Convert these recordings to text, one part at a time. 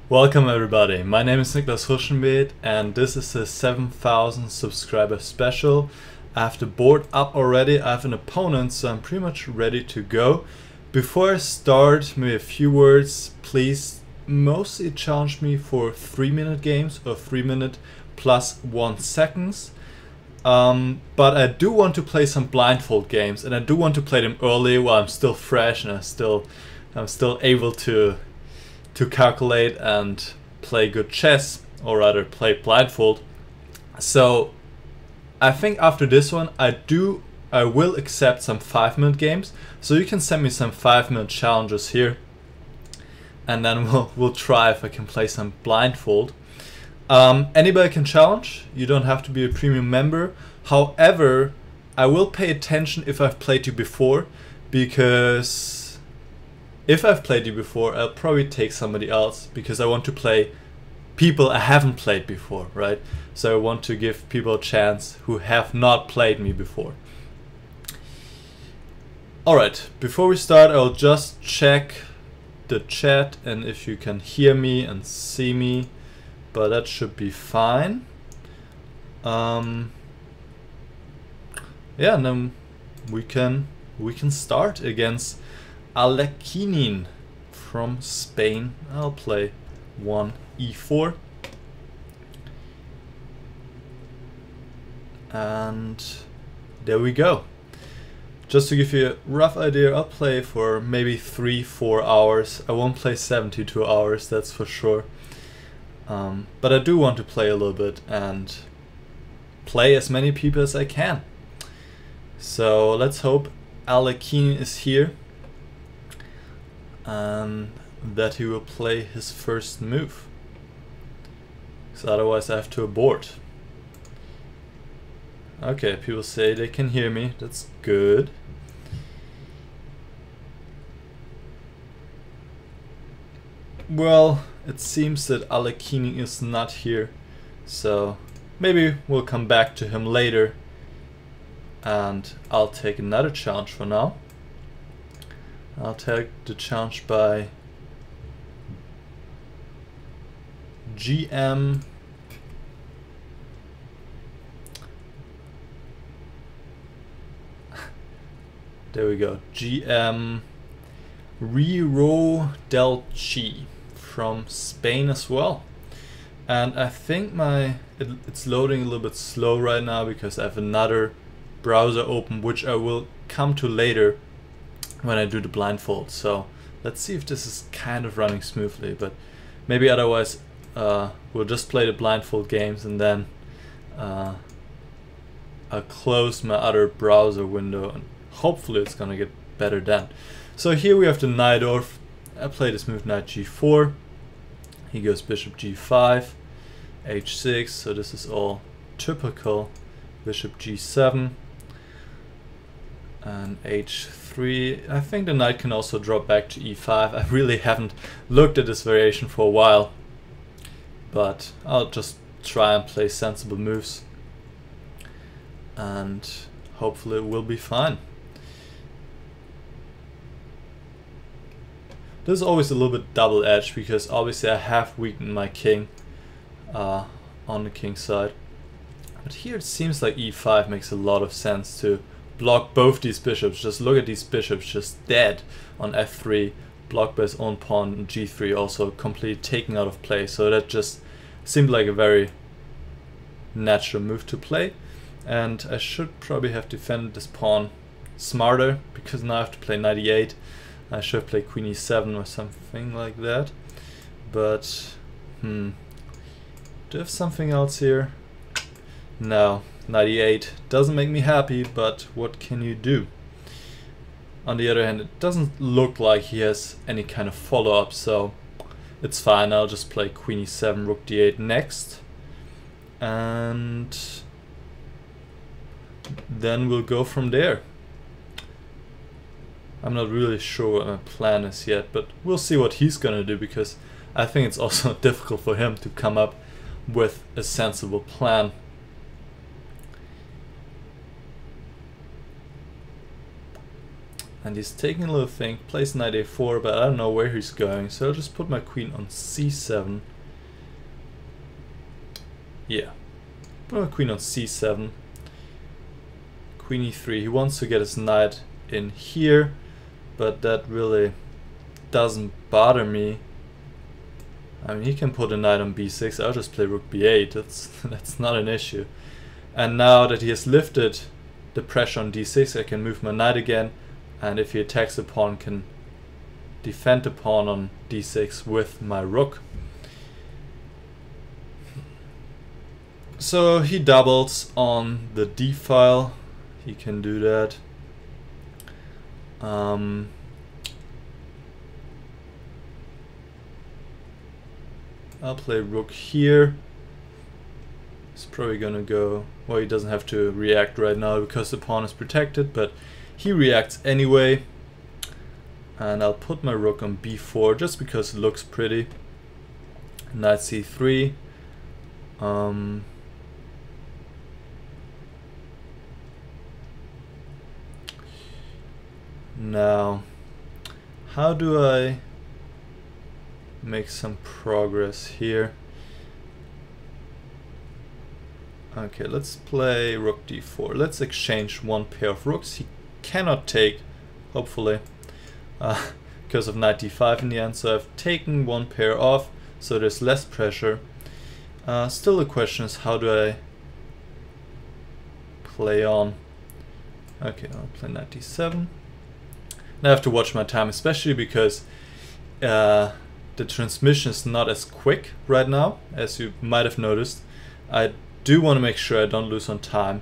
Welcome everybody, my name is Niclas Huschenbeth and this is the 7,000 subscriber special. I have the board up already, I have an opponent, so I'm pretty much ready to go. Before I start, maybe a few words. Please mostly challenge me for 3-minute games or 3 minute plus 1 seconds. But I do want to play some blindfold games, and I do want to play them early while I'm still fresh and I'm still able to calculate and play good chess, or rather play blindfold. So I think after this one I will accept some 5-minute games, so you can send me some 5-minute challenges here and then we'll try if I can play some blindfold. Anybody can challenge, you don't have to be a premium member. However, I will pay attention if I've played you before, because if I've played you before, I'll probably take somebody else, because I want to play people I haven't played before, right? So I want to give people a chance who have not played me before. Alright, before we start, I'll just check the chat and if you can hear me and see me, but that should be fine. Yeah, and then we can start against alekinin from Spain. I'll play 1 e4, and there we go. Just to give you a rough idea, I'll play for maybe 3-4 hours. I won't play 72 hours, that's for sure. But I do want to play a little bit and play as many people as I can. So let's hope alekinin is here and that he will play his first move, because otherwise I have to abort. Okay, people say they can hear me, that's good. Well, it seems that alekinin is not here, so maybe we'll come back to him later, and I'll take another challenge for now. I'll take the challenge by GM. There we go. GMRiRoDelCe from Spain as well. And I think it's loading a little bit slow right now because I have another browser open, which I will come to later when I do the blindfold. So let's see if this is kind of running smoothly, but maybe otherwise we'll just play the blindfold games and then I'll close my other browser window and hopefully it's gonna get better then. So here we have the knight off. I play this move knight g4, he goes bishop g5, h6, so this is all typical. Bishop g7 and h3. I think the knight can also drop back to e5. I really haven't looked at this variation for a while, but I'll just try and play sensible moves and hopefully it will be fine. This is always a little bit double-edged because obviously I have weakened my king on the king side. But here it seems like e5 makes a lot of sense to block both these bishops. Just look at these bishops just dead on f3, blocked by his own pawn, and g3 also completely taken out of play. So that just seemed like a very natural move to play. And I should probably have defended this pawn smarter, because now I have to play knight e8. I should play queen e7 or something like that. But, do I have something else here? No, knight e8 doesn't make me happy, but what can you do? On the other hand, it doesn't look like he has any kind of follow-up, so it's fine. I'll just play queen e7, rook d8 next, and then we'll go from there. I'm not really sure what my plan is yet, but we'll see what he's gonna do, because I think it's also difficult for him to come up with a sensible plan. And he's taking a little think, plays knight a4, but I don't know where he's going, so I'll just put my queen on c7. Yeah, put my queen on c7. Queen e3, he wants to get his knight in here, but that really doesn't bother me. I mean, he can put a knight on b6, I'll just play rook b8, that's not an issue. And now that he has lifted the pressure on d6, I can move my knight again, and if he attacks the pawn, can defend the pawn on d6 with my rook. So he doubles on the d file, he can do that. I'll play rook here. He's probably gonna go, well, he doesn't have to react right now because the pawn is protected, but he reacts anyway. And I'll put my rook on b4 just because it looks pretty. Knight c3. Now, how do I make some progress here? Okay, let's play rook d4. Let's exchange one pair of rooks. He cannot take, hopefully, because of knight d5 in the end. So I've taken one pair off, so there's less pressure. Still the question is, how do I play on? Okay, I'll play knight d7. Now I have to watch my time, especially because the transmission is not as quick right now, as you might have noticed. I do want to make sure I don't lose on time,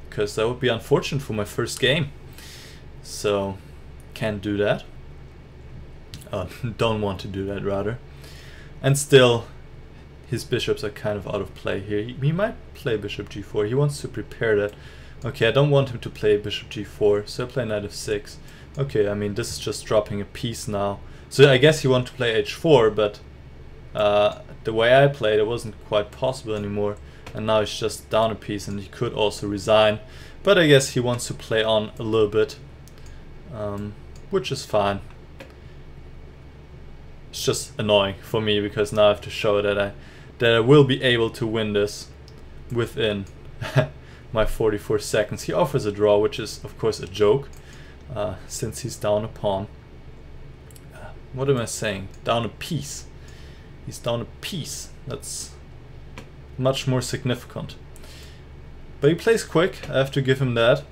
because that would be unfortunate for my first game. So can't do that. Don't want to do that, rather. And still, his bishops are kind of out of play here. He might play bishop g4. He wants to prepare that. Okay, I don't want him to play bishop g4, so I play knight f6. Okay, I mean, this is just dropping a piece now. So I guess he wanted to play h4, but the way I played, it wasn't quite possible anymore. And now he's just down a piece, and he could also resign. But I guess he wants to play on a little bit, which is fine. It's just annoying for me, because now I have to show that I will be able to win this within my 44 seconds. He offers a draw, which is of course a joke, since he's down a pawn. What am I saying? Down a piece. He's down a piece. That's much more significant. But he plays quick, I have to give him that.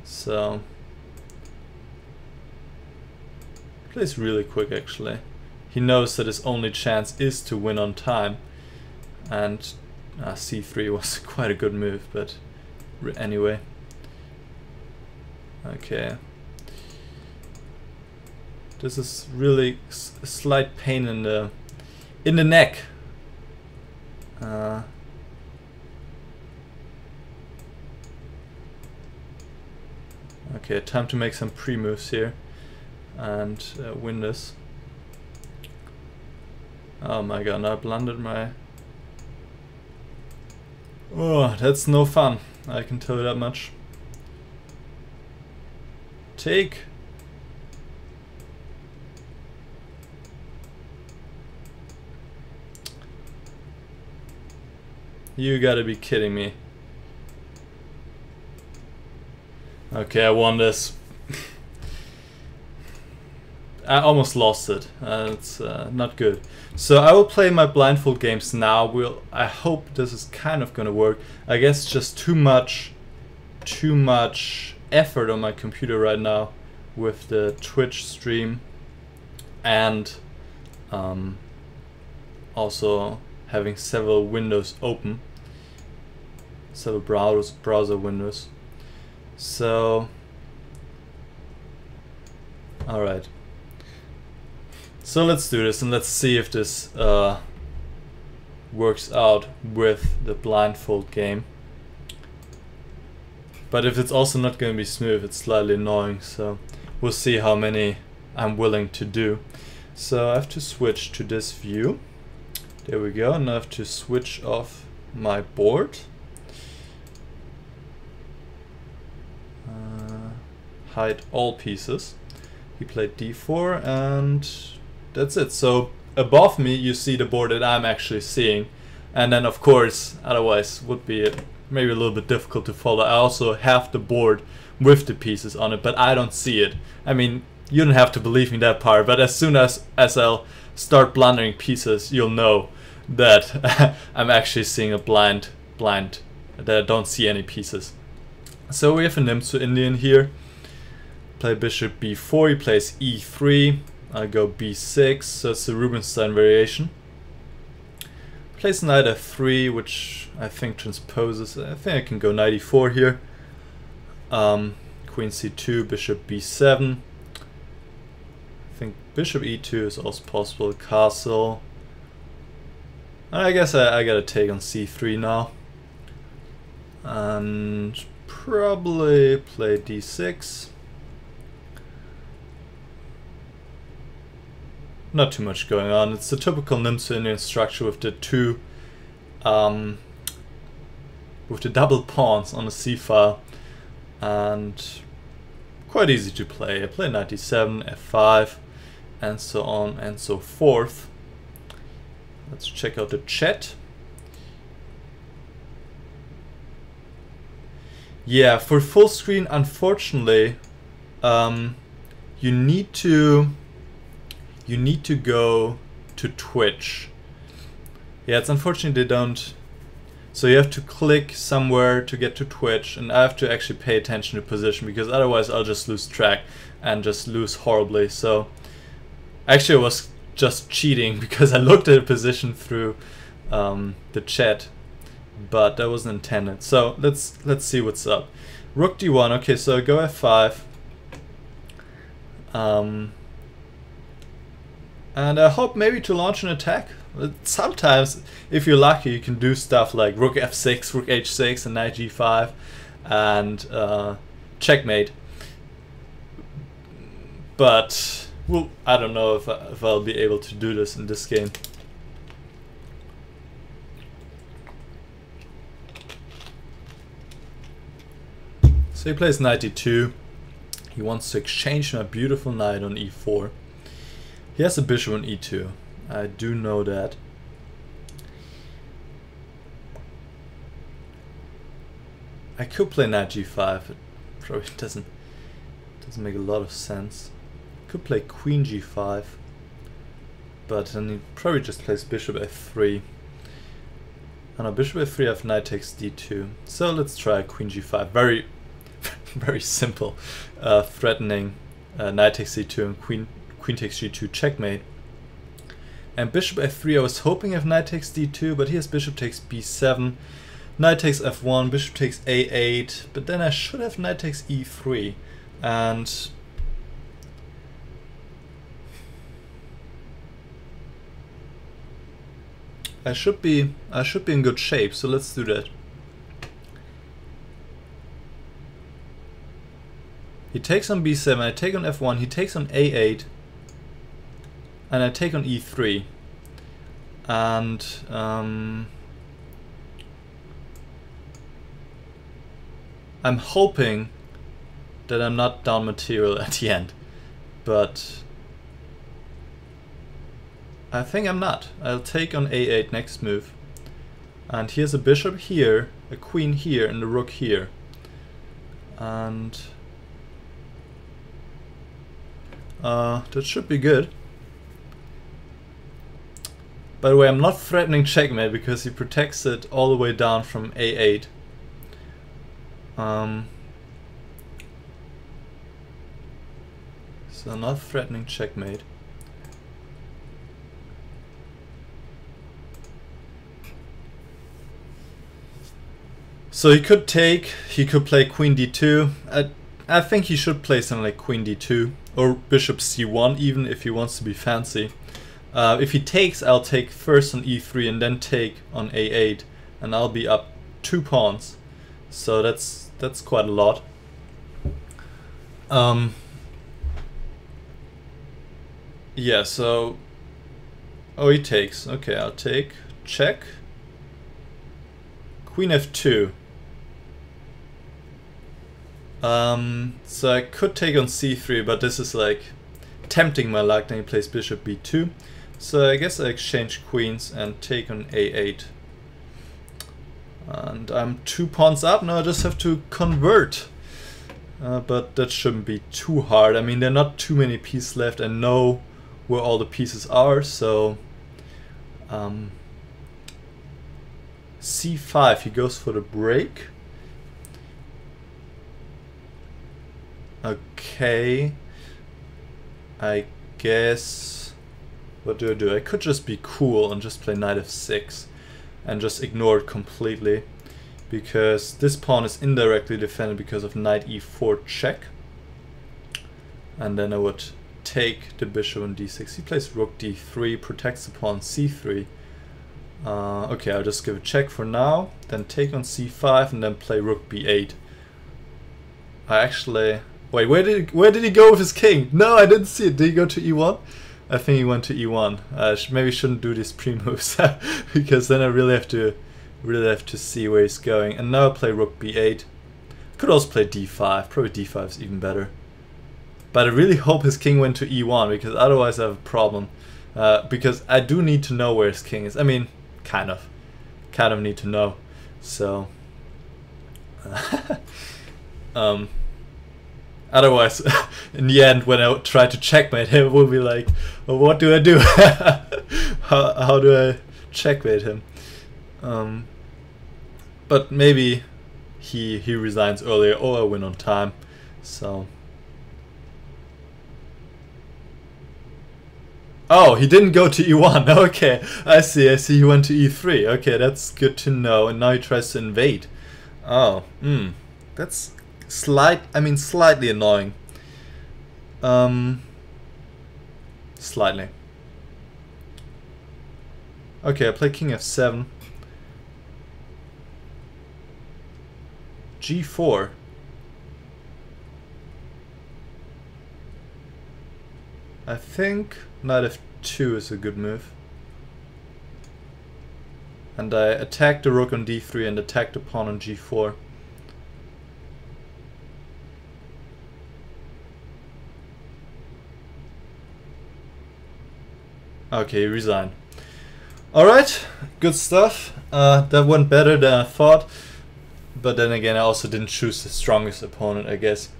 So plays really quick, actually. He knows that his only chance is to win on time, and c3 was quite a good move, but anyway. Okay. This is really a slight pain in the neck. Okay, time to make some pre-moves here and win this. Oh my god, now I blundered my... Oh, that's no fun, I can tell you that much. Take. You gotta be kidding me. Okay, I won this. I almost lost it. It's not good. So I will play my blindfold games now. I hope this is kind of gonna work. I guess just too much effort on my computer right now with the Twitch stream, and also having several windows open, several browser windows. So, alright. So let's do this and let's see if this works out with the blindfold game. But if it's also not going to be smooth, it's slightly annoying, so we'll see how many I'm willing to do. So I have to switch to this view. There we go, and I have to switch off my board. hide all pieces. He played d4 and that's it. So above me you see the board that I'm actually seeing, and then of course otherwise would be maybe a little bit difficult to follow. I also have the board with the pieces on it, but I don't see it. I mean, you don't have to believe me that part, but as soon as I'll start blundering pieces, you'll know that I'm actually seeing a blind that I don't see any pieces. So we have a Nimzo Indian here. Play bishop b4, he plays e3, I'll go b6, so it's the Rubinstein variation. Plays knight f3, which I think transposes. I think I can go knight e4 here. Queen c2, bishop b7. I think bishop e2 is also possible. Castle. I guess I gotta take on c3 now. And probably play d6. Not too much going on. It's the typical Nimzo Indian structure with the two with the double pawns on the c file, and quite easy to play. I play knight d7, f5, and so on and so forth. Let's check out the chat. Yeah, for full screen, unfortunately, you need to go to Twitch. Yeah, it's unfortunate they don't. So you have to click somewhere to get to Twitch, and I have to actually pay attention to position, because otherwise I'll just lose track and just lose horribly. So actually I was just cheating because I looked at a position through the chat, but that wasn't intended. So let's see what's up. Rook d1. Okay, so I go f5. And I hope maybe to launch an attack. Sometimes, if you're lucky, you can do stuff like rook f6, rook h6, and knight g5, and checkmate. But well, I don't know if I'll be able to do this in this game. So he plays knight d2. He wants to exchange my beautiful knight on e4. He has a bishop on e2. I do know that. I could play knight g5. It probably doesn't make a lot of sense. Could play queen g5, but then he probably just plays bishop f3. And on bishop f3 I have knight takes d2. So let's try queen g5. Very, very simple, threatening knight takes d2 and queen takes g2 checkmate. And bishop f3, I was hoping if knight takes d2, but here's bishop takes b7, knight takes f1, bishop takes a8, but then I should have knight takes e3, and I should be in good shape. So let's do that. He takes on b7, I take on f1, he takes on a8, and I take on e3, and I'm hoping that I'm not down material at the end, but I think I'm not. I'll take on a8 next move, and here's a bishop here, a queen here, and a rook here, and that should be good. By the way, I'm not threatening checkmate because he protects it all the way down from a8. So not threatening checkmate. So he could play queen d2. I think he should play something like queen d2 or bishop c1, even if he wants to be fancy. If he takes, I'll take first on e3 and then take on a8, and I'll be up 2 pawns. So that's quite a lot. Yeah, so he takes. Okay, I'll take, check, queen f2. So I could take on c3, but this is like tempting my luck. Then he plays bishop b2. So I guess I exchange queens and take on a8. And I'm 2 pawns up. Now I just have to convert. But that shouldn't be too hard. I mean, there are not too many pieces left. I know where all the pieces are, so c5, he goes for the break. Okay, I guess, what do? I could just be cool and just play knight f6 and just ignore it completely, because this pawn is indirectly defended because of knight e4 check. And then I would take the bishop on d6. He plays rook d3, protects the pawn c3. Okay, I'll just give a check for now, then take on c5 and then play rook b8. I actually... Wait, where did he go with his king? No, I didn't see it. Did he go to e1? I think he went to e1. Maybe shouldn't do these pre-moves because then I really have to see where he's going. And now I play rook b8. Could also play d5. Probably d5 is even better. But I really hope his king went to e1, because otherwise I have a problem. Because I do need to know where his king is. I mean, kind of need to know. So otherwise, in the end, when I try to checkmate him, it will be like, well, what do I do? how do I checkmate him? But maybe he resigns earlier, or I win on time. So. Oh, he didn't go to e1. Okay, I see. He went to e3. Okay, that's good to know. And now he tries to invade. Oh, that's slightly annoying. Slightly. Okay, I play king f7. g4. I think knight f2 is a good move. And I attack the rook on d3 and attack the pawn on g4. Okay, resign. Alright, good stuff. That went better than I thought. But then again, I also didn't choose the strongest opponent, I guess.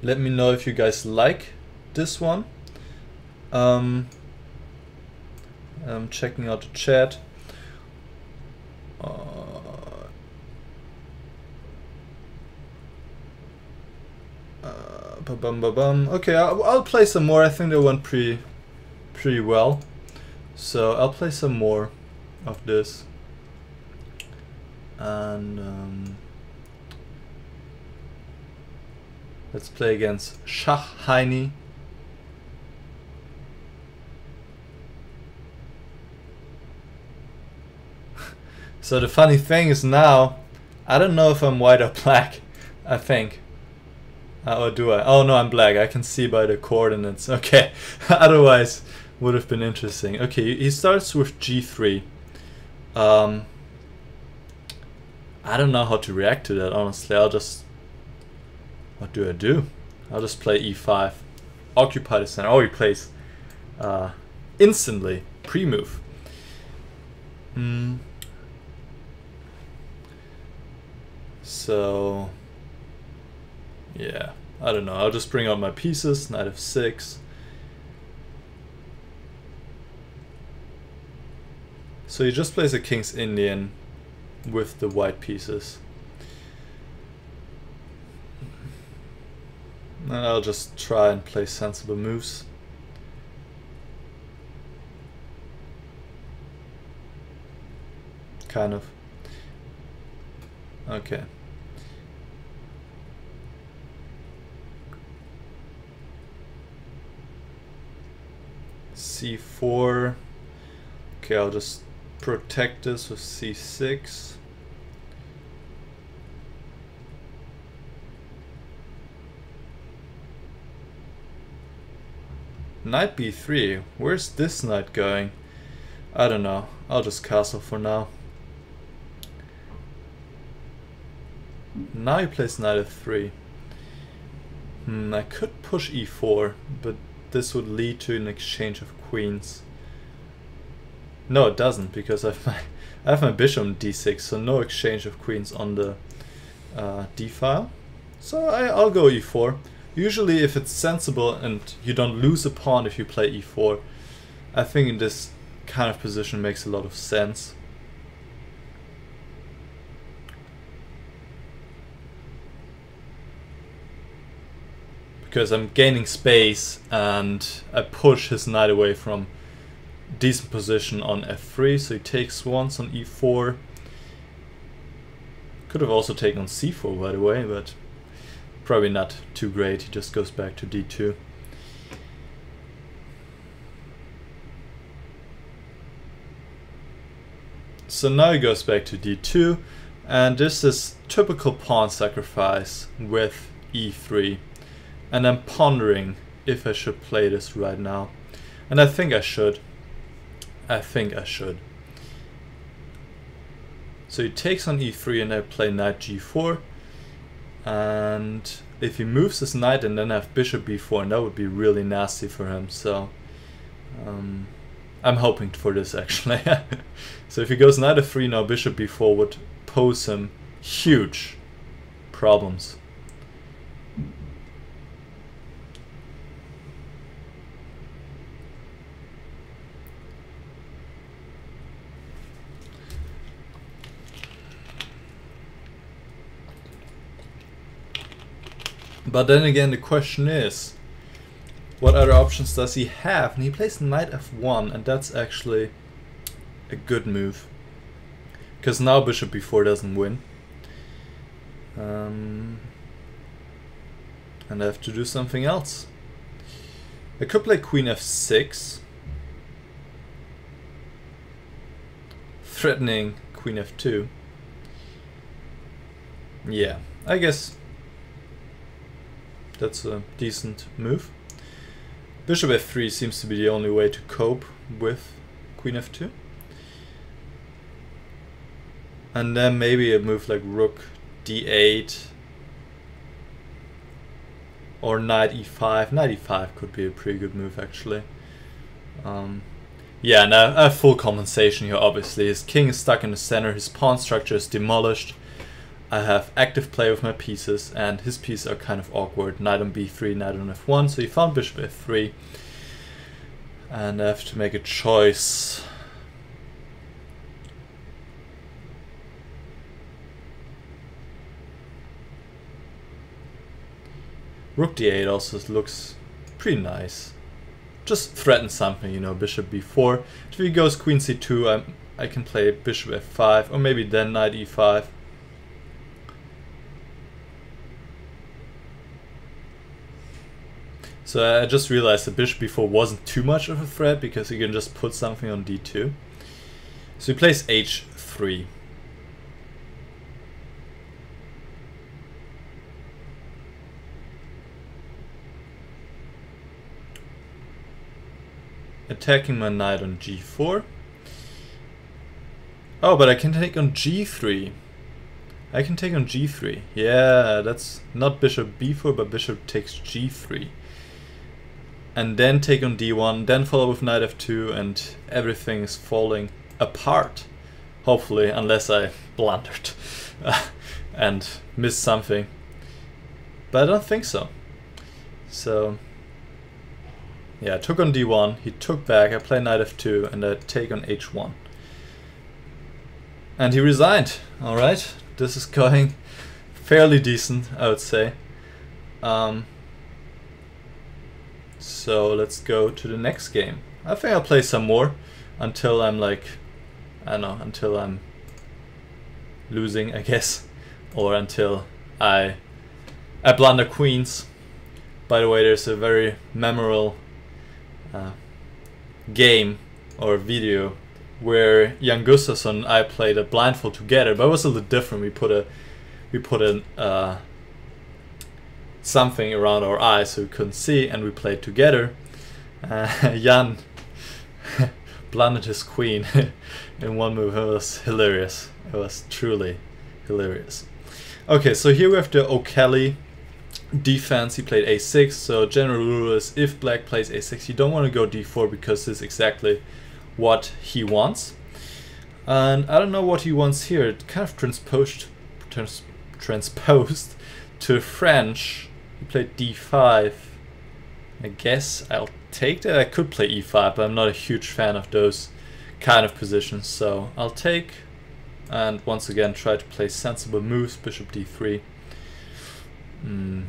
Let me know if you guys like this one. I'm checking out the chat. Okay, I'll play some more. I think they went pretty well. So I'll play some more of this. And let's play against SchachHeini. So the funny thing is now, I don't know if I'm white or black, I think. Or do I? Oh no, I'm black. I can see by the coordinates. Okay, otherwise would have been interesting. Okay, he starts with g3. I don't know how to react to that, honestly. I'll just... What do I do? I'll just play e5. Occupy the center. Oh, he plays instantly. Pre-move. So... Yeah, I don't know. I'll just bring out my pieces. Knight f6. So he just plays a King's Indian with the white pieces. And I'll just try and play sensible moves. Kind of. Okay. c4. Okay, I'll just protect this with c6. Knight b3. Where's this knight going? I don't know. I'll just castle for now. now he plays knight f3. I could push e4, but this would lead to an exchange of queens. No, it doesn't, because I have my bishop on d6, so no exchange of queens on the d file. So I'll go e4. Usually if it's sensible and you don't lose a pawn if you play e4, I think in this kind of position makes a lot of sense. Because I'm gaining space and I push his knight away from decent position on f3, so he takes once on e4. Could have also taken on c4, by the way, but probably not too great. He just goes back to d2. So now he goes back to d2, and this is typical pawn sacrifice with e3. And I'm pondering if I should play this right now. And I think I should. So he takes on e3 and I play knight g4. And if he moves his knight and then I have bishop b4, and that would be really nasty for him. So I'm hoping for this actually. So if he goes knight f3 now, bishop b4 would pose him huge problems. But then again, the question is, what other options does he have? And he plays knight f1, and that's actually a good move. Because now bishop b4 doesn't win. And I have to do something else. I could play queen f6. Threatening queen f2. Yeah, I guess that's a decent move. Bishop f3 seems to be the only way to cope with queen f2. And then maybe a move like rook d8 or knight e5. Knight e5 could be a pretty good move actually. Yeah, and I have full compensation here obviously. His king is stuck in the center, his pawn structure is demolished. I have active play with my pieces, and his pieces are kind of awkward. Knight on b3, knight on f1, so he found bishop f3. And I have to make a choice. Rook d8 also looks pretty nice. Just threaten something, you know, bishop b4. If he goes queen c2, I can play bishop f5, or maybe then knight e5. So I just realized that bishop b4 wasn't too much of a threat because you can just put something on d2. So he plays h3. Attacking my knight on g4. Oh, but I can take on g3. I can take on g3. Yeah, that's not bishop b4, but bishop takes g3. And then take on d1, then follow with knight f2, and everything is falling apart. Hopefully, unless I blundered and missed something. But I don't think so. So, yeah, I took on d1, he took back, I play knight f2, and I take on h1. And he resigned. Alright, this is going fairly decent, I would say. So let's go to the next game. I think I'll play some more until I'm like, I don't know, until I'm losing, I guess, or until I blunder queens. By the way, there's a very memorable game or video where Jan Gustafsson and I played a blindfold together, but it was a little different. We put an something around our eyes so we couldn't see, and we played together. Jan blundered his queen in one move. It was hilarious. It was truly hilarious. Okay, so here we have the O'Kelly defense. He played a6, so general rule is if black plays a6, you don't want to go d4 because this is exactly what he wants. And I don't know what he wants here. It kind of transposed to French. He played d5. I guess I'll take that. I could play e5, but I'm not a huge fan of those kind of positions, so I'll take, and once again try to play sensible moves. Bishop d3. And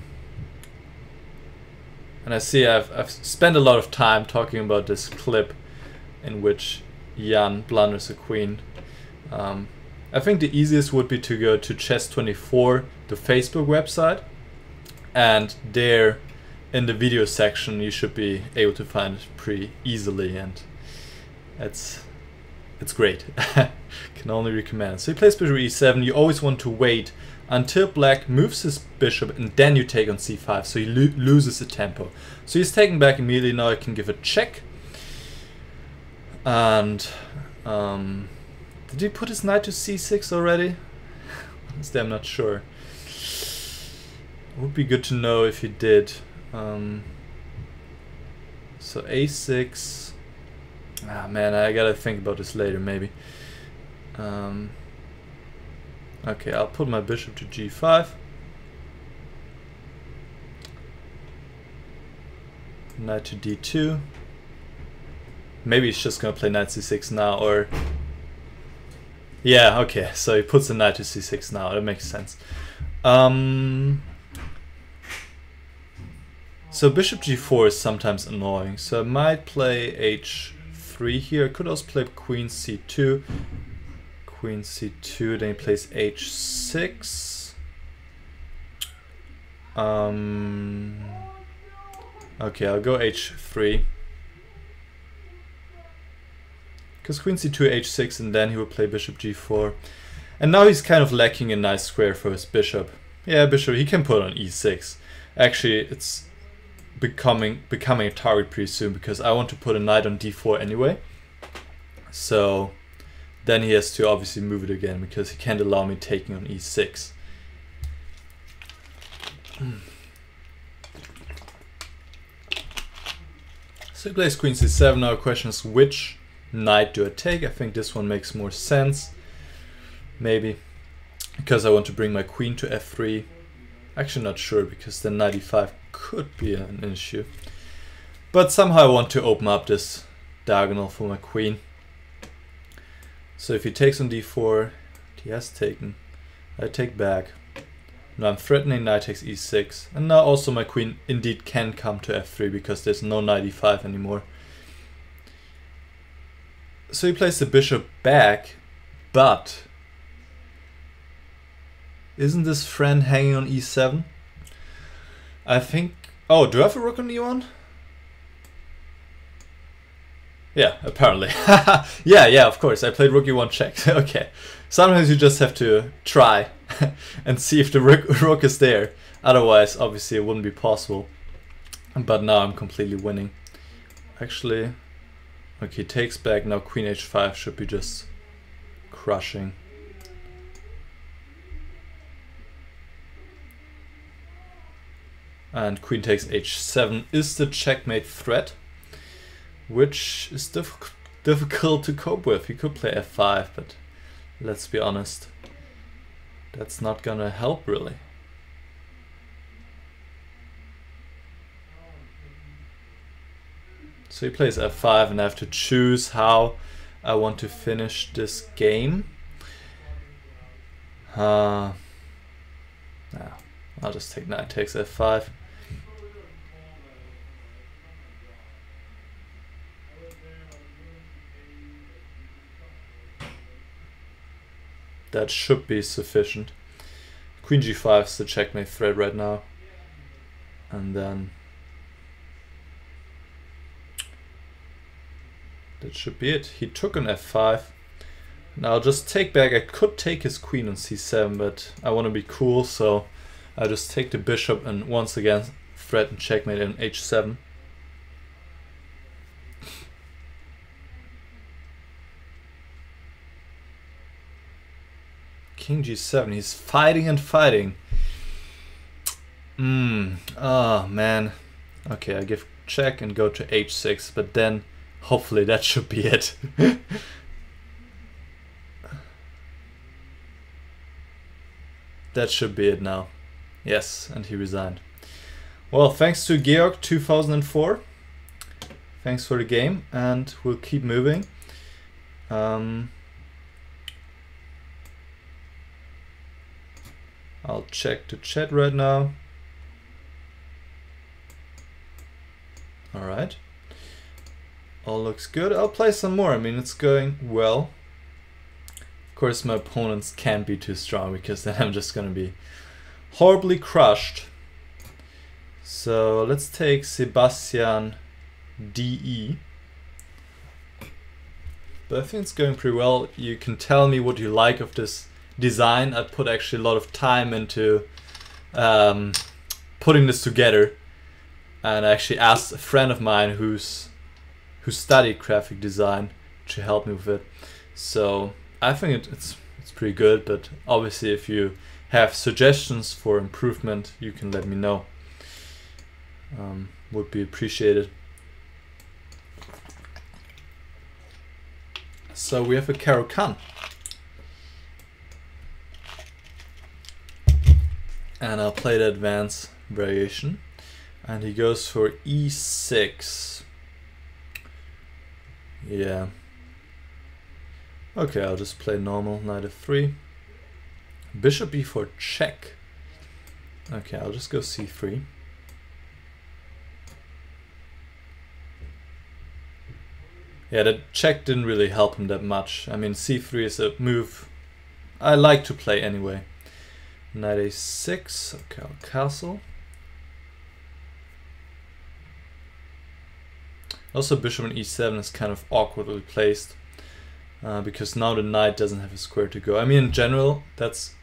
I see I've spent a lot of time talking about this clip in which Jan blunders a queen. I think the easiest would be to go to Chess24, the Facebook website, and there in the video section you should be able to find it pretty easily, and it's great. Can only recommend. So he plays bishop e7. You always want to wait until black moves his bishop and then you take on c5, so he loses the tempo. So he's taken back immediately. Now I can give a check. And did he put his knight to c6 already? Honestly, I'm not sure. It would be good to know if he did. So a6. Ah man, I gotta think about this later maybe. Okay, I'll put my bishop to g5. Knight to d2. Maybe he's just gonna play knight c6 now, or... Yeah, okay, so he puts the knight to c6 now, that makes sense. So bishop g4 is sometimes annoying, so I might play h3 here. I could also play queen c2. Queen c2, then he plays h6. Okay, I'll go h3. Because queen c2, h6, and then he will play bishop g4. And now he's kind of lacking a nice square for his bishop. Yeah, bishop, he can put on e6. Actually, it's becoming a target pretty soon, because I want to put a knight on d4 anyway. So then he has to obviously move it again, because he can't allow me taking on e6. So he plays queen c7. Now the question is, which knight do I take? I think this one makes more sense. Maybe. Because I want to bring my queen to f3. Actually not sure, because then knight e5 could be an issue. But somehow I want to open up this diagonal for my queen. So if he takes on d4, he has taken. I take back. Now I'm threatening knight takes e6. And now also my queen indeed can come to f3, because there's no knight e5 anymore. So he plays the bishop back, but isn't this friend hanging on e7? I think... Oh, do I have a rook on e1? Yeah, apparently. yeah, of course. I played rook e1 check. Okay. Sometimes you just have to try and see if the rook is there. Otherwise, obviously, it wouldn't be possible. But now I'm completely winning. Actually... Okay, takes back. Now queen h5 should be just crushing. And queen takes h7 is the checkmate threat, which is difficult to cope with. He could play f5, but let's be honest, that's not gonna help really. So he plays f5, and I have to choose how I want to finish this game. I'll just take knight takes f5. That should be sufficient. Queen g5 is the checkmate threat right now. And then that should be it. He took on f5. Now I'll just take back. I could take his queen on c7, but I want to be cool, so I'll just take the bishop and once again threaten checkmate on h7. king g7. He's fighting and fighting. Oh man. Okay, I give check and go to h6, but then hopefully that should be it. That should be it now. Yes, and he resigned. Well, thanks to Georg 2004. Thanks for the game, and we'll keep moving. I'll check the chat right now. Alright. All looks good. I'll play some more. I mean, it's going well. Of course, my opponents can't be too strong, because then I'm just gonna be horribly crushed. So let's take Sebastian DE. But I think it's going pretty well. You can tell me what you like of this design. I put actually a lot of time into putting this together, and I actually asked a friend of mine who studied graphic design to help me with it. So I think it's pretty good, but obviously if you have suggestions for improvement, you can let me know. Would be appreciated. So we have a Caro-Kann. And I'll play the advanced variation. And he goes for e6. Yeah. Okay, I'll just play normal, knight f3. Bishop e4 check. Okay, I'll just go c3. Yeah, the check didn't really help him that much. I mean, c3 is a move I like to play anyway. Knight a6, okay, I'll castle. Also, bishop on e7 is kind of awkwardly placed, because now the knight doesn't have a square to go. I mean, in general, that's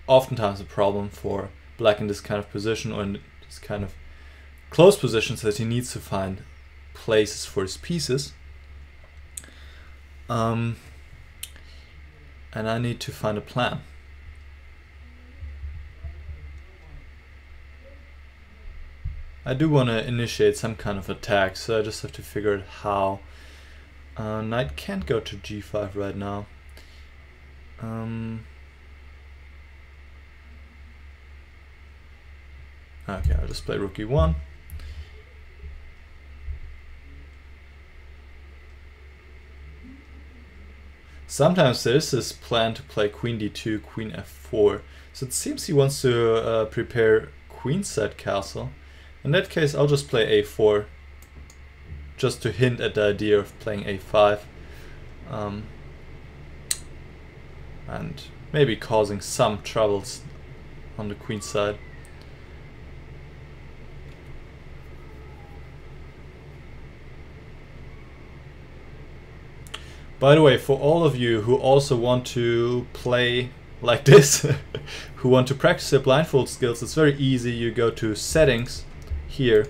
oftentimes a problem for black in this kind of position, or in this kind of close positions, that he needs to find places for his pieces. And I need to find a plan. I do want to initiate some kind of attack, so I just have to figure out how. Knight can't go to g5 right now. Okay, I'll just play rook e1. Sometimes there's this plan to play queen d2, queen f4. So it seems he wants to prepare queenside castle. In that case, I'll just play a4, just to hint at the idea of playing a5. And maybe causing some troubles on the queen side. By the way, for all of you who also want to play like this, who want to practice your blindfold skills, it's very easy. You go to settings here,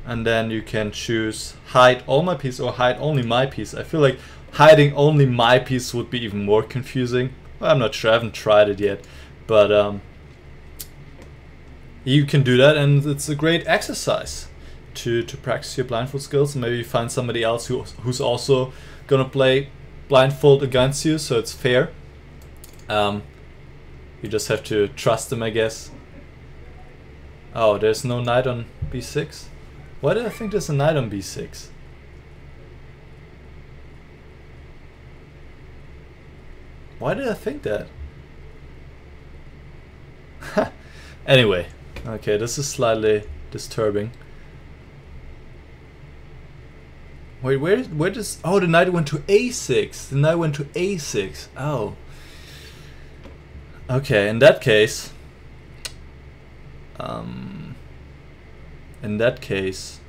and then you can choose hide all my piece or hide only my piece. I feel like hiding only my piece would be even more confusing. Well, I'm not sure, I haven't tried it yet, but you can do that, and it's a great exercise to practice your blindfold skills. And maybe you find somebody else who's also gonna play blindfold against you, so it's fair. You just have to trust them, I guess. Oh, there's no knight on b6? Why did I think there's a knight on b6? Why did I think that? Anyway, okay, this is slightly disturbing. Wait, where does... Oh, the knight went to a6. The knight went to a6. Oh. Okay, in that case... in that case...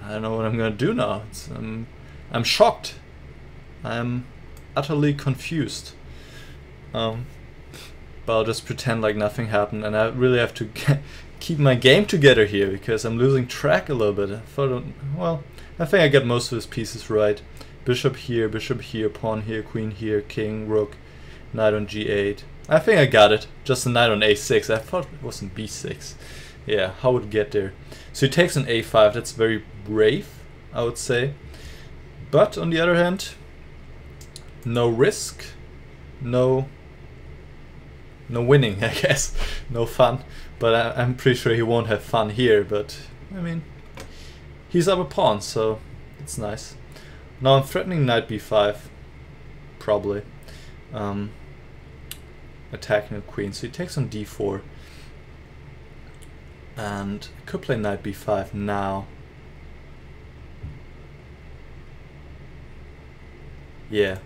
I don't know what I'm gonna do now. I'm shocked. I'm utterly confused. But I'll just pretend like nothing happened, and I really have to keep my game together here, because I'm losing track a little bit. Well, I think I got most of his pieces right. Bishop here, pawn here, queen here, king, rook, Knight on g8. I think I got it. Just a knight on a6. I thought it was in b6. Yeah, how would it get there? So he takes on a5. That's very brave, I would say. But on the other hand, no risk, no winning, I guess. No fun. But I'm pretty sure he won't have fun here. But I mean, he's up a pawn, so it's nice. Now I'm threatening knight b5, probably. Attacking a queen, so he takes on d4. And I could play knight b5 now. Yeah.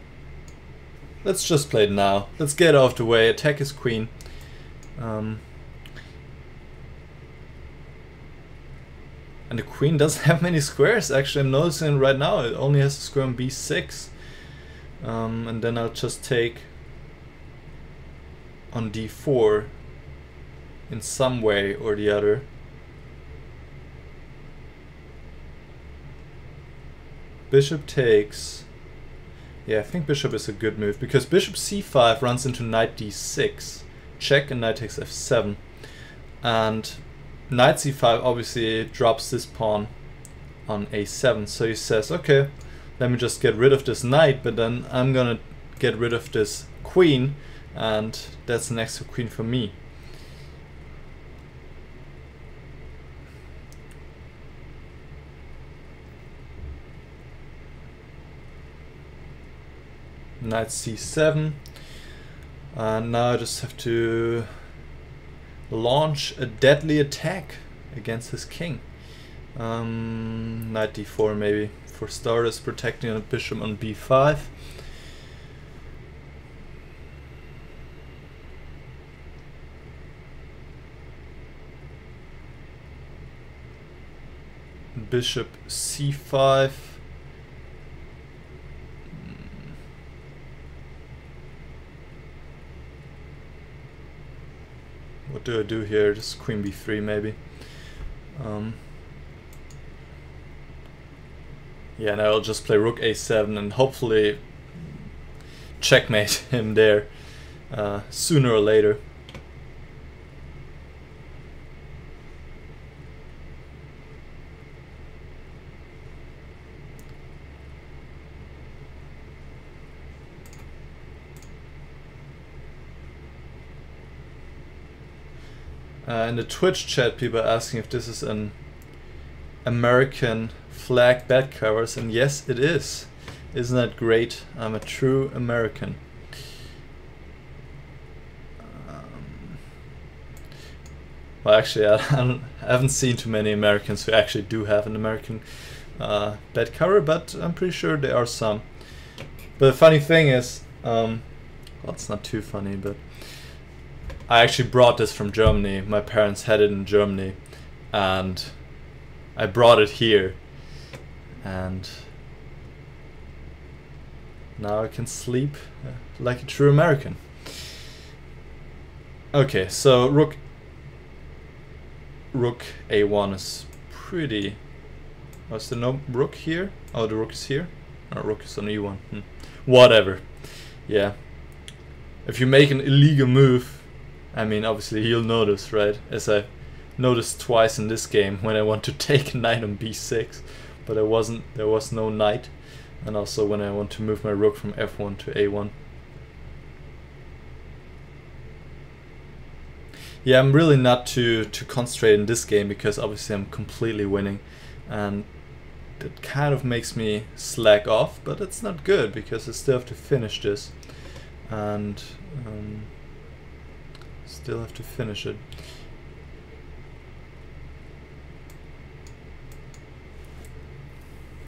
Let's just play it now. Let's get out of the way, attack his queen. And the queen doesn't have many squares, actually. I'm noticing right now it only has a square on b6. And then I'll just take on d4 in some way or the other. Bishop takes. Yeah, I think bishop is a good move because bishop c5 runs into knight d6, check, and knight takes f7. And knight c5 obviously drops this pawn on a7, so he says, okay, let me just get rid of this knight, but then I'm gonna get rid of this queen, and that's an extra queen for me. Knight c7, and now I just have to launch a deadly attack against his king. Knight d4 maybe, for starters, protecting a bishop on b5. Bishop c5. What do I do here? Just queen b3 maybe. Yeah, and I'll just play rook a7 and hopefully checkmate him there sooner or later. In the Twitch chat, people are asking if this is an American flag bed covers, and yes, it is. Isn't that great? I'm a true American. Well, actually, I haven't seen too many Americans who actually do have an American bed cover, but I'm pretty sure there are some. But the funny thing is, well, it's not too funny, but I actually brought this from Germany. My parents had it in Germany, and I brought it here, and now I can sleep like a true American. Okay, so rook a1 is pretty. Was there no rook here? Oh, the rook is here. No, rook is on e1. Whatever. Yeah. If you make an illegal move, I mean, obviously he'll notice, right? As I noticed twice in this game when I want to take a knight on b6, but there was no knight, and also when I want to move my rook from f1 to a1. Yeah, I'm really not too concentrated in this game because obviously I'm completely winning, and that kind of makes me slack off, but it's not good because I still have to finish this, and still have to finish it.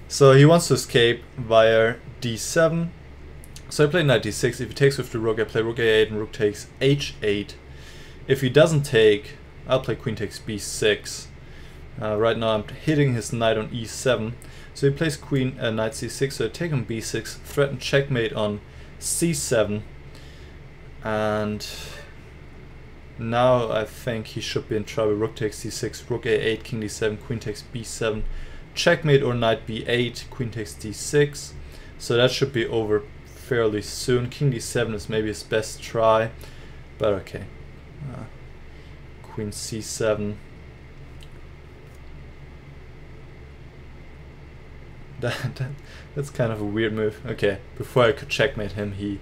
So he wants to escape via d7. So I play knight d6. If he takes with the rook, I play rook a8 and rook takes h8. If he doesn't take, I'll play queen takes b6. Right now I'm hitting his knight on e7. So he plays queen knight c6. So I take on b6, threaten checkmate on c7, and now I think he should be in trouble. Rook takes c6, rook a8, king d7, queen takes b7, checkmate or knight b8, queen takes d6. So that should be over fairly soon. King d7 is maybe his best try, but okay. Queen c7. That's kind of a weird move. Okay, before I could checkmate him, he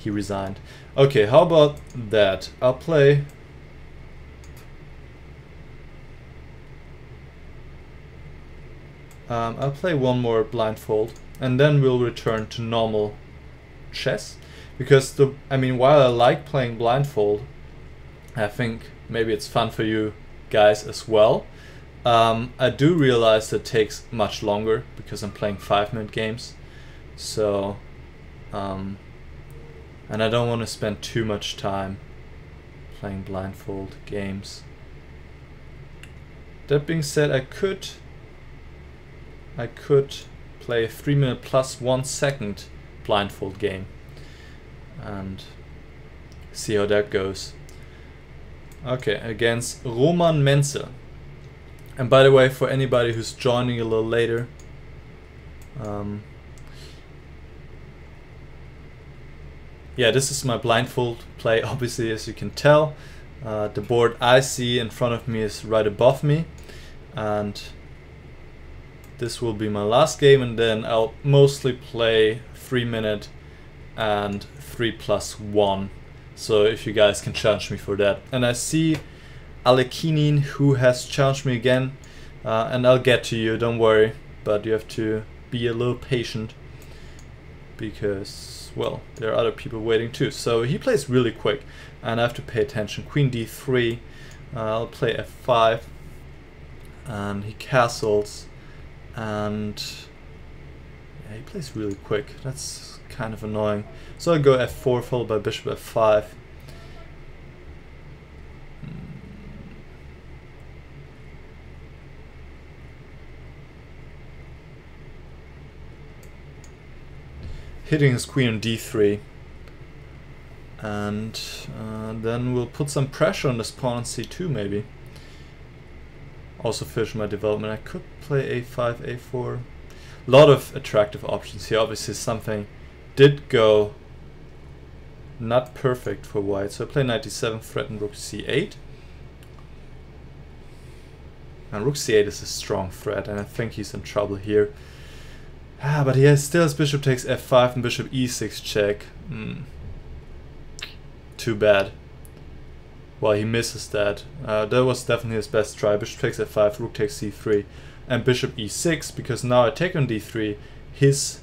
resigned. Okay, how about that? I'll play one more blindfold, and then we'll return to normal chess. Because while I like playing blindfold, I think maybe it's fun for you guys as well. I do realize that it takes much longer because I'm playing 5-minute games. So, and I don't want to spend too much time playing blindfold games. That being said, I could play a 3-minute plus 1 second blindfold game and see how that goes. Okay, against romanmenzel. And by the way, for anybody who's joining a little later, yeah, this is my blindfold play, obviously, as you can tell. The board I see in front of me is right above me, and this will be my last game, and then I'll mostly play 3-minute and 3+1. So if you guys can challenge me for that. And I see alekinin, who has challenged me again, and I'll get to you, don't worry, but you have to be a little patient because, well, there are other people waiting too. So he plays really quick and I have to pay attention. Queen d3, I'll play f5, and he castles, and yeah, he plays really quick. That's kind of annoying. So I'll go f4 followed by bishop f5. Hitting his queen on d3, and then we'll put some pressure on this pawn on c2 maybe. Also finish my development. I could play a5, a4. A lot of attractive options here. Obviously something did go not perfect for white, so I play knight d7, threaten rook c8. And rook c8 is a strong threat, and I think he's in trouble here. But he still has bishop takes f5 and bishop e6 check. Too bad. Well, he misses that. That was definitely his best try. Bishop takes f5, rook takes c3, and bishop e6, because now I take on d3, his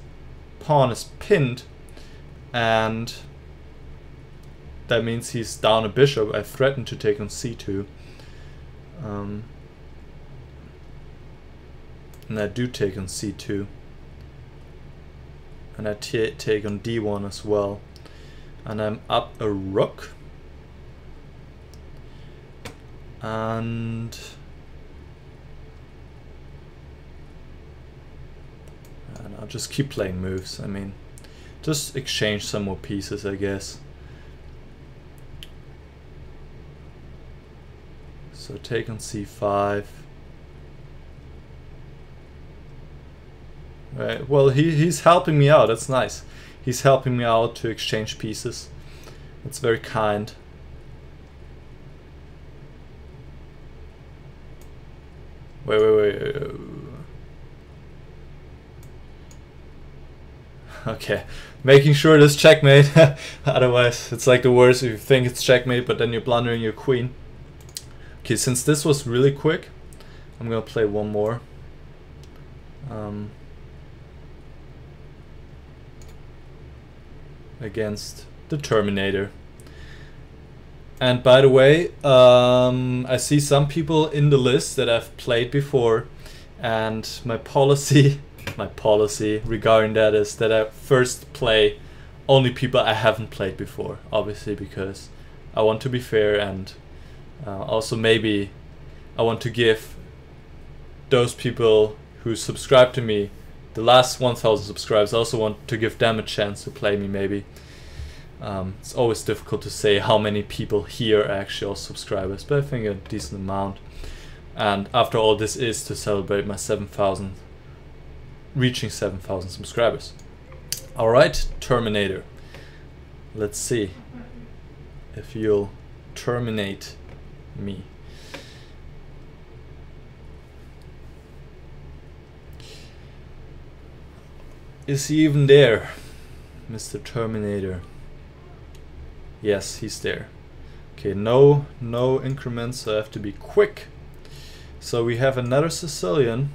pawn is pinned, and that means he's down a bishop. I threaten to take on c2. And I do take on c2. And I take on d1 as well. And I'm up a rook. And I'll just keep playing moves. I mean, just exchange some more pieces, I guess. So take on c5. Right. Well, he's helping me out. That's nice. He's helping me out to exchange pieces. That's very kind. Wait. Okay, making sure this checkmate. Otherwise, it's like the worst if you think it's checkmate, but then you're blundering your queen. Okay, since this was really quick, I'm gonna play one more. Against TheTerminator. And by the way, I see some people in the list that I've played before, and my policy regarding that is that I first play only people I haven't played before, obviously, because I want to be fair, and also maybe I want to give those people who subscribe to me, the last 1,000 subscribers, I also want to give them a chance to play me maybe. It's always difficult to say how many people here are actually all subscribers, but I think a decent amount. And after all, this is to celebrate my reaching 7,000 subscribers. Alright, Terminator. Let's see if you'll terminate me. Is he even there, Mr. Terminator? Yes, he's there. Okay, no increments, so I have to be quick. So we have another Sicilian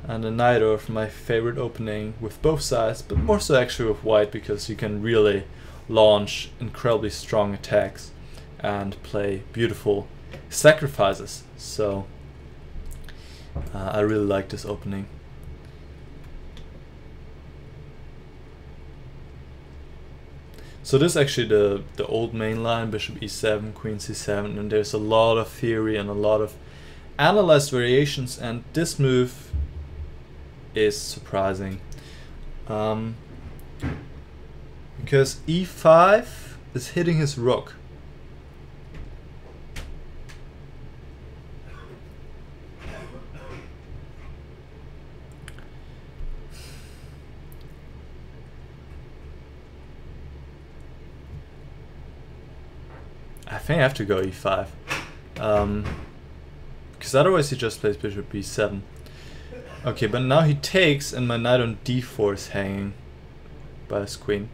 and a Najdorf, my favorite opening with both sides, but more so actually with white, because you can really launch incredibly strong attacks and play beautiful sacrifices. So I really like this opening. So this is actually the old main line, bishop e7, queen c7, and there's a lot of theory and a lot of analyzed variations, and this move is surprising. Because e5 is hitting his rook. I think I have to go e5. Because otherwise he just plays bishop b7. Okay, but now he takes and my knight on d4 is hanging by his queen.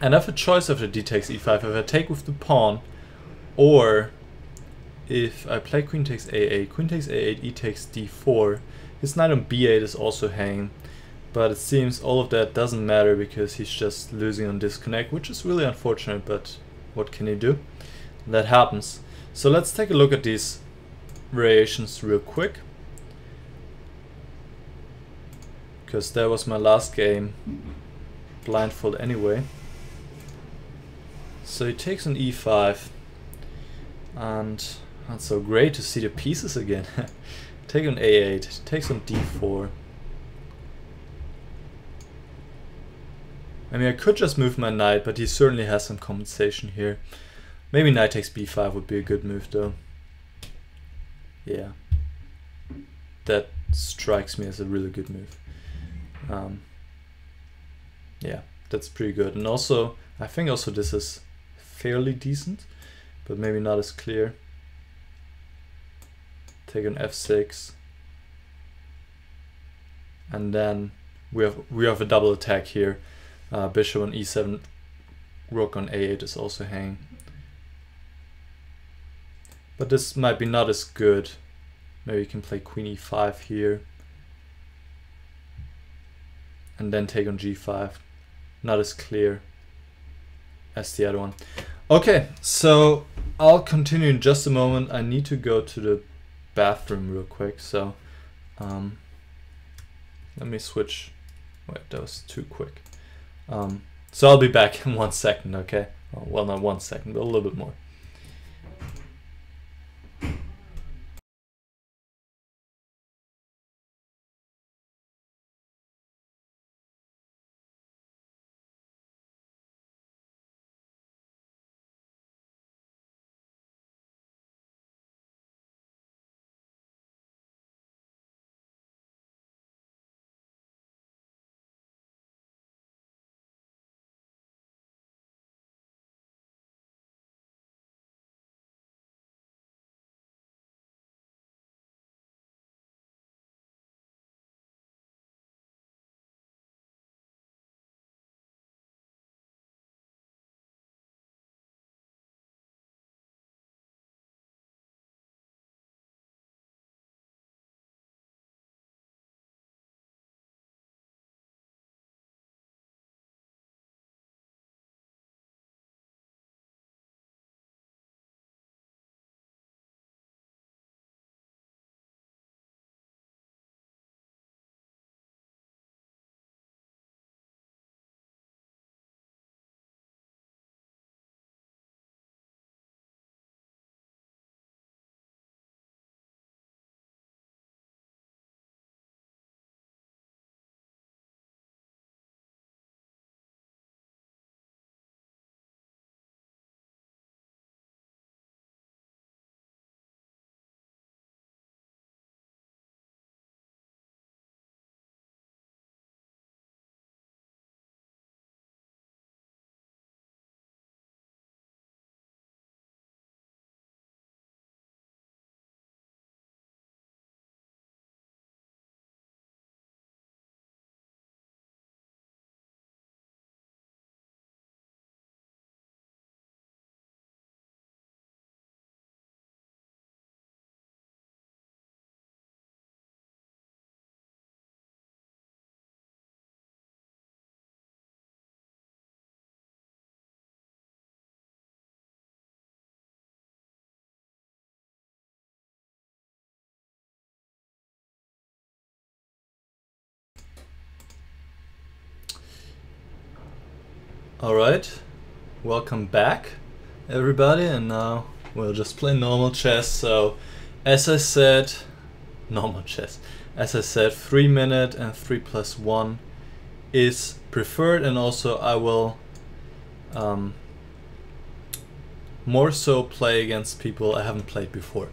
And I have a choice after d takes e5, if I take with the pawn, or if I play queen takes a8, e takes d4, his knight on b8 is also hanging. But it seems all of that doesn't matter because he's just losing on disconnect, which is really unfortunate, but what can he do? That happens. So let's take a look at these variations real quick, because that was my last game blindfold anyway. So he takes on e5, and that's so great to see the pieces again. Take on a8, takes on d4. I mean, I could just move my knight, but he certainly has some compensation here. Maybe knight takes b5 would be a good move though. Yeah. That strikes me as a really good move. Yeah, that's pretty good. And also, I think also this is fairly decent, but maybe not as clear. Take on f6. And then we have a double attack here. Bishop on e7, rook on a8 is also hanging. But this might be not as good. Maybe you can play queen e5 here. And then take on g5. Not as clear as the other one. Okay, so I'll continue in just a moment. I need to go to the bathroom real quick, so let me switch. Wait, that was too quick. So I'll be back in 1 second, okay? Well, not 1 second, but a little bit more. Alright, welcome back everybody, and now we'll just play normal chess. So as I said, normal chess. As I said, 3 minute and 3+1 is preferred, and also I will more so play against people I haven't played before.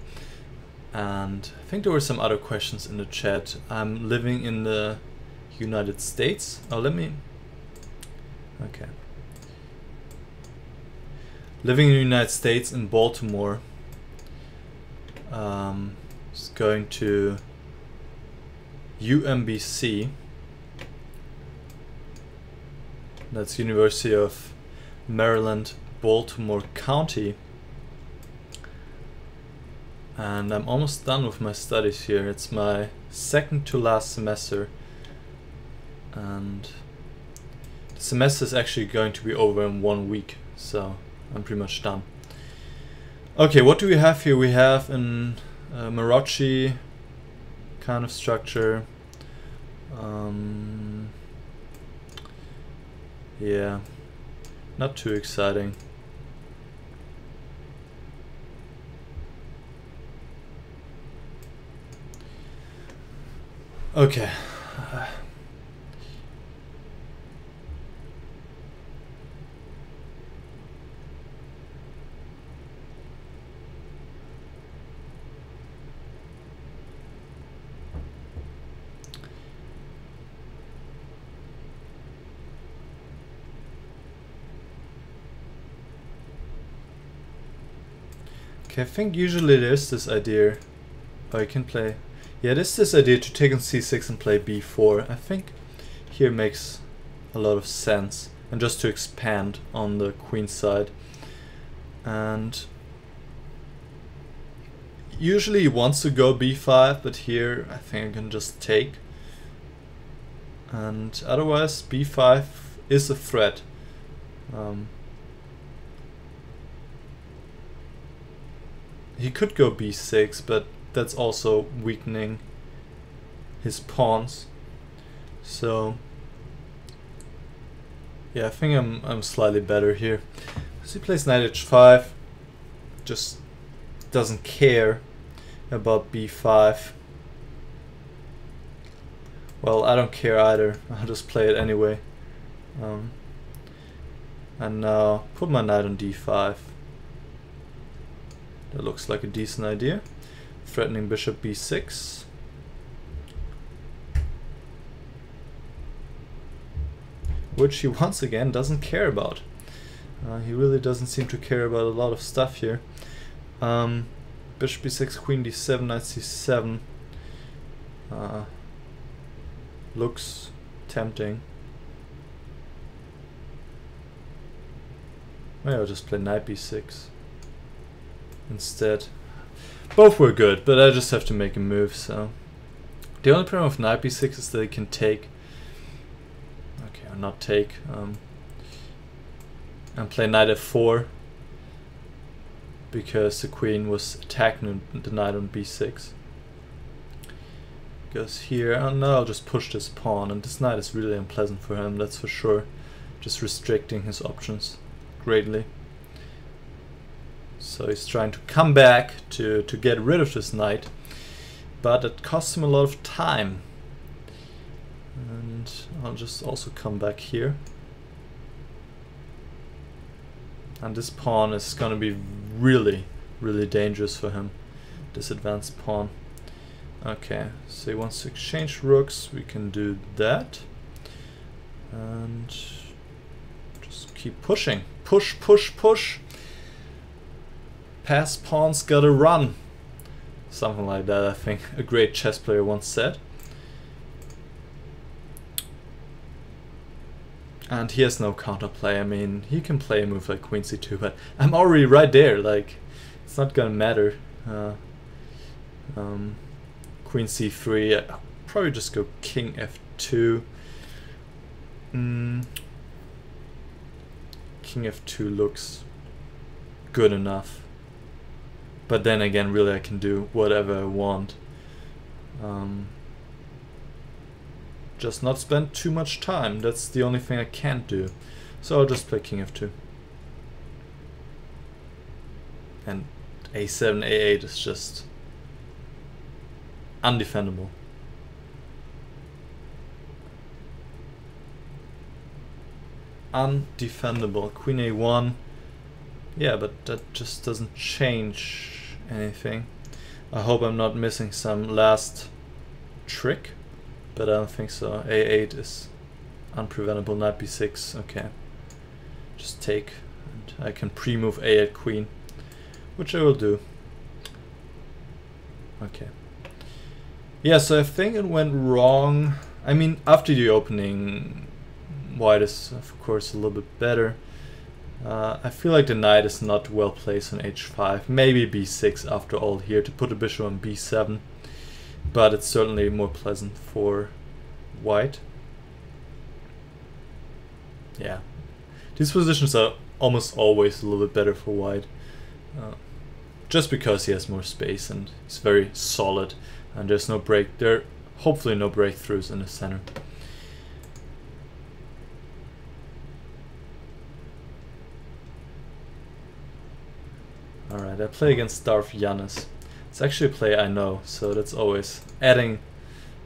And I think there were some other questions in the chat. I'm living in the United States. Oh, okay. Living in the United States, in Baltimore. Just going to UMBC. That's University of Maryland, Baltimore County. And I'm almost done with my studies here. It's my second to last semester. And the semester is actually going to be over in 1 week. So I'm pretty much done. Okay, what do we have here? We have an Marochi kind of structure. Yeah, not too exciting. Okay. Okay, I think usually there's this idea. Oh, I can play. Yeah, there's this idea to take on c6 and play b4. I think here makes a lot of sense, and just to expand on the queen side. And usually he wants to go b5, but here I think I can just take. And otherwise b5 is a threat. He could go b6, but that's also weakening his pawns. So yeah, I think I'm slightly better here. So he plays knight h5, just doesn't care about b5. Well, I don't care either. I'll just play it anyway. And now put my knight on d5. That looks like a decent idea. Threatening bishop b6. Which he once again doesn't care about. He really doesn't seem to care about a lot of stuff here. Bishop b6, queen d7, knight c7. Looks tempting. Maybe I'll just play knight b6 instead. Both were good, but I just have to make a move, so. The only problem with knight b6 is that it can take. Okay, or not take. And play knight f4. Because the queen was attacking the knight on b6. Goes here. Oh no, I'll just push this pawn, and this knight is really unpleasant for him, that's for sure. Just restricting his options greatly. So he's trying to come back to get rid of this knight, but it costs him a lot of time. And I'll just also come back here. And this pawn is gonna be really, really dangerous for him, this advanced pawn. Okay, so he wants to exchange rooks, we can do that. And just keep pushing. Push, push, push. Pass pawns gotta run. Something like that, I think a great chess player once said. And he has no counterplay. I mean, he can play a move like queen c2, but I'm already right there, like, it's not gonna matter. Queen c3, I'll probably just go king f2. King f2 looks good enough. But then again, really I can do whatever I want. Just not spend too much time. That's the only thing I can't do. So I'll just play king f2. And a7, a8 is just undefendable. Undefendable. Queen a1. Yeah, but that just doesn't change anything. I hope I'm not missing some last trick, but I don't think so. a8 is unpreventable. Knight b6. Okay. Just take. And I can pre-move a8 queen, which I will do. Okay. Yeah, so I think it went wrong. I mean, after the opening, white is of course a little bit better. I feel like the knight is not well placed on h5. Maybe b6 after all here to put the bishop on b7. But it's certainly more pleasant for white. Yeah. These positions are almost always a little bit better for white. Just because he has more space and he's very solid. And there's no break. There are hopefully no breakthroughs in the center. Alright, I play against DarthJanis. It's actually a play I know, so that's always adding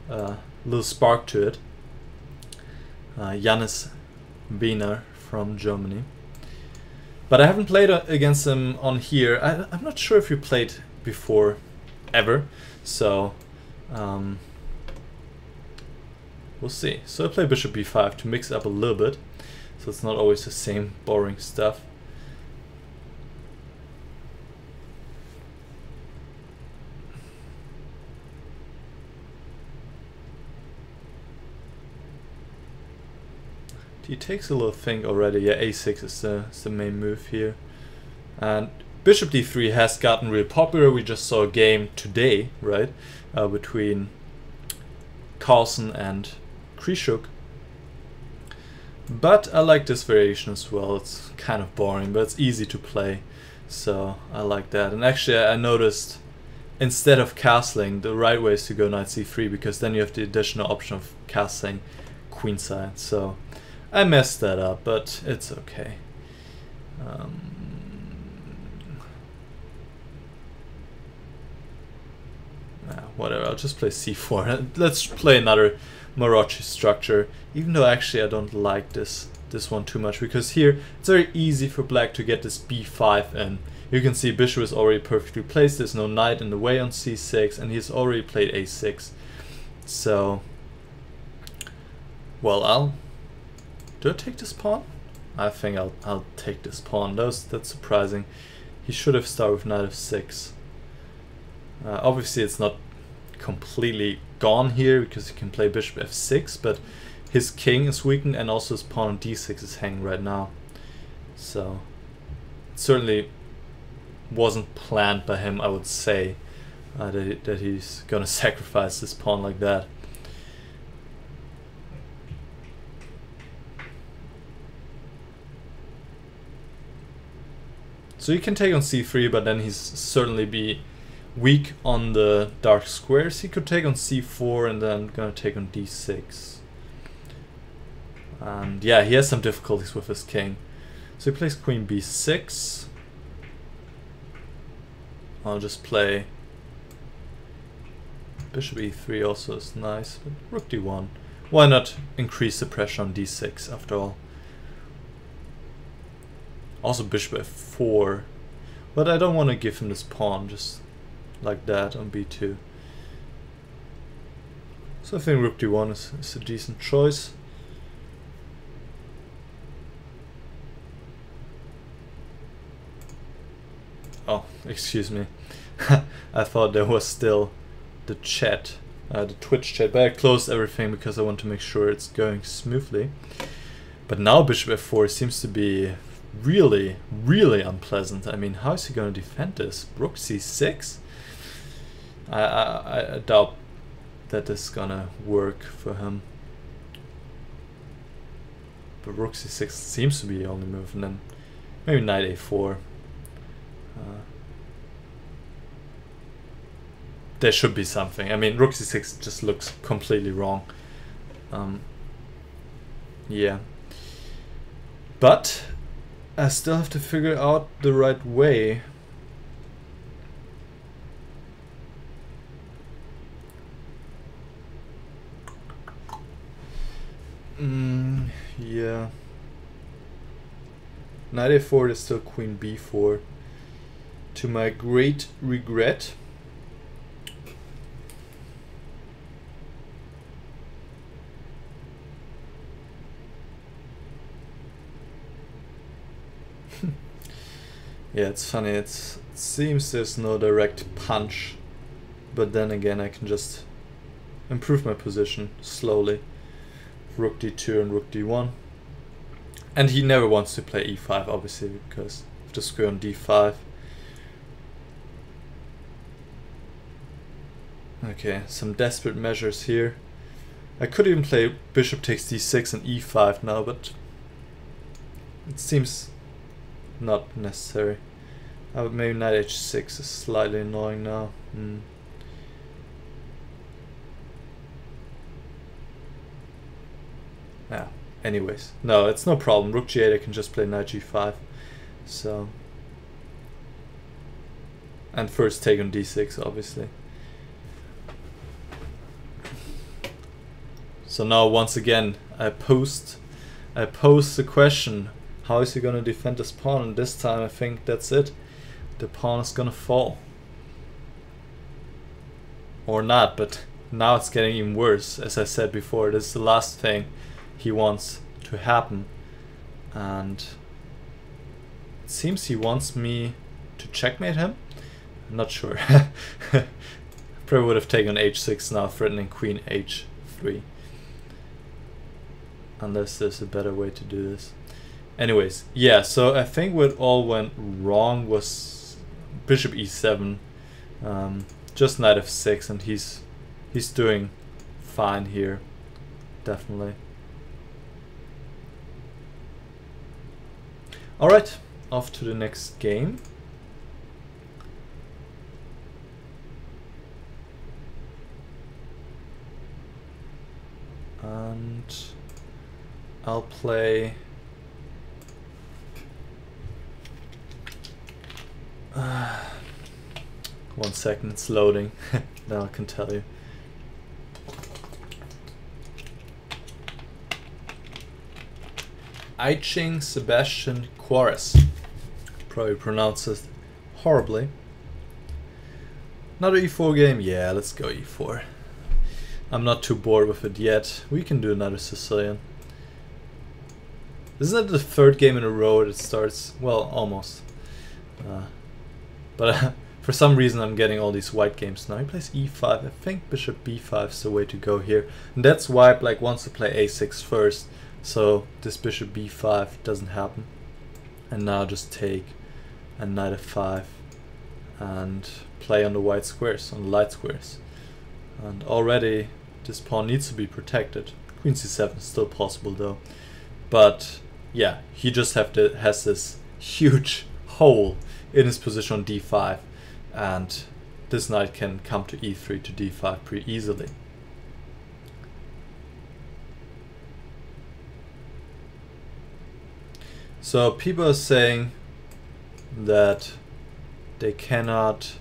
a little spark to it. Janis Wepner from Germany. But I haven't played against him on here. I'm not sure if you played before ever, so we'll see. So I play bishop b5 to mix up a little bit, so it's not always the same boring stuff. He takes a little think already. Yeah, a6 is the main move here. And bishop d3 has gotten real popular. We just saw a game today, right? Between Carlsen and Krishuk. But I like this variation as well. It's kind of boring, but it's easy to play. So I like that. And actually I noticed instead of castling, the right way is to go knight c3, because then you have the additional option of castling queenside. So I messed that up, but it's okay. Whatever, I'll just play c4. Let's play another Maroczy structure, even though actually I don't like this one too much, because here it's very easy for black to get this b5 in. You can see bishop is already perfectly placed, there's no knight in the way on c6, and he's already played a6. So, well, do I take this pawn? I think I'll take this pawn. That's surprising. He should have started with knight f6. Obviously it's not completely gone here because he can play bishop f6, but his king is weakened and also his pawn on d6 is hanging right now. So it certainly wasn't planned by him, I would say, that he's gonna sacrifice this pawn like that. So you can take on c3, but then he's certainly be weak on the dark squares. He could take on c4 and then gonna take on d6. And yeah, he has some difficulties with his king. So he plays queen b6. I'll just play bishop e3 also is nice, but rook d1. Why not increase the pressure on d6 after all? Also bishop f4, but I don't want to give him this pawn just like that on b2. So I think rook d1 is a decent choice. Oh, excuse me. I thought there was still the chat, the Twitch chat, but I closed everything because I want to make sure it's going smoothly. But now bishop f4 seems to be really unpleasant. I mean, how is he going to defend this? Rook c6? I doubt that this is gonna work for him. But rook c6 seems to be the only move, and then maybe knight a4. There should be something. I mean, rook c6 just looks completely wrong. Yeah. But I still have to figure out the right way. Yeah. Knight a4 is still queen b4. To my great regret. Yeah, it's funny, it seems there's no direct punch, but then again I can just improve my position slowly. Rook d2 and rook d1. And he never wants to play e5, obviously, because of the square on d5. Okay, some desperate measures here. I could even play bishop takes d6 and e5 now, but it seems not necessary. Maybe knight h6 is slightly annoying now. Yeah, anyways. No, it's no problem. Rook g8, I can just play knight g5. So. And first take on d6, obviously. So now once again, I pose the question, how is he gonna defend this pawn? And this time I think that's it. The pawn is gonna fall. Or not, but now it's getting even worse. As I said before, this is the last thing he wants to happen. And it seems he wants me to checkmate him. I'm not sure. Probably would have taken h6 now, threatening queen h3. Unless there's a better way to do this. Anyways, yeah, so I think what all went wrong was bishop e7, just knight f6, and he's doing fine here, definitely. Alright, off to the next game. And I'll play one second, it's loading. Now I can tell you. IchingSebastianQuares. Probably pronounce it horribly. Another e4 game? Yeah, let's go e4. I'm not too bored with it yet. We can do another Sicilian. Isn't it the third game in a row that starts? Well, almost. But for some reason I'm getting all these white games now. He plays e5. I think bishop b5 is the way to go here. And that's why Black wants to play a6 first. So this bishop b5 doesn't happen. And now just take a knight f5 and play on the white squares, on the light squares. And already this pawn needs to be protected. Queen c7 is still possible though. But yeah, he just has this huge hole in his position on d5, and this knight can come to e3 to d5 pretty easily. So people are saying that they cannot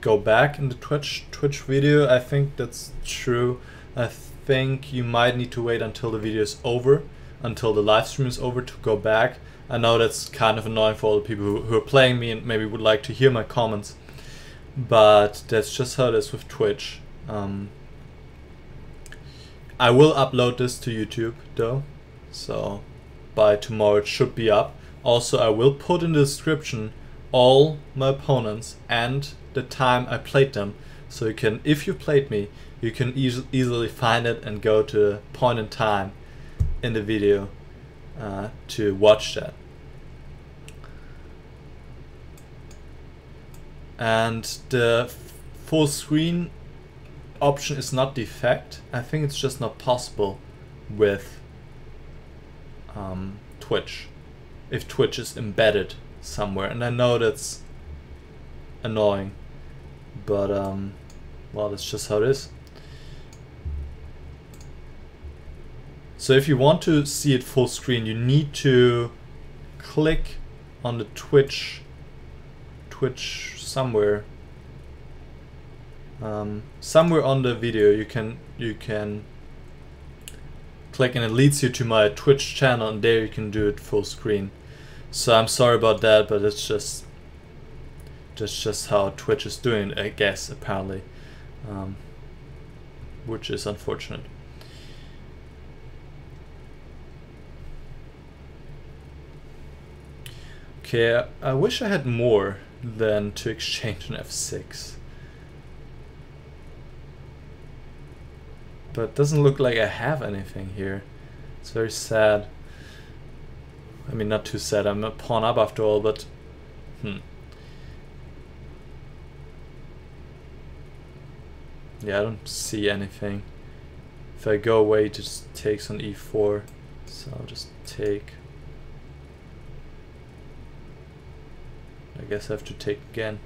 go back in the Twitch video. I think that's true. I think you might need to wait until the video is over, until the live stream is over, to go back. I know that's kind of annoying for all the people who are playing me and maybe would like to hear my comments, but that's just how it is with Twitch. I will upload this to YouTube though, so by tomorrow it should be up. Also, I will put in the description all my opponents and the time I played them, so you can, if you played me, you can easily find it and go to the point in time in the video to watch that. And the full screen option is not defect. I think it's just not possible with Twitch, if Twitch is embedded somewhere, and I know that's annoying, but well, that's just how it is. So if you want to see it full screen, you need to click on the Twitch somewhere. Somewhere on the video you can click and it leads you to my Twitch channel, and there you can do it full screen. So I'm sorry about that, but it's just how Twitch is doing it, I guess, apparently, which is unfortunate. Okay, I wish I had more than to exchange an f6. But it doesn't look like I have anything here. It's very sad. I mean, not too sad, I'm a pawn up after all, but yeah, I don't see anything. If I go away, it just takes on e4, so I'll just take. I guess I have to take again.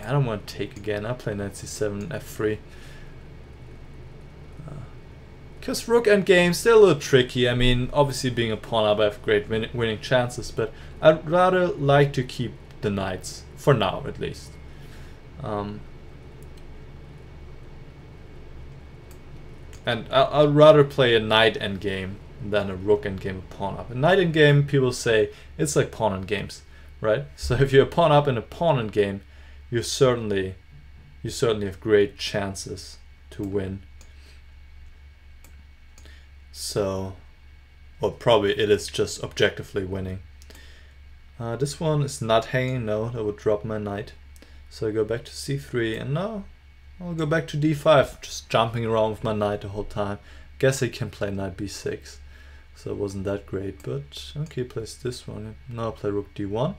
I don't want to take again. I'll play knight c7, f3. Because rook endgames, they're a little tricky. I mean, obviously being a pawn up, I have great winning chances, but I'd rather like to keep the knights, for now at least. And I'd rather play a knight endgame than a rook endgame, a pawn up. A knight endgame, people say, it's like pawn endgames, right? So if you're a pawn up in a pawn endgame, you certainly have great chances to win. So, well, probably it is just objectively winning. This one is not hanging. No, that would drop my knight. So I go back to c3, and now I'll go back to d5, just jumping around with my knight the whole time. Guess I can play knight b6, so it wasn't that great, but okay, place this one. Now I'll play rook d1.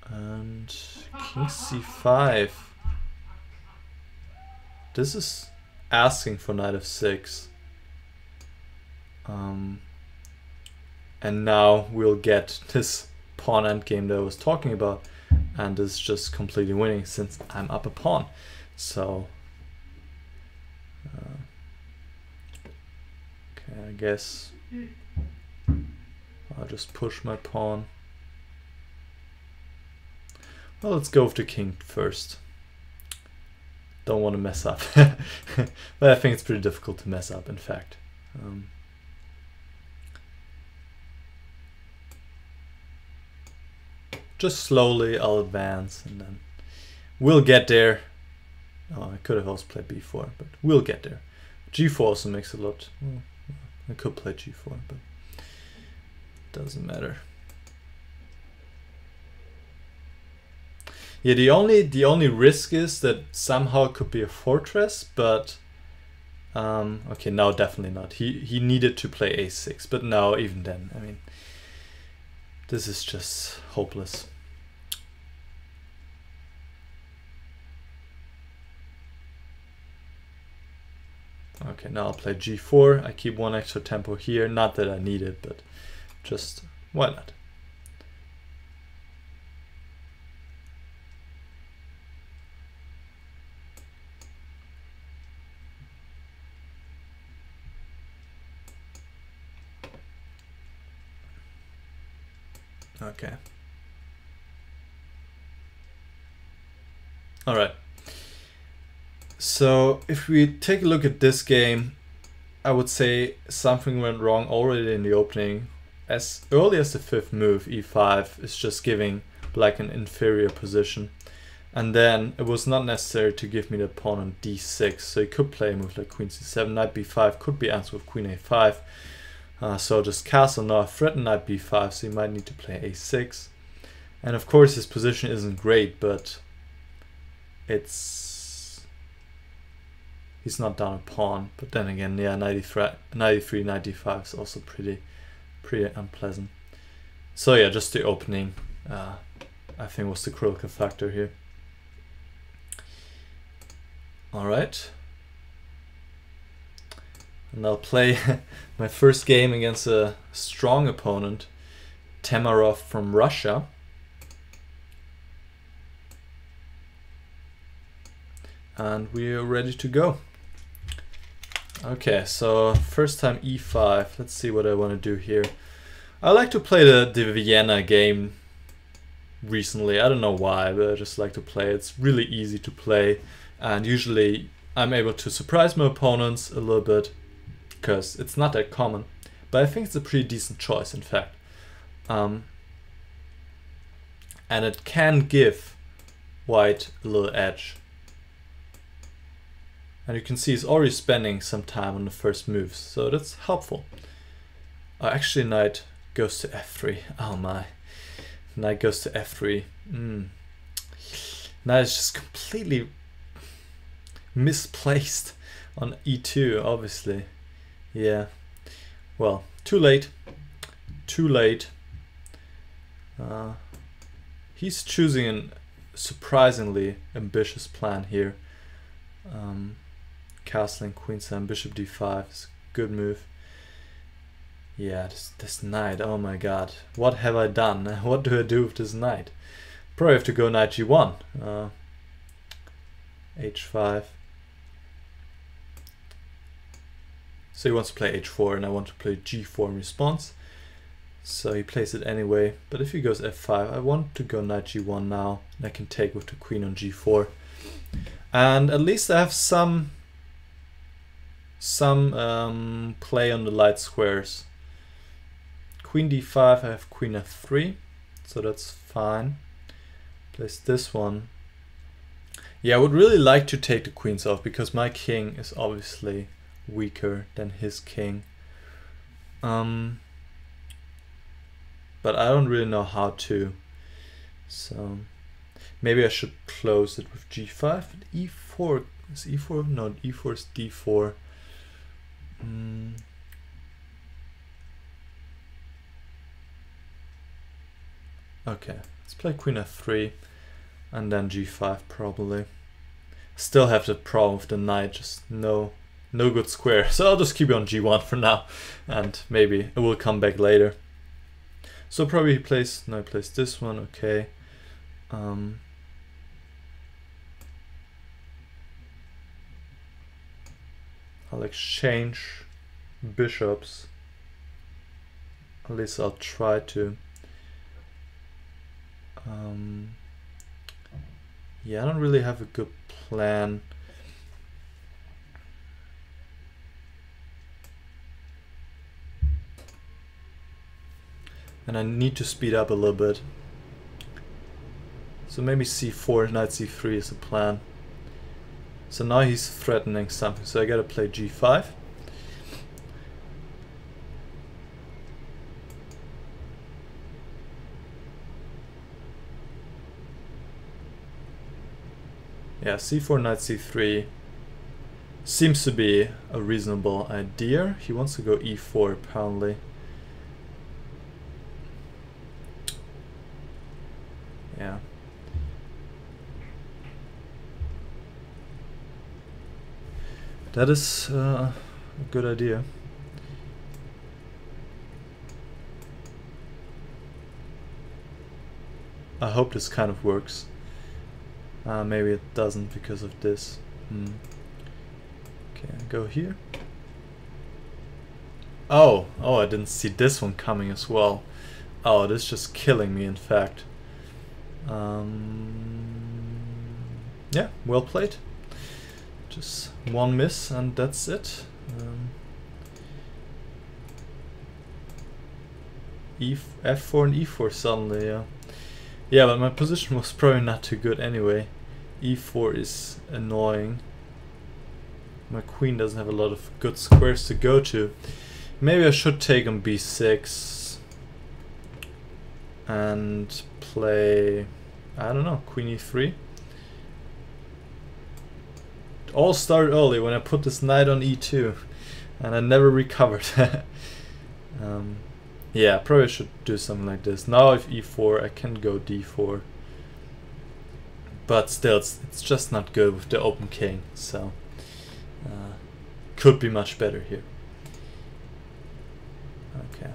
And king c5. This is asking for knight f6. And now we'll get this pawn endgame that I was talking about, and this is just completely winning since I'm up a pawn. So okay, I guess I'll just push my pawn. Well, let's go with the king first. Don't want to mess up. But I think it's pretty difficult to mess up, in fact. Just slowly I'll advance, and then we'll get there. Oh, I could have also played b4, but we'll get there. g4 also makes a lot. Well, I could play g4, but it doesn't matter. Yeah, the only risk is that somehow it could be a fortress, but okay, now definitely not. He needed to play a6, but now even then, I mean, this is just hopeless. Okay, now I'll play g4. I keep one extra tempo here. Not that I need it, but just why not? Okay. All right. So if we take a look at this game, I would say something went wrong already in the opening. As early as the fifth move, e5, is just giving black an inferior position. And then it was not necessary to give me the pawn on d6. So he could play a move like queen c7, knight b5, could be answered with queen a5. So just castle, now I threaten knight b5, so you might need to play a6. And of course his position isn't great, but he's not down a pawn. But then again, yeah, knight e3, knight d5 is also pretty unpleasant. So yeah, just the opening I think was the critical factor here. Alright. And I'll play my first game against a strong opponent, Tamarov from Russia. and we're ready to go. Okay, so first time e5. Let's see what I want to do here. I like to play the Vienna game recently. I don't know why, but I just like to play. It's really easy to play, and usually I'm able to surprise my opponents a little bit because it's not that common. But I think it's a pretty decent choice, in fact. And it can give white a little edge. And you can see he's already spending some time on the first moves, so that's helpful. Actually, knight goes to f3. Oh my. Knight goes to f3. Knight is just completely misplaced on e2, obviously. Yeah. Well, too late. Too late. He's choosing a surprisingly ambitious plan here. Castling queenside, bishop d5 is a good move. Yeah, this knight, oh my god. What have I done? What do I do with this knight? Probably have to go knight g1. h5. So he wants to play h4 and I want to play g4 in response. So he plays it anyway. But if he goes f5, I want to go knight g1 now. And I can take with the queen on g4. And at least I have some play on the light squares. Queen d5, I have queen f3, so that's fine. Place this one. Yeah, I would really like to take the queens off because my king is obviously weaker than his king. But I don't really know how to. So maybe I should close it with g5. e4 is e4? No, e4 is d4. Okay, let's play queen f3 and then g5 probably. Still have the problem with the knight, just no good square. So I'll just keep it on g1 for now and maybe it will come back later. So probably he plays this one, okay. I'll exchange bishops. At least I'll try to. Yeah, I don't really have a good plan. And I need to speed up a little bit. So maybe c4, knight c3 is the plan. So now he's threatening something, so I gotta play g5. Yeah, c4, knight c3 seems to be a reasonable idea. He wants to go e4 apparently. Yeah. That is a good idea. I hope this kind of works. Maybe it doesn't because of this. Okay, go here. Oh, I didn't see this one coming as well. Oh, this is just killing me, in fact. Yeah, well played. Just one miss and that's it. F4 and e4 suddenly, yeah. Yeah, but my position was probably not too good anyway. e4 is annoying. My queen doesn't have a lot of good squares to go to. Maybe I should take on b6 and play, I don't know, queen e3. It all started early when I put this knight on e2 and I never recovered. Yeah, probably should do something like this. Now if e4, I can go d4. But still, it's just not good with the open king, so could be much better here. Okay.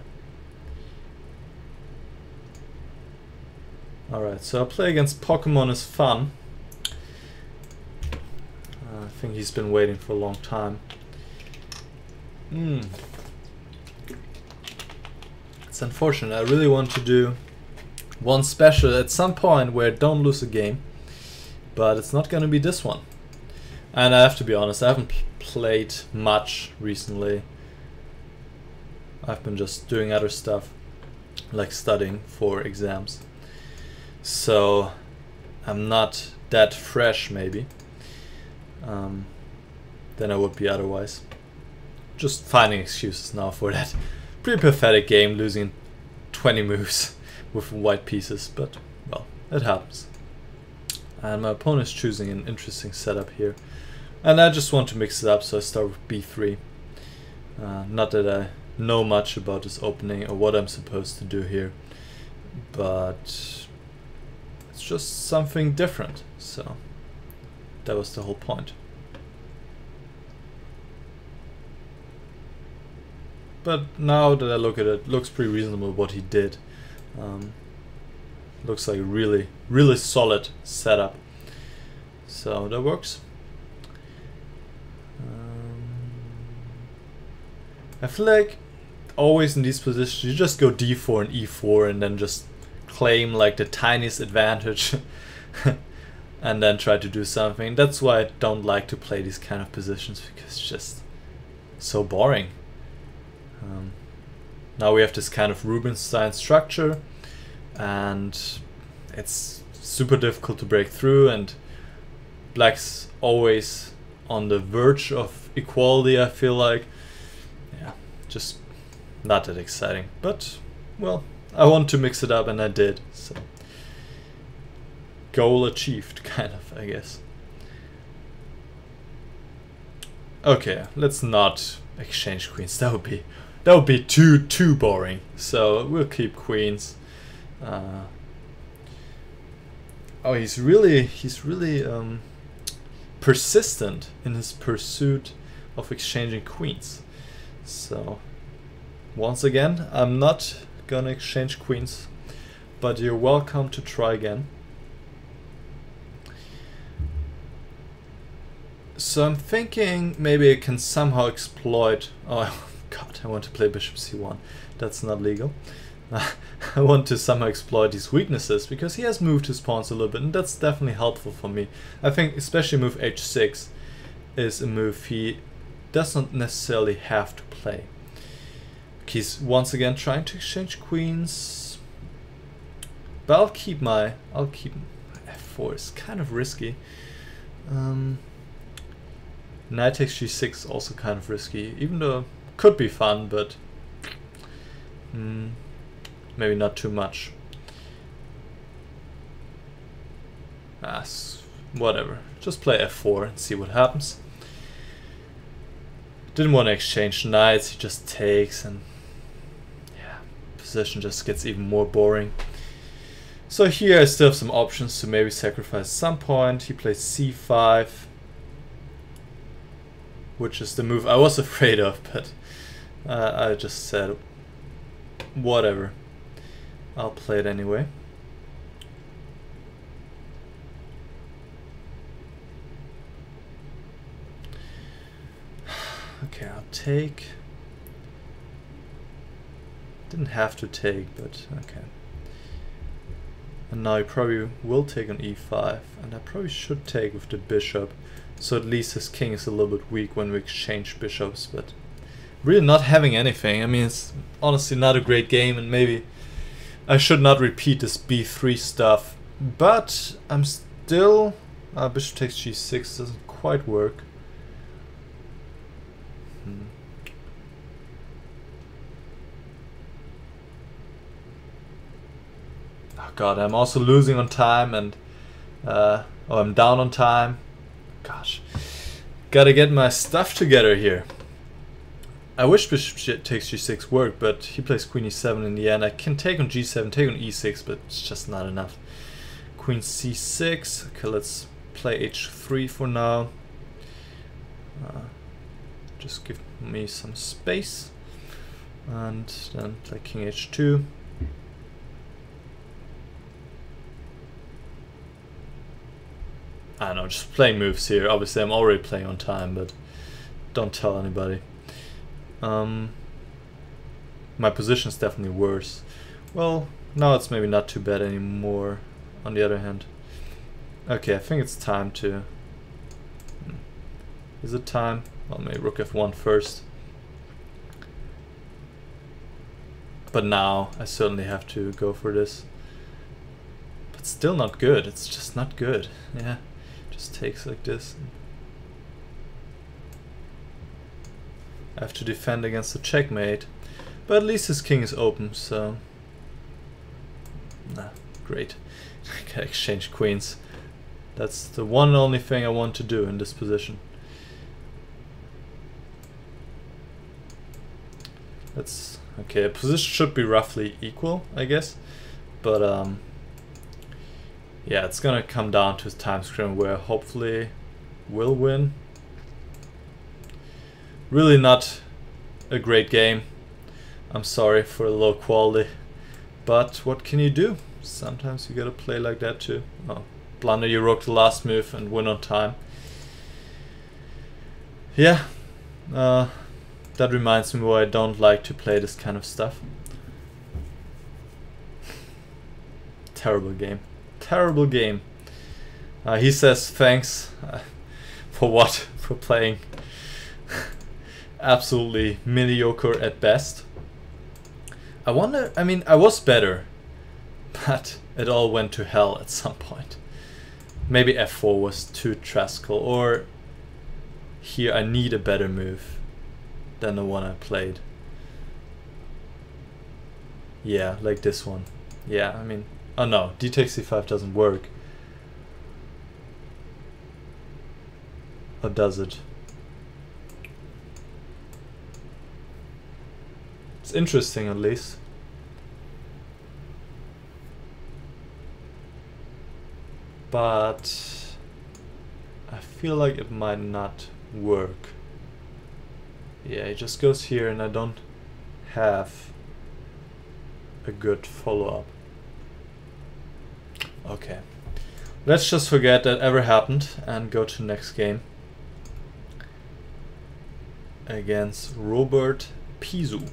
Alright, so I'll play against pokemonisfun. I think he's been waiting for a long time. It's unfortunate. I really want to do one special at some point where I don't lose a game, but it's not gonna be this one. And I have to be honest, I haven't played much recently. I've been just doing other stuff, like studying for exams. So I'm not that fresh, maybe, than I would be otherwise. Just finding excuses now for that pretty pathetic game, losing 20 moves with white pieces, but well, it happens. And my opponent is choosing an interesting setup here, and I just want to mix it up, so I start with b3. Not that I know much about this opening or what I'm supposed to do here, but it's just something different, so that was the whole point. But now that I look at it, looks pretty reasonable what he did. Looks like a really, really solid setup. So that works. I feel like always in these positions you just go d4 and e4 and then just claim like the tiniest advantage and then try to do something. That's why I don't like to play these kind of positions, because it's just so boring. Now we have this kind of Rubinstein structure, and it's super difficult to break through, and black's always on the verge of equality, I feel like. Yeah, just not that exciting, but well, I want to mix it up and I did, so goal achieved, kind of, I guess. Okay, let's not exchange queens. That would be too boring. So we'll keep queens. Oh, he's really persistent in his pursuit of exchanging queens. So once again, I'm not gonna exchange queens, but you're welcome to try again. So I'm thinking maybe I can somehow exploit. Oh god, I want to play bishop c1. That's not legal. I want to somehow exploit these weaknesses, because he has moved his pawns a little bit, and that's definitely helpful for me. I think especially move h6 is a move he does not necessarily have to play. He's once again trying to exchange queens, but I'll keep my f4. It's kind of risky. Knight takes g6 also kind of risky, even though could be fun, but maybe not too much. Whatever. Just play f4 and see what happens. Didn't want to exchange knights, he just takes, and yeah, position just gets even more boring. So here I still have some options to maybe sacrifice at some point. He plays c5, which is the move I was afraid of, but I just said whatever, I'll play it anyway. Okay, I'll take. Didn't have to take, but okay. And now I probably will take on e5, and I probably should take with the bishop, so at least his king is a little bit weak when we exchange bishops, but really not having anything. I mean, it's honestly not a great game, and maybe I should not repeat this b3 stuff, but I'm still... bishop takes g6 doesn't quite work. Oh god, I'm also losing on time, and I'm down on time. Gosh, gotta get my stuff together here. I wish bishop takes g6 worked, but he plays queen e7 in the end. I can take on g7, take on e6, but it's just not enough. Queen c6. Okay, let's play h3 for now. Just give me some space, and then play king h2. I don't know, just playing moves here. Obviously I'm already playing on time, but don't tell anybody. My position is definitely worse. Well, now it's maybe not too bad anymore, on the other hand. Okay, I think it's time to... Is it time? Well, maybe rook f1 first. But now I certainly have to go for this. But still not good, it's just not good. Yeah, just takes like this. I have to defend against the checkmate. But at least his king is open, so... Nah, great. I can exchange queens. That's the one and only thing I want to do in this position. That's... Okay, the position should be roughly equal, I guess. But, yeah, it's gonna come down to a time scrim where hopefully we'll win. Really not a great game. I'm sorry for the low quality, but what can you do? Sometimes you gotta play like that too. Oh, blunder your rook the last move and win on time. Yeah, that reminds me why I don't like to play this kind of stuff. Terrible game. Terrible game. He says thanks for what? For playing absolutely mediocre at best. I wonder, I mean, I was better, but it all went to hell at some point. Maybe f4 was too tragical, or here I need a better move than the one I played. Yeah, like this one. Yeah, I mean, oh no, d takes c5 doesn't work. Or does it? It's interesting, at least. But I feel like it might not work. Yeah, it just goes here and I don't have a good follow-up. Okay. Let's just forget that ever happened and go to the next game. Against robertpisu.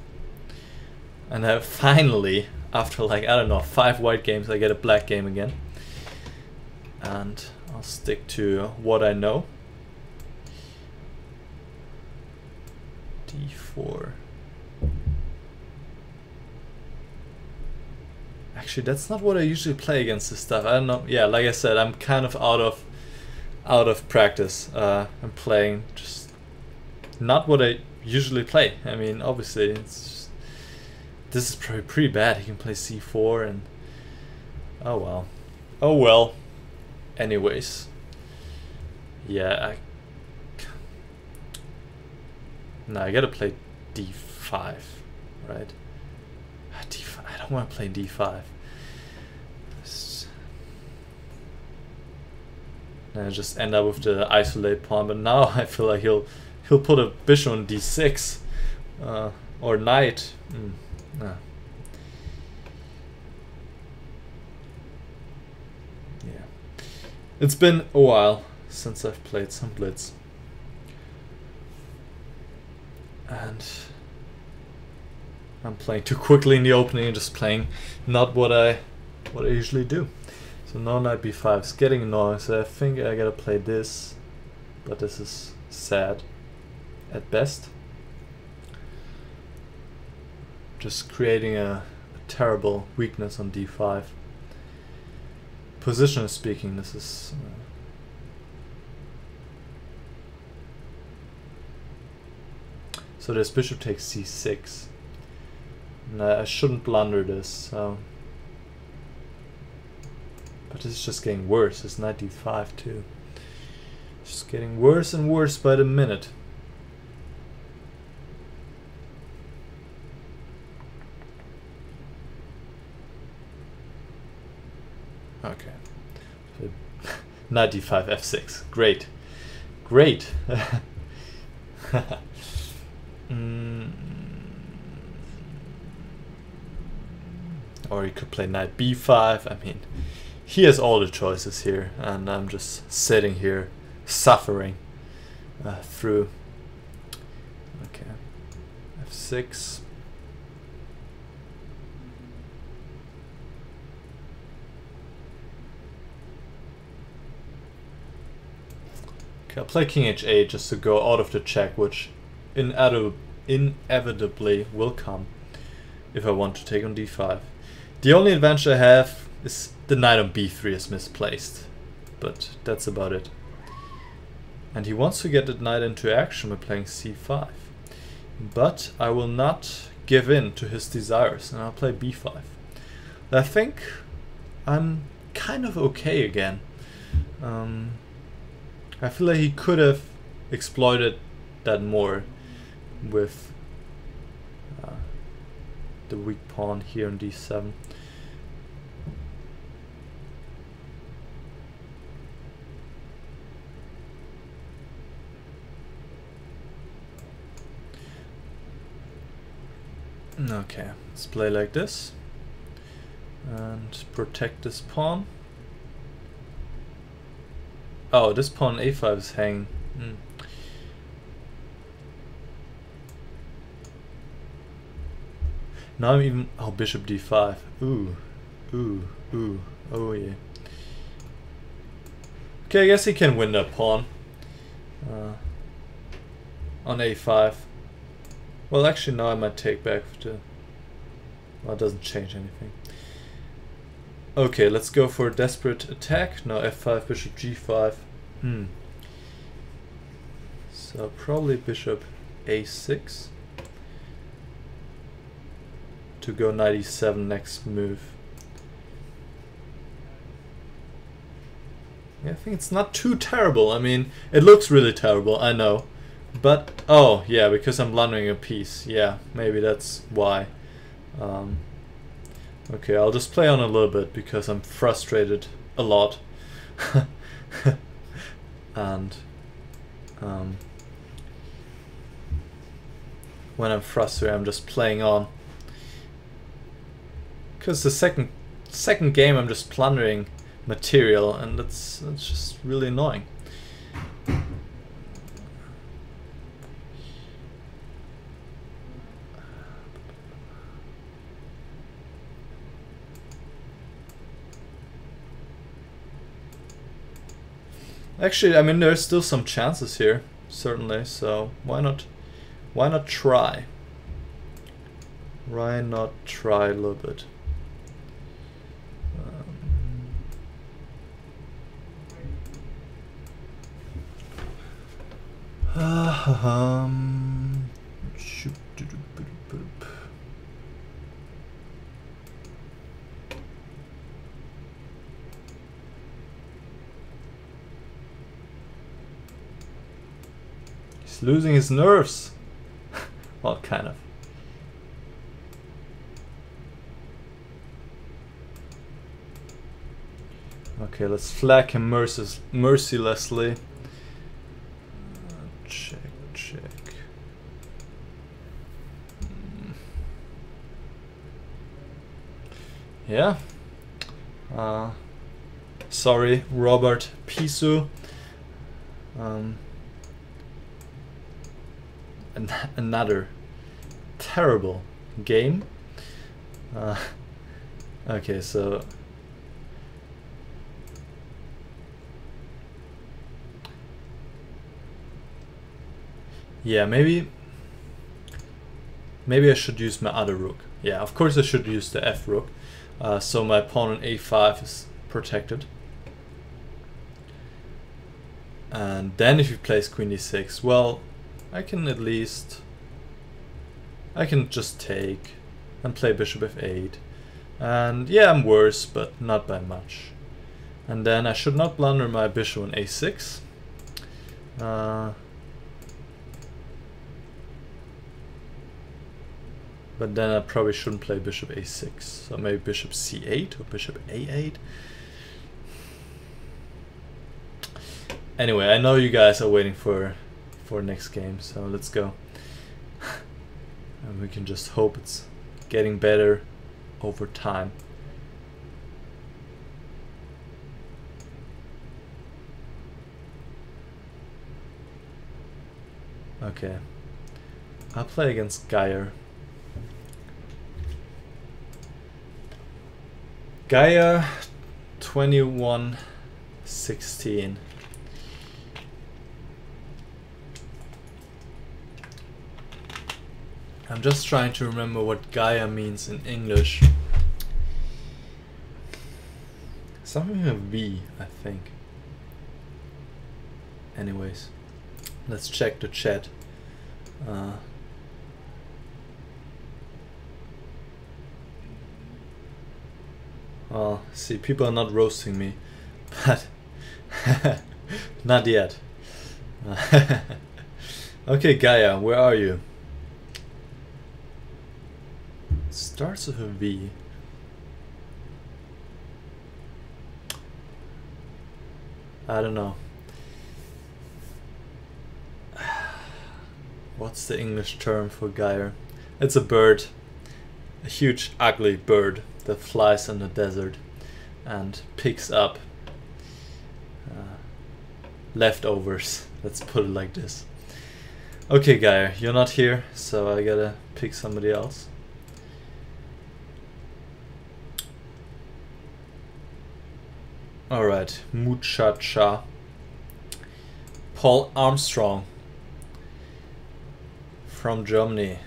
And I finally, after like, I don't know, 5 white games, I get a black game again. And I'll stick to what I know. d4. Actually, that's not what I usually play against this stuff. I don't know. Yeah, like I said, I'm kind of out of practice. I'm playing just not what I usually play. I mean, obviously, it's just, this is probably pretty bad. He can play c4 and oh well. Oh well. Anyways. Yeah, I gotta play d5, right? d5. I don't want to play d5. And I just end up with the isolate pawn. But now I feel like he'll put a bishop on d6 or knight. Nah. Yeah, it's been a while since I've played some blitz, and I'm playing too quickly in the opening and just playing not what I usually do. So now knight b5 is getting annoying, so I think I gotta play this, but this is sad at best. Just creating a terrible weakness on d5. Positionally speaking, this is so this bishop takes c6. And I shouldn't blunder this, so. But this is just getting worse. It's knight d5 too. Just getting worse and worse by the minute. Okay. So, knight d5 f6. Great. Great. Or you could play knight b5. I mean, he has all the choices here, and I'm just sitting here suffering through. Okay, f6. Okay, I'll play king h8 just to go out of the check, which inevitably will come if I want to take on d5. The only advantage I have is the knight on b3 is misplaced, but that's about it. And he wants to get the knight into action by playing c5. But I will not give in to his desires, and I'll play b5. I think I'm kind of okay again. I feel like he could have exploited that more with the weak pawn here on d7. Okay, let's play like this and protect this pawn. Oh, this pawn a5 is hanging. Now I'm even... Oh, bishop d5. Ooh. Ooh. Ooh. Oh, yeah. Okay, I guess he can win that pawn. On a5. Well, actually, now I might take back to... Well, it doesn't change anything. Okay, let's go for a desperate attack. Now f5, bishop g5. So probably bishop a6 to go knight e7 next move. Yeah, I think it's not too terrible. I mean, it looks really terrible, I know. But, oh, yeah, because I'm blundering a piece. Yeah, maybe that's why. Okay, I'll just play on a little bit because I'm frustrated a lot. And when I'm frustrated, I'm just playing on. Because the second game I'm just plundering material, and that's just really annoying. Actually, I mean, there's still some chances here, certainly, so why not try? Why not try a little bit? He's losing his nerves. Well, kind of. Okay, let's flag him mercilessly. Check. Yeah. Sorry, robertpisu. Another terrible game. Okay, so yeah, maybe I should use my other rook. Yeah, of course I should use the f rook. So my pawn on a5 is protected. And then if he plays queen d6, well, I can just take and play bishop f8. And yeah, I'm worse, but not by much. And then I should not blunder my bishop on a6. But then I probably shouldn't play bishop a6. So maybe bishop c8 or bishop a8. Anyway, I know you guys are waiting for next game, so let's go. And we can just hope it's getting better over time. Okay. I'll play against Geyer. Geyer 21-16. I'm just trying to remember what Geyer means in English. Something with V, I think. Anyways, let's check the chat. Well, see, people are not roasting me, but not yet. Okay, Gaia, where are you? Starts with a V. I don't know. What's the English term for Geyer? It's a bird. A huge, ugly bird that flies in the desert and picks up leftovers. Let's put it like this. Okay, Geyer, you're not here, so I gotta pick somebody else. Alright, MuChacha. Paul Armstrong from Germany.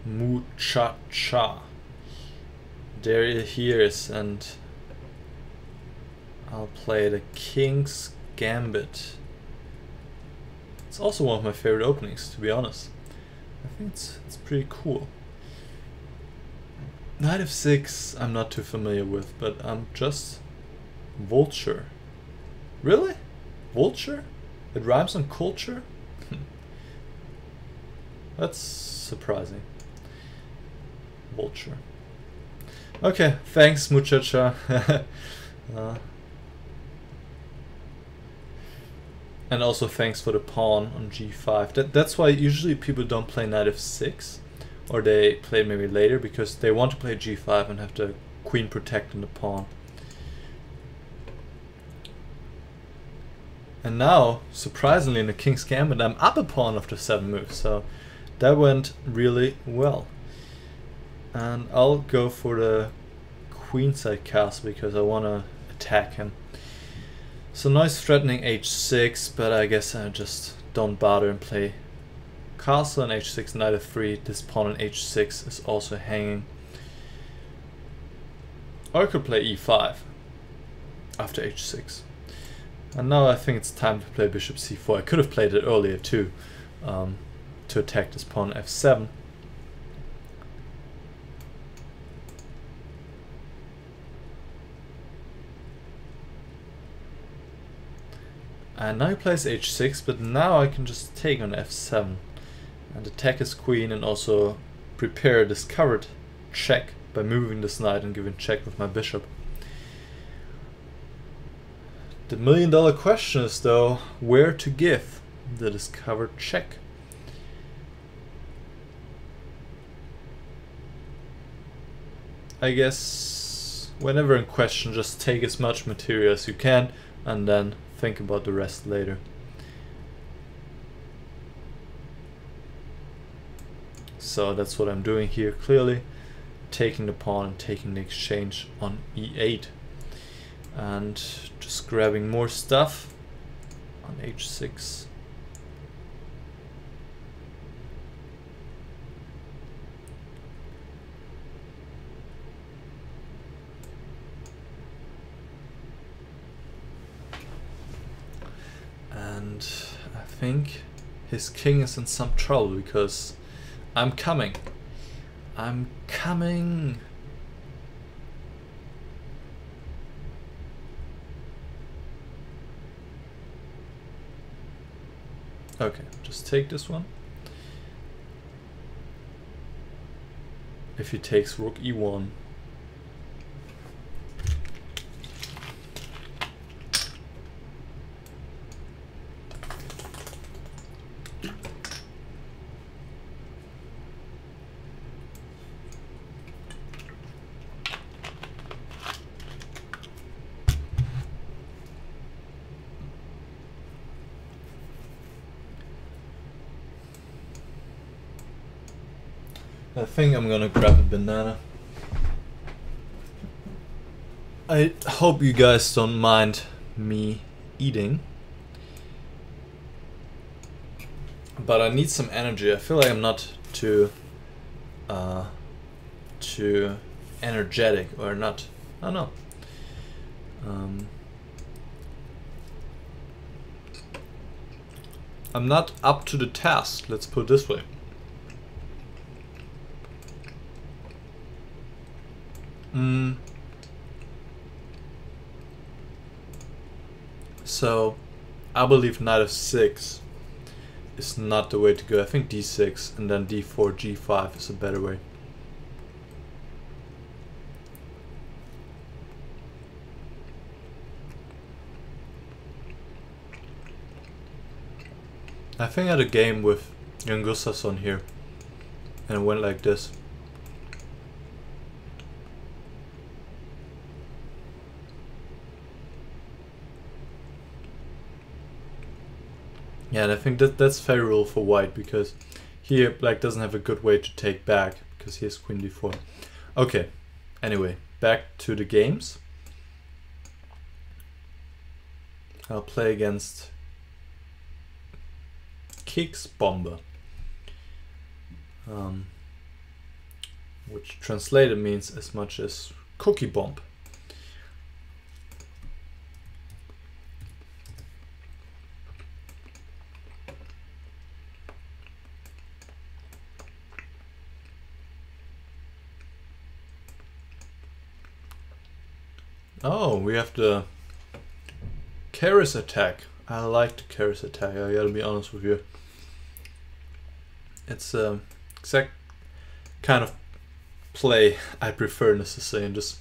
MuChacha. There he is, and I'll play the King's Gambit. It's also one of my favorite openings, to be honest. I think it's pretty cool. Knight of 6 I'm not too familiar with, but I'm just Vulture. Really? Vulture? It rhymes on culture? That's surprising. Vulture. Okay, thanks MuChacha. And also thanks for the pawn on g5. That's why usually people don't play knight of 6, or they play maybe later, because they want to play g5 and have the queen protecting the pawn. And now, surprisingly, in the King's Gambit, I'm up a pawn after 7 moves, so that went really well. And I'll go for the queenside castle because I want to attack him. So now he's threatening h6, but I guess I just don't bother and play castle on h6, knight of 3. This pawn on h6 is also hanging. Or I could play e5 after h6. And now I think it's time to play bishop c4. I could have played it earlier too, to attack this pawn f7. And now he plays h6, but now I can just take on f7 and attack his queen, and also prepare a discovered check by moving this knight and giving check with my bishop. The million-dollar question is though, where to give the discovered check? I guess whenever in question, just take as much material as you can and then think about the rest later. So that's what I'm doing here, clearly taking the pawn and taking the exchange on e8, and just grabbing more stuff on h6. And I think his king is in some trouble because I'm coming. I'm coming. Okay, just take this one. If he takes rook e1, I think I'm gonna grab a banana. I hope you guys don't mind me eating. But I need some energy. I feel like I'm not too energetic, or not. I don't know. I'm not up to the task, let's put it this way. So, I believe knight of 6 is not the way to go. I think d6 and then d4, g5 is a better way. I think I had a game with Jan Gustafsson here and it went like this. Yeah, and I think that's favorable for white because here black doesn't have a good way to take back because he has queen d4. Okay, anyway, back to the games. I'll play against Keksbombe, which translated means as much as cookie bomb. Oh, we have the Keres attack. I like the Keres attack, I gotta be honest with you. It's exact kind of play I prefer, necessarily, and just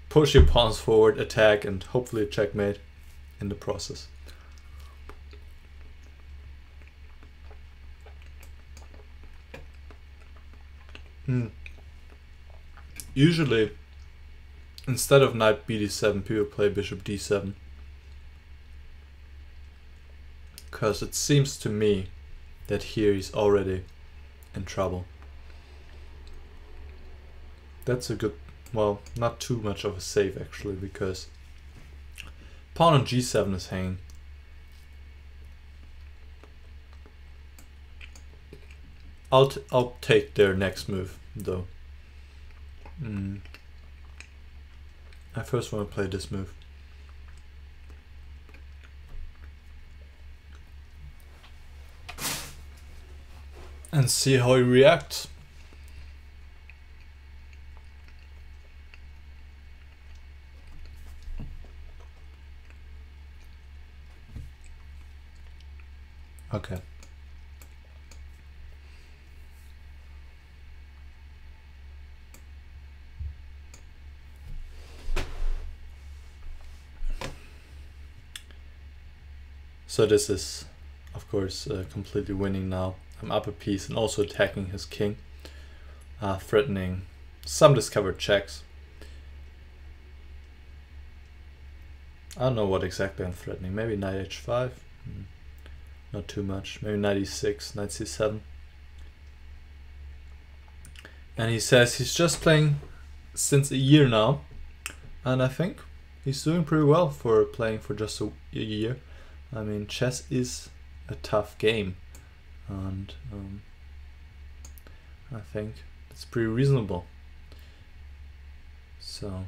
push your pawns forward, attack, and hopefully checkmate in the process. Usually, instead of knight bd7, people play bishop d7. Because it seems to me that here he's already in trouble. That's a good, well, not too much of a save actually, because pawn on g7 is hanging. I'll take their next move though. I first want to play this move. And see how he reacts. Okay. So this is, of course, completely winning now. I'm up a piece and also attacking his king, threatening some discovered checks. I don't know what exactly I'm threatening. Maybe knight h5. Not too much. Maybe knight e6, knight c7. And he says he's just playing since a year now. And I think he's doing pretty well for playing for just a year. I mean, chess is a tough game. And I think it's pretty reasonable. So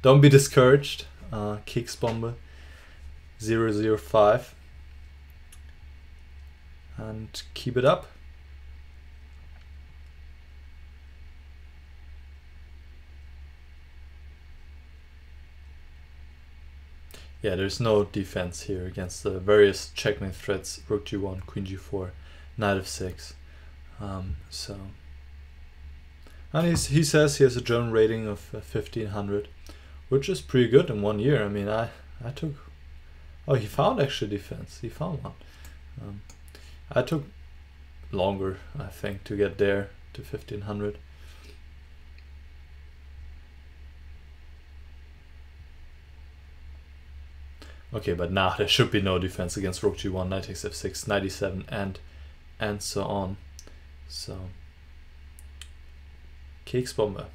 don't be discouraged. Keksbombe 005 and keep it up. Yeah, there's no defense here against the various checkmate threats. Rook g1, queen g4, knight f6. So, and he says he has a German rating of 1500, which is pretty good in 1 year. I mean, I took, oh, he found actually defense. He found one. I took longer, I think, to get there to 1500. Okay, but now there should be no defense against rook g1, knight takes f6, knight e7, and so on. So Keksbombe.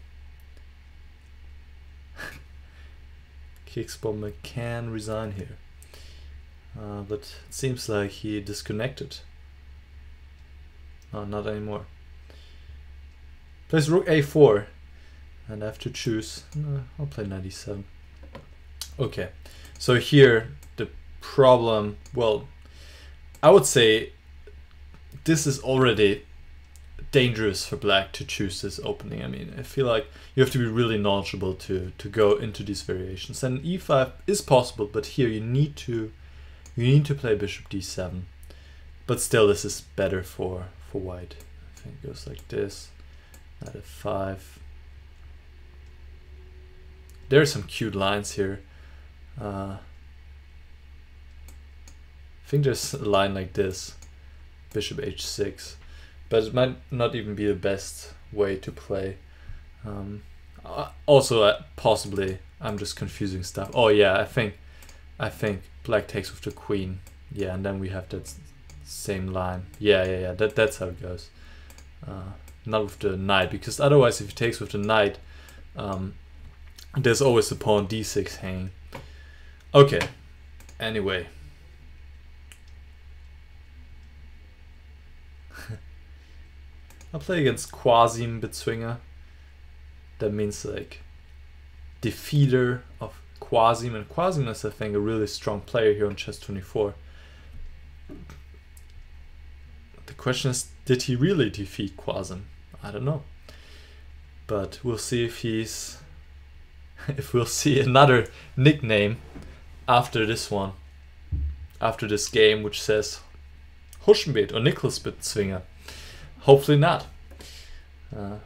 Keksbombe can resign here. But it seems like he disconnected. No, not anymore. Plays rook a4. And I have to choose. I'll play knight e7. Okay. So here the problem, well, I would say this is already dangerous for black to choose this opening. I mean, I feel like you have to be really knowledgeable to go into these variations. And e5 is possible, but here you need to play bishop d7. But still, this is better for white. I think it goes like this. Knight f5. There are some cute lines here. I think there's a line like this, bishop h6, but it might not even be the best way to play. Also, possibly I'm just confusing stuff. Oh yeah, I think black takes with the queen. Yeah, and then we have that same line. Yeah. That's how it goes. Not with the knight, because otherwise, if he takes with the knight, there's always the pawn d6 hanging. Okay. Anyway. I'll play against Qasim-Bezwinger. That means like defeater of Qasim, and Qasim is, I think, a really strong player here on Chess24. The question is, did he really defeat Qasim? I don't know. But we'll see if he's if we'll see another nickname after this one. After this game which says Huschenbeth or Niclas Bezwinger. Hopefully not. Or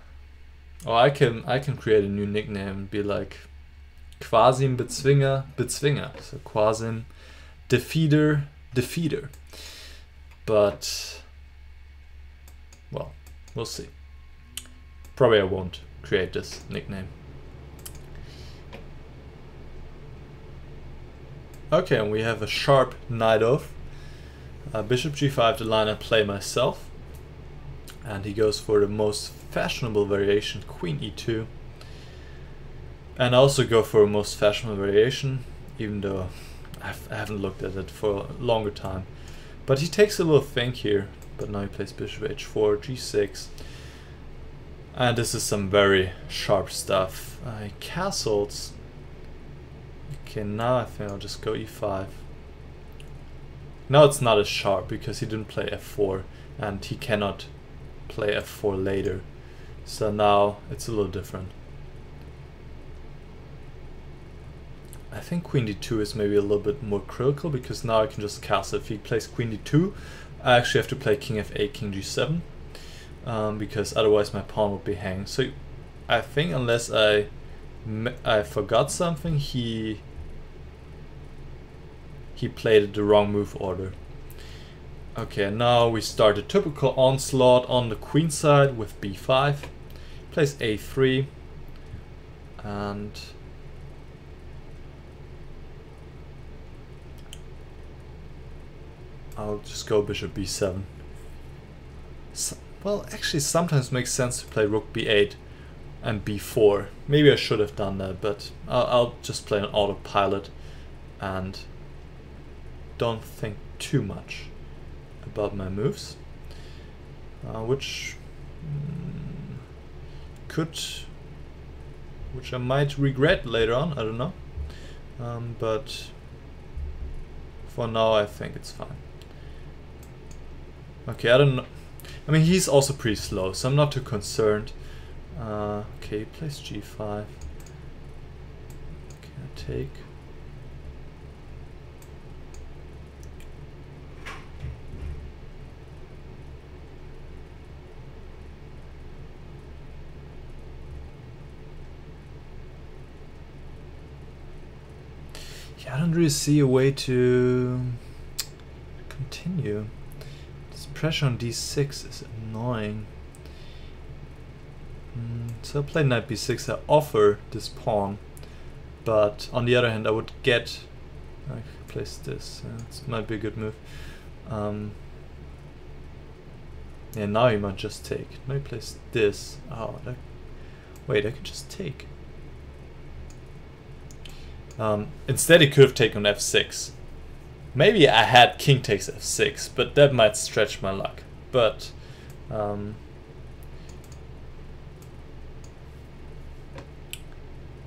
I can create a new nickname and be like Qasim-Bezwinger Bezwinger. So Qasim defeater. But well, we'll see. Probably I won't create this nickname. Okay, and we have a sharp knight off. Bishop g5, the line I play myself. And he goes for the most fashionable variation, queen e2. And I also go for a most fashionable variation, even though I haven't looked at it for a longer time. But he takes a little think here, but now he plays bishop h4, g6. And this is some very sharp stuff. He castles. Okay, now I think I'll just go e5. Now it's not as sharp because he didn't play f4 and he cannot play f4 later. So now it's a little different. I think queen d2 is maybe a little bit more critical because now I can just castle. If he plays queen d2, I actually have to play king f8, king g7 because otherwise my pawn would be hanging. So I think unless I forgot something, he played the wrong move order. Okay, now we start a typical onslaught on the queen side with b5. Plays a3 and I'll just go bishop b7. Well, actually sometimes makes sense to play rook b8 and b4. Maybe I should have done that, but I'll just play on autopilot and don't think too much about my moves, which I might regret later on. I don't know, but for now I think it's fine. Okay, I don't know. I mean, he's also pretty slow, so I'm not too concerned. Okay, he plays g5. Can I take? Yeah, I don't really see a way to continue. This pressure on d6 is annoying. So I play knight b6, I offer this pawn, but on the other hand I would get... I could place this, this might be a good move. Yeah, now he might just take. Now he plays this. Oh, that, wait, I could just take. Instead he could have taken f6. Maybe I had king takes f6, but that might stretch my luck. But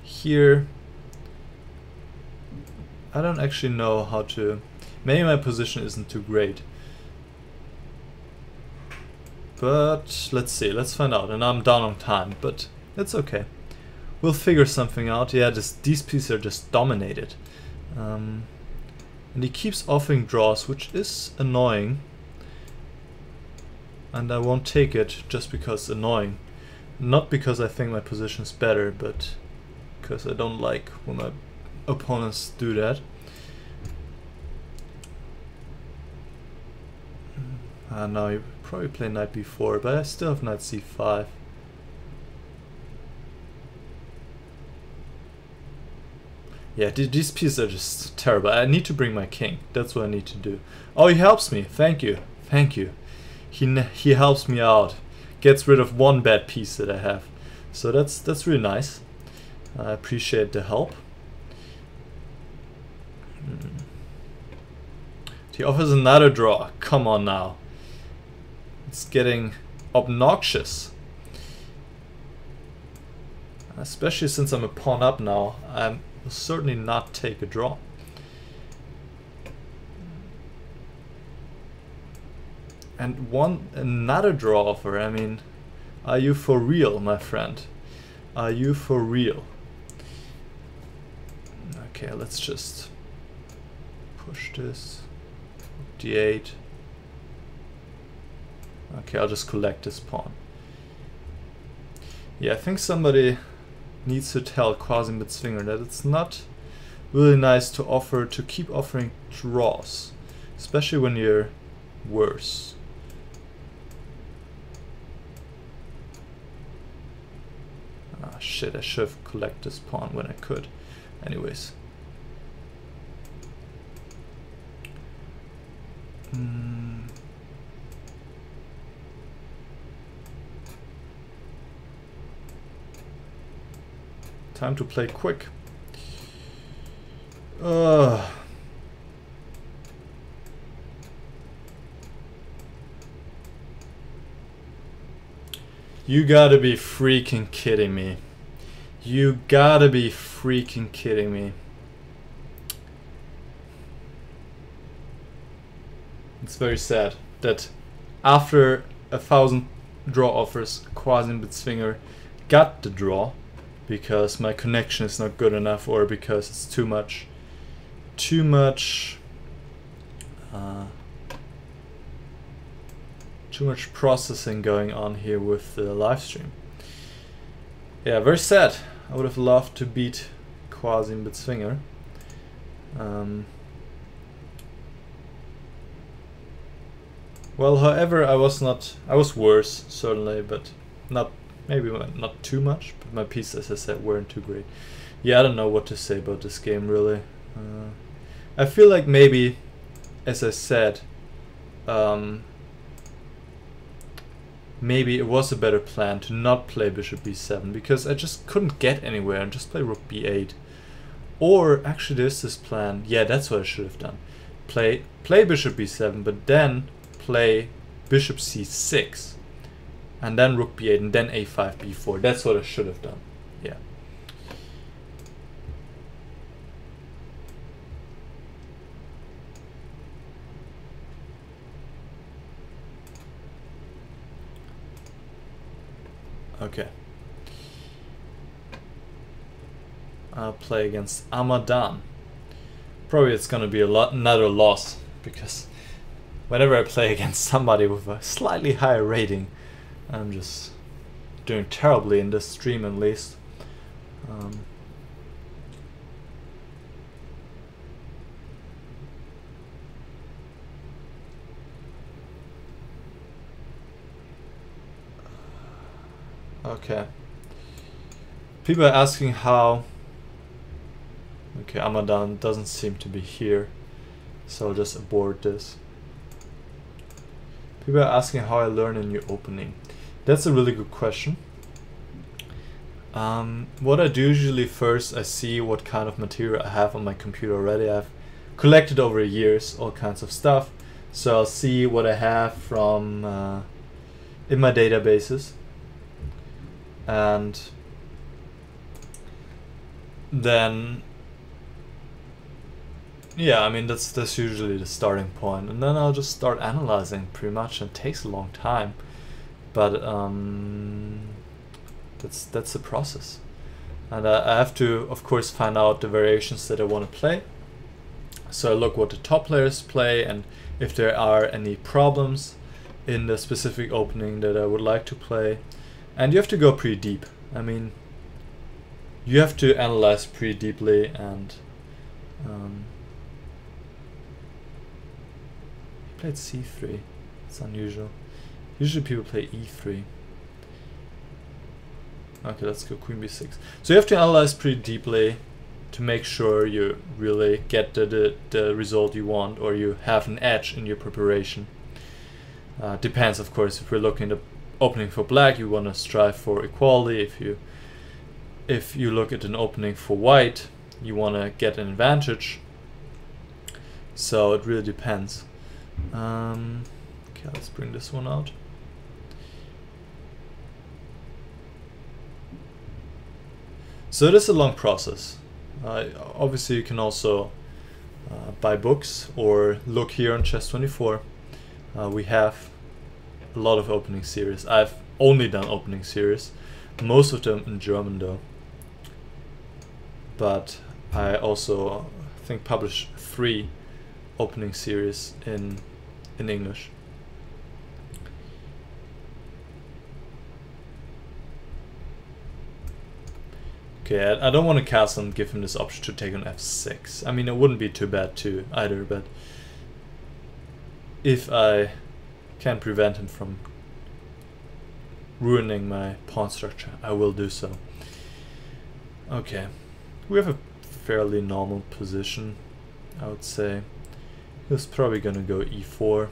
here I don't actually know how to. Maybe my position isn't too great. But let's see, let's find out. And I'm down on time, but it's okay. We'll figure something out. Yeah, these pieces are just dominated. And he keeps offering draws, which is annoying. And I won't take it just because it's annoying. Not because I think my position is better, but because I don't like when my opponents do that. Now you probably play knight b4, but I still have knight c5. Yeah, these pieces are just terrible. I need to bring my king. That's what I need to do. Oh, he helps me. Thank you. Thank you. He helps me out. Gets rid of one bad piece that I have. So that's really nice. I appreciate the help. He offers another draw. Come on now. It's getting obnoxious. Especially since I'm a pawn up now. I will certainly not take a draw. And another draw offer. I mean, are you for real, my friend? Are you for real? Okay, let's just push this. d8. Okay, I'll just collect this pawn. Yeah, I think somebody needs to tell Qasim-Bezwinger that it's not really nice to keep offering draws, especially when you're worse. Ah, shit, I should have collected this pawn when I could. Anyways. Time to play quick. You gotta be freaking kidding me. You gotta be freaking kidding me. It's very sad that after 1,000 draw offers, Qasim-Bezwinger got the draw because my connection is not good enough, or because it's too much processing going on here with the live stream. Yeah, very sad. I would have loved to beat Qasim-Bezwinger. Well, however, I was worse, certainly, but maybe not too much, but my pieces, as I said, weren't too great. Yeah, I don't know what to say about this game, really. I feel like maybe, as I said, maybe it was a better plan to not play bishop b7, because I just couldn't get anywhere and just play rook b8. Or, actually there's this plan, yeah, that's what I should have done. Play bishop b7, but then play bishop c6. And then rook b8 and then a5, b4. That's what I should have done. Yeah. Okay. I'll play against Amadan. Probably it's gonna be another loss, because whenever I play against somebody with a slightly higher rating, I'm just doing terribly in this stream, at least. Okay. People are asking how. Okay, Amadan doesn't seem to be here, so I'll just abort this. People are asking how I learn a new opening. That's a really good question. What I do usually first, I see what kind of material I have on my computer already. I've collected over years all kinds of stuff, so I'll see what I have from in my databases, and then yeah, I mean that's usually the starting point, and then I'll just start analyzing pretty much. It takes a long time, but that's the process, and I have to of course find out the variations that I want to play. So I look what the top players play and if there are any problems in the specific opening that I would like to play, and you have to go pretty deep. I mean, you have to analyze pretty deeply, and he played c3. It's unusual. Usually people play e3. Okay, let's go queen b6. So you have to analyze pretty deeply to make sure you really get the result you want, or you have an edge in your preparation. Depends, of course. If we're looking at the opening for black, you want to strive for equality. If you look at an opening for white, you want to get an advantage. So it really depends. Okay, let's bring this one out. So it is a long process. Obviously you can also buy books or look here on Chess24. We have a lot of opening series. I've only done opening series, most of them in German though. But I also think published 3 opening series in English. Okay, I don't want to castle and give him this option to take on f6. I mean, it wouldn't be too bad too either, but if I can prevent him from ruining my pawn structure, I will do so. Okay, we have a fairly normal position, I would say. He's probably gonna go e4,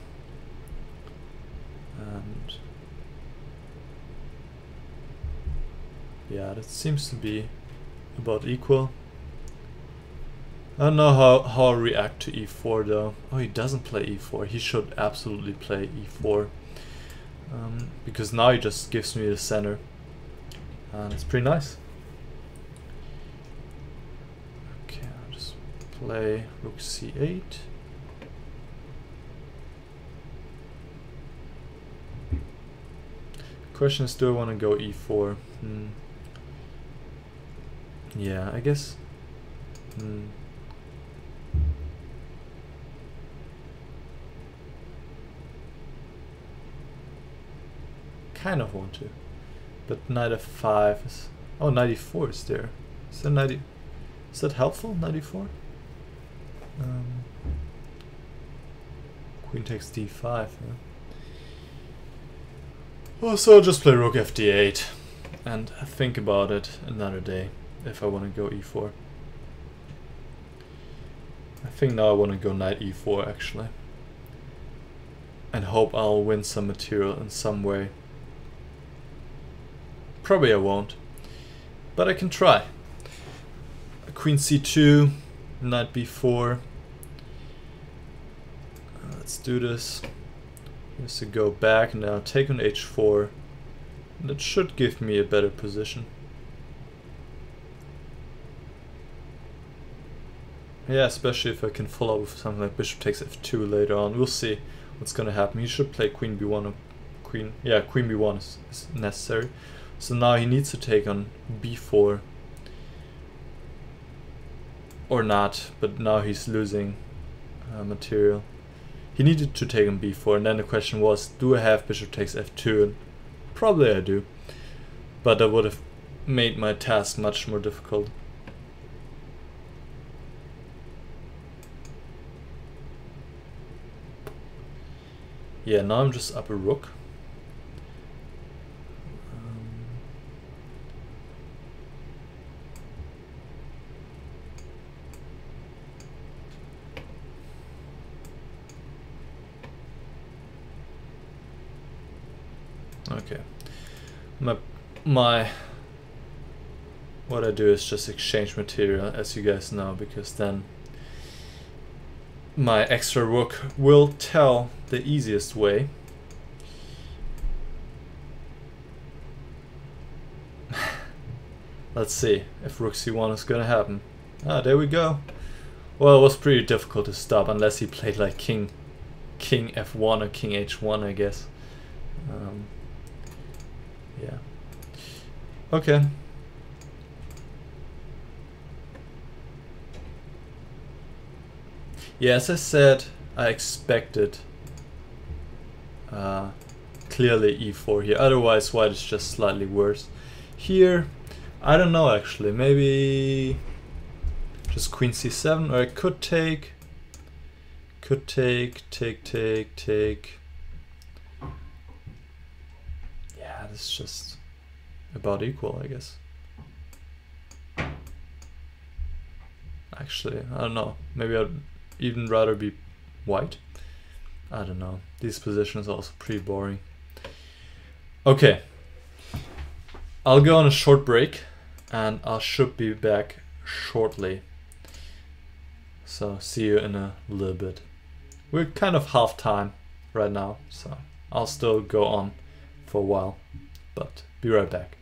and yeah, that seems to be about equal. I don't know how I'll react to e4 though. Oh, he doesn't play e4. He should absolutely play e4, because now he just gives me the center, and it's pretty nice. Okay, I'll just play rook c8. Question is, do I want to go e4? Yeah, I guess. Kind of want to, but knight f5 is. Oh, knight e4 is there. Is that knight? Is that helpful? Knight e4. Queen takes d5. Yeah. Well, so I'll just play rook fd8 and think about it another day if I want to go e4. I think now I want to go knight e4 actually, and hope I'll win some material in some way. Probably I won't, but I can try. Queen c2, knight b4. Let's do this. Just to go back and now take on h4. That should give me a better position. Yeah, especially if I can follow with something like bishop takes f2 later on. We'll see what's gonna happen. He should play queen b1 or queen. Yeah, queen b1 is necessary. So now he needs to take on b4. Or not, but now he's losing material. He needed to take on b4, and then the question was, do I have bishop takes f2? And probably I do, but that would have made my task much more difficult. Yeah, now I'm just up a rook. Okay. My what I do is just exchange material, as you guys know, because then my extra rook will tell the easiest way. Let's see if rook c1 is gonna happen. Ah, there we go. Well, it was pretty difficult to stop unless he played like king f1 or king h1, I guess. Yeah. Okay. Yeah, as I said, I expected clearly e4 here. Otherwise, white is just slightly worse. Here, I don't know actually. Maybe just queen c7, or I could take. Take. Yeah, this is just about equal, I guess. Actually, I don't know. Maybe I'd even rather be white. I don't know. These positions are also pretty boring. Okay. I'll go on a short break and I should be back shortly. So see you in a little bit. We're kind of half time right now, so I'll still go on for a while, but be right back.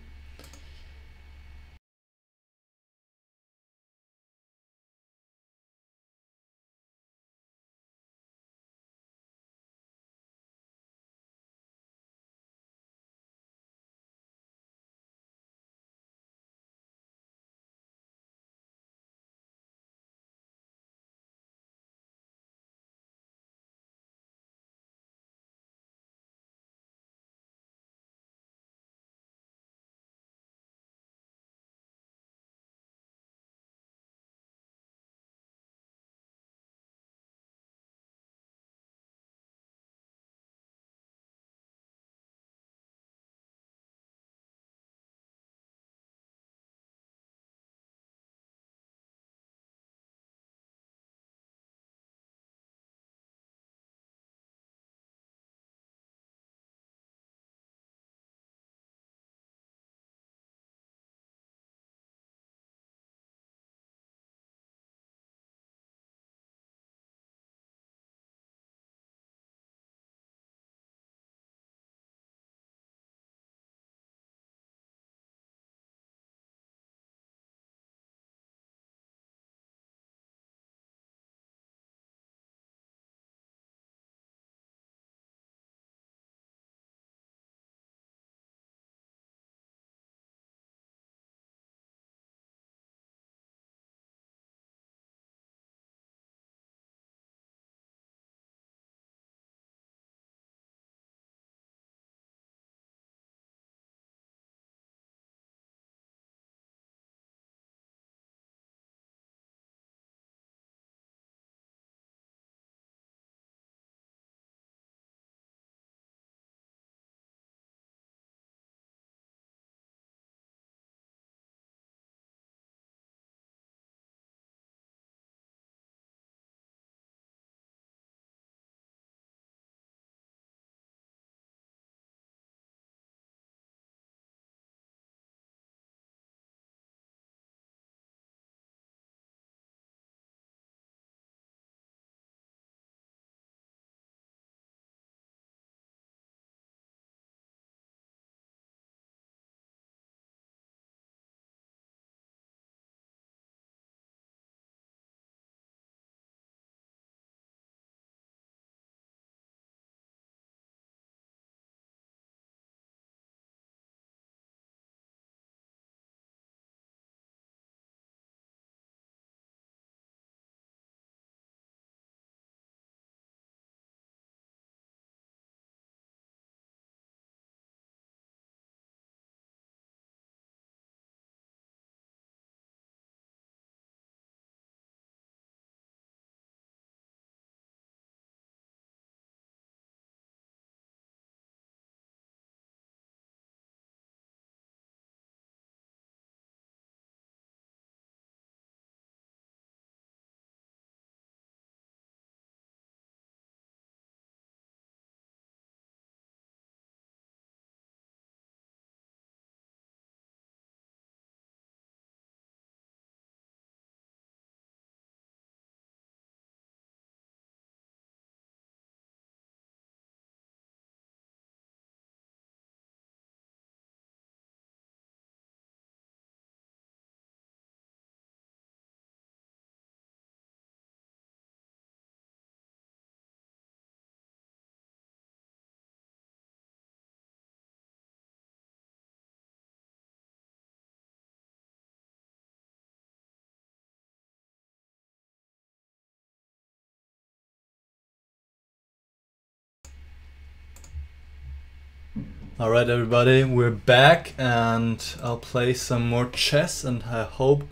Alright everybody, we're back and I'll play some more chess and I hope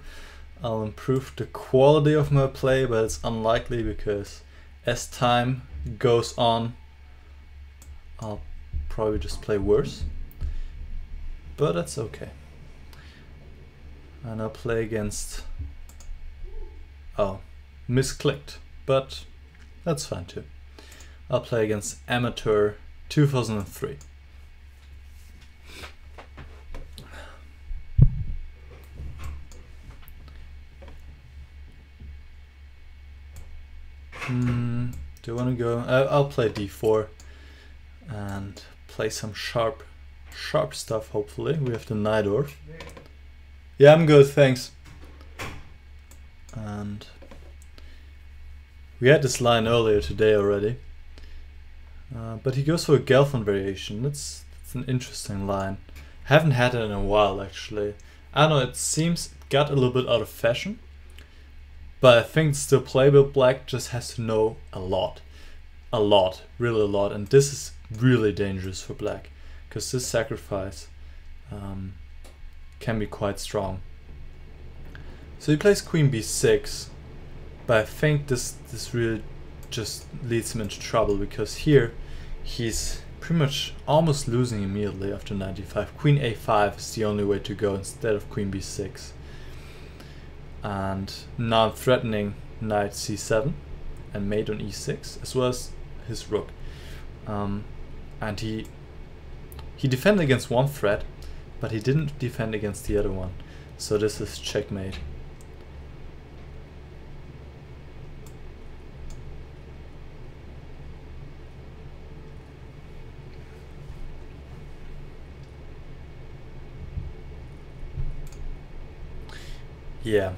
I'll improve the quality of my play, but it's unlikely because as time goes on I'll probably just play worse, but that's okay. And I'll play against, oh, misclicked, but that's fine too. I'll play against Amateur 2003. Do I want to go? I'll play d4 and play some sharp stuff. Hopefully we have the knight orf. Yeah, I'm good, thanks. And we had this line earlier today already, but he goes for a Gelfand variation. That's an interesting line. Haven't had it in a while actually. I don't know, it seems it got a little bit out of fashion. But I think it's still playable. Black just has to know a lot, really a lot, and this is really dangerous for black because this sacrifice can be quite strong. So he plays queen b6, but I think this really just leads him into trouble because here he's pretty much almost losing immediately after 95. Queen a5 is the only way to go instead of queen b6. And now I'm threatening knight c7 and mate on e6 as well as his rook, and he defended against one threat but he didn't defend against the other one, so this is checkmate. Yeah.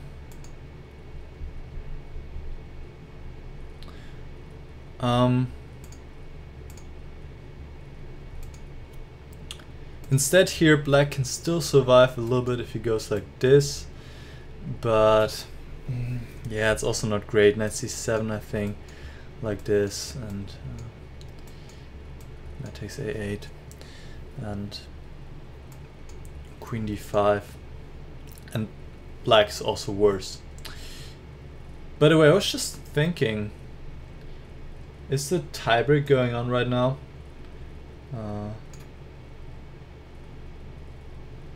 Instead here black can still survive a little bit if he goes like this, but yeah, it's also not great. Knight c7 I think, like this, and knight takes a8 and queen d5, and black's also worse. By the way, I was just thinking, is the tiebreak going on right now?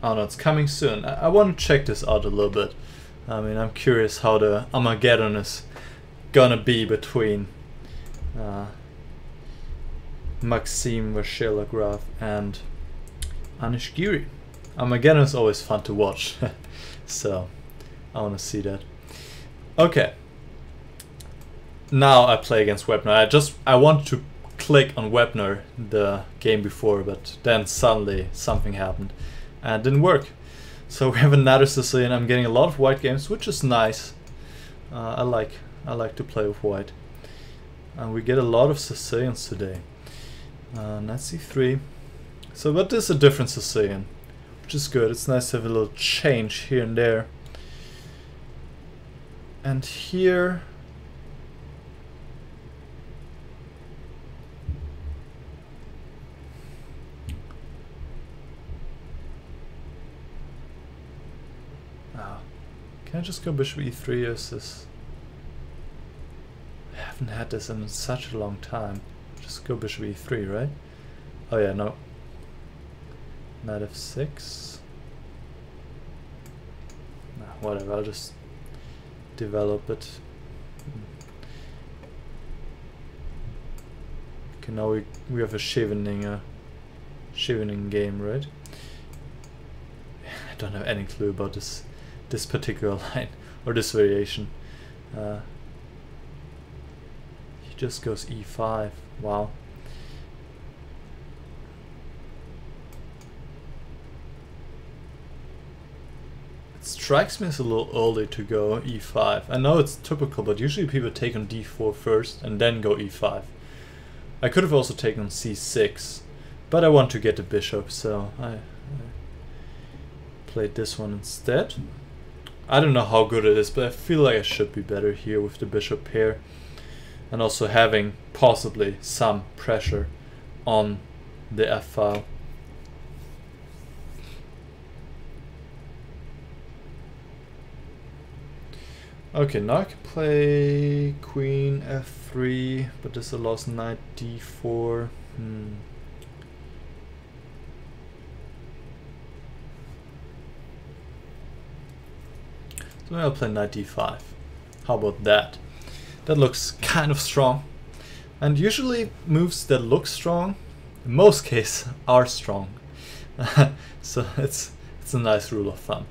Oh no, it's coming soon. I want to check this out a little bit. I mean, I'm curious how the Armageddon is gonna be between Maxime Vachier-Lagrave and Anish Giri. Armageddon is always fun to watch, so I want to see that. Okay. Now I play against Wepner. I wanted to click on Wepner the game before, but then suddenly something happened and it didn't work. So we have another Sicilian. I'm getting a lot of white games, which is nice. I like to play with white, and we get a lot of Sicilians today. Knight c3. So, but this is a different Sicilian, which is good. It's nice to have a little change here and there. And here, can I just go bishop e3? Is this? I haven't had this in such a long time. Just go bishop e3, right? Oh yeah, no. Knight f6. Nah, whatever, I'll just develop it. Okay, now we have a Scheveningen game, right? I don't have any clue about this particular line or this variation. He just goes e5. Wow. It strikes me as a little early to go e5. I know it's typical, but usually people take on d4 first and then go e5. I could have also taken c6, but I want to get the bishop, so I played this one instead. I don't know how good it is, but I feel like I should be better here with the bishop pair, and also having possibly some pressure on the f-file. Okay, now I can play queen f3, but this allows knight d4. So maybe I'll play knight d5. How about that? That looks kind of strong. And usually moves that look strong, in most cases, are strong. So it's a nice rule of thumb.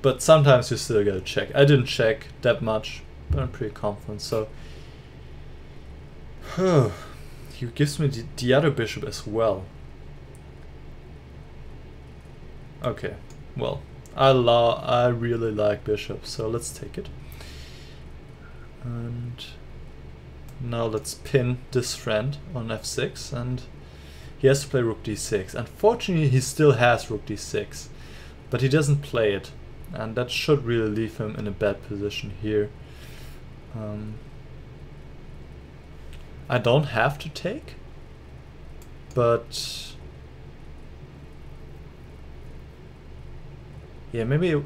But sometimes you still gotta check. I didn't check that much, but I'm pretty confident. So he gives me the other bishop as well. Okay, well, I really like bishops, so let's take it. And now let's pin this friend on f6, and he has to play rook d6. Unfortunately, he still has rook d6, but he doesn't play it, and that should really leave him in a bad position here. I don't have to take, but yeah, maybe.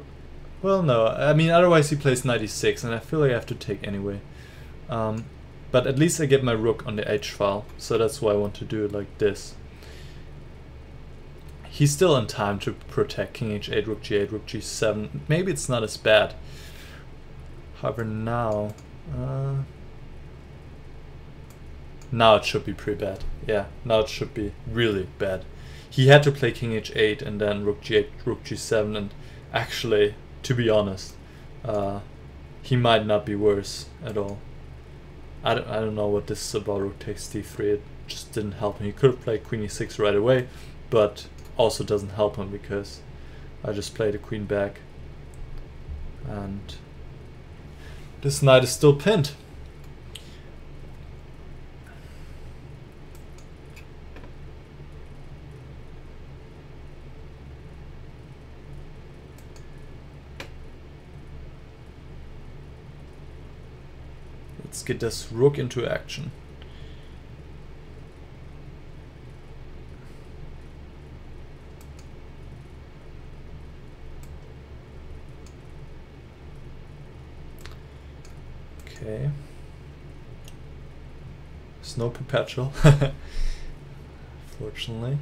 Well, no, I mean, otherwise he plays knight e6, and I feel like I have to take anyway. But at least I get my rook on the h-file, so that's why I want to do it like this. He's still in time to protect king h8, rook g8, rook g7. Maybe it's not as bad. However, now it should be pretty bad. Yeah, now it should be really bad. He had to play king h8 and then rook g8, rook g7, and actually, to be honest, he might not be worse at all. I don't know what this is about rook takes d3. It just didn't help him. He could have played queen e6 right away, but also doesn't help him because I just played the queen back, and this knight is still pinned. Let's get this rook into action. Okay. There's no perpetual, fortunately.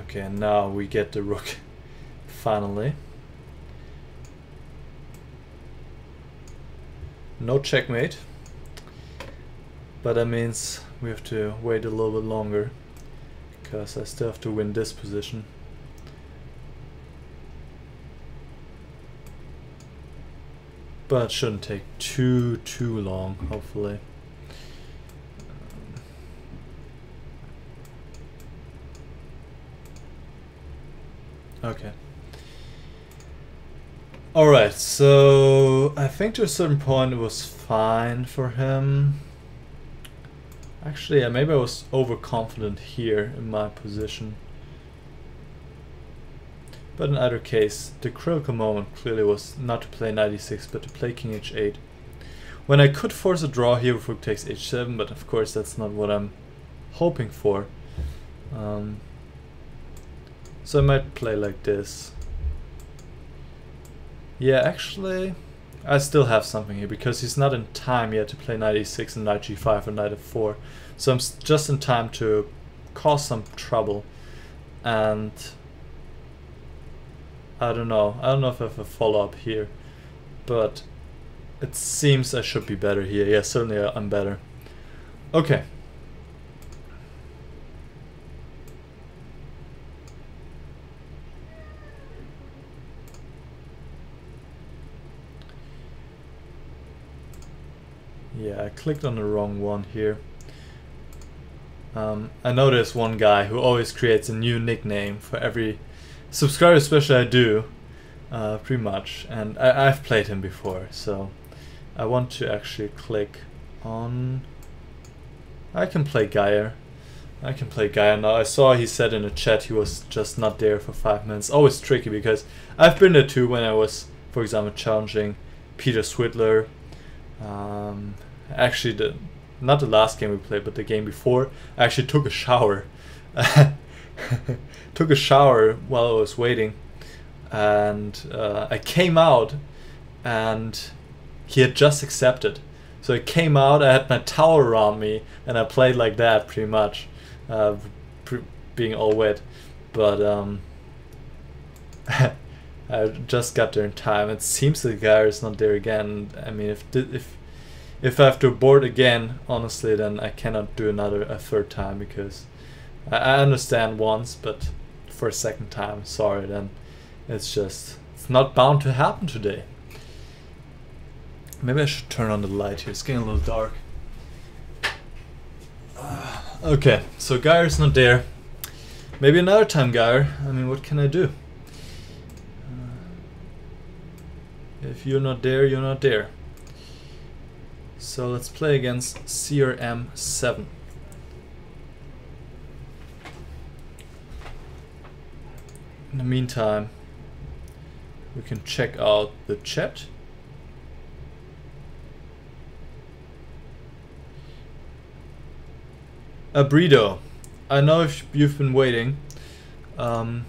Okay, now we get the rook, finally. No checkmate, but that means we have to wait a little bit longer, because I still have to win this position. But it shouldn't take too long, hopefully. Okay. Alright, so I think to a certain point it was fine for him. Actually, yeah, maybe I was overconfident here in my position. But in either case, the critical moment clearly was not to play knight e6, but to play king h8. When I could force a draw here with rook takes h7, but of course that's not what I'm hoping for. So I might play like this. Yeah, actually, I still have something here, because he's not in time yet to play knight e6 and knight g5 and knight f4. So I'm just in time to cause some trouble. And I don't know if I have a follow-up here, but it seems I should be better here. Yeah, certainly I'm better. Okay. Yeah, I clicked on the wrong one here. I know there's one guy who always creates a new nickname for every subscriber special I do, pretty much, and I've played him before, so I want to actually click on... I can play Geyer. I can play Gaia now. I saw he said in the chat he was just not there for 5 minutes. Always tricky because I've been there too when I was, for example, challenging Peter Swidler. Actually, not the last game we played, but the game before, I actually took a shower. Took a shower while I was waiting, and I came out and he had just accepted. So I came out, I had my towel around me, and I played like that pretty much, being all wet. But I just got there in time. It seems the guy is not there again. I mean, if I have to abort again, honestly, then I cannot do a third time, because I understand once, but for a second time, sorry, then it's not bound to happen today. Maybe I should turn on the light here. It's getting a little dark. Okay, so Geir's not there. Maybe another time, Geir. I mean, what can I do? If you're not there, you're not there. So let's play against CRM7. In the meantime, we can check out the chat. Abrido, I know if you've been waiting. Oh,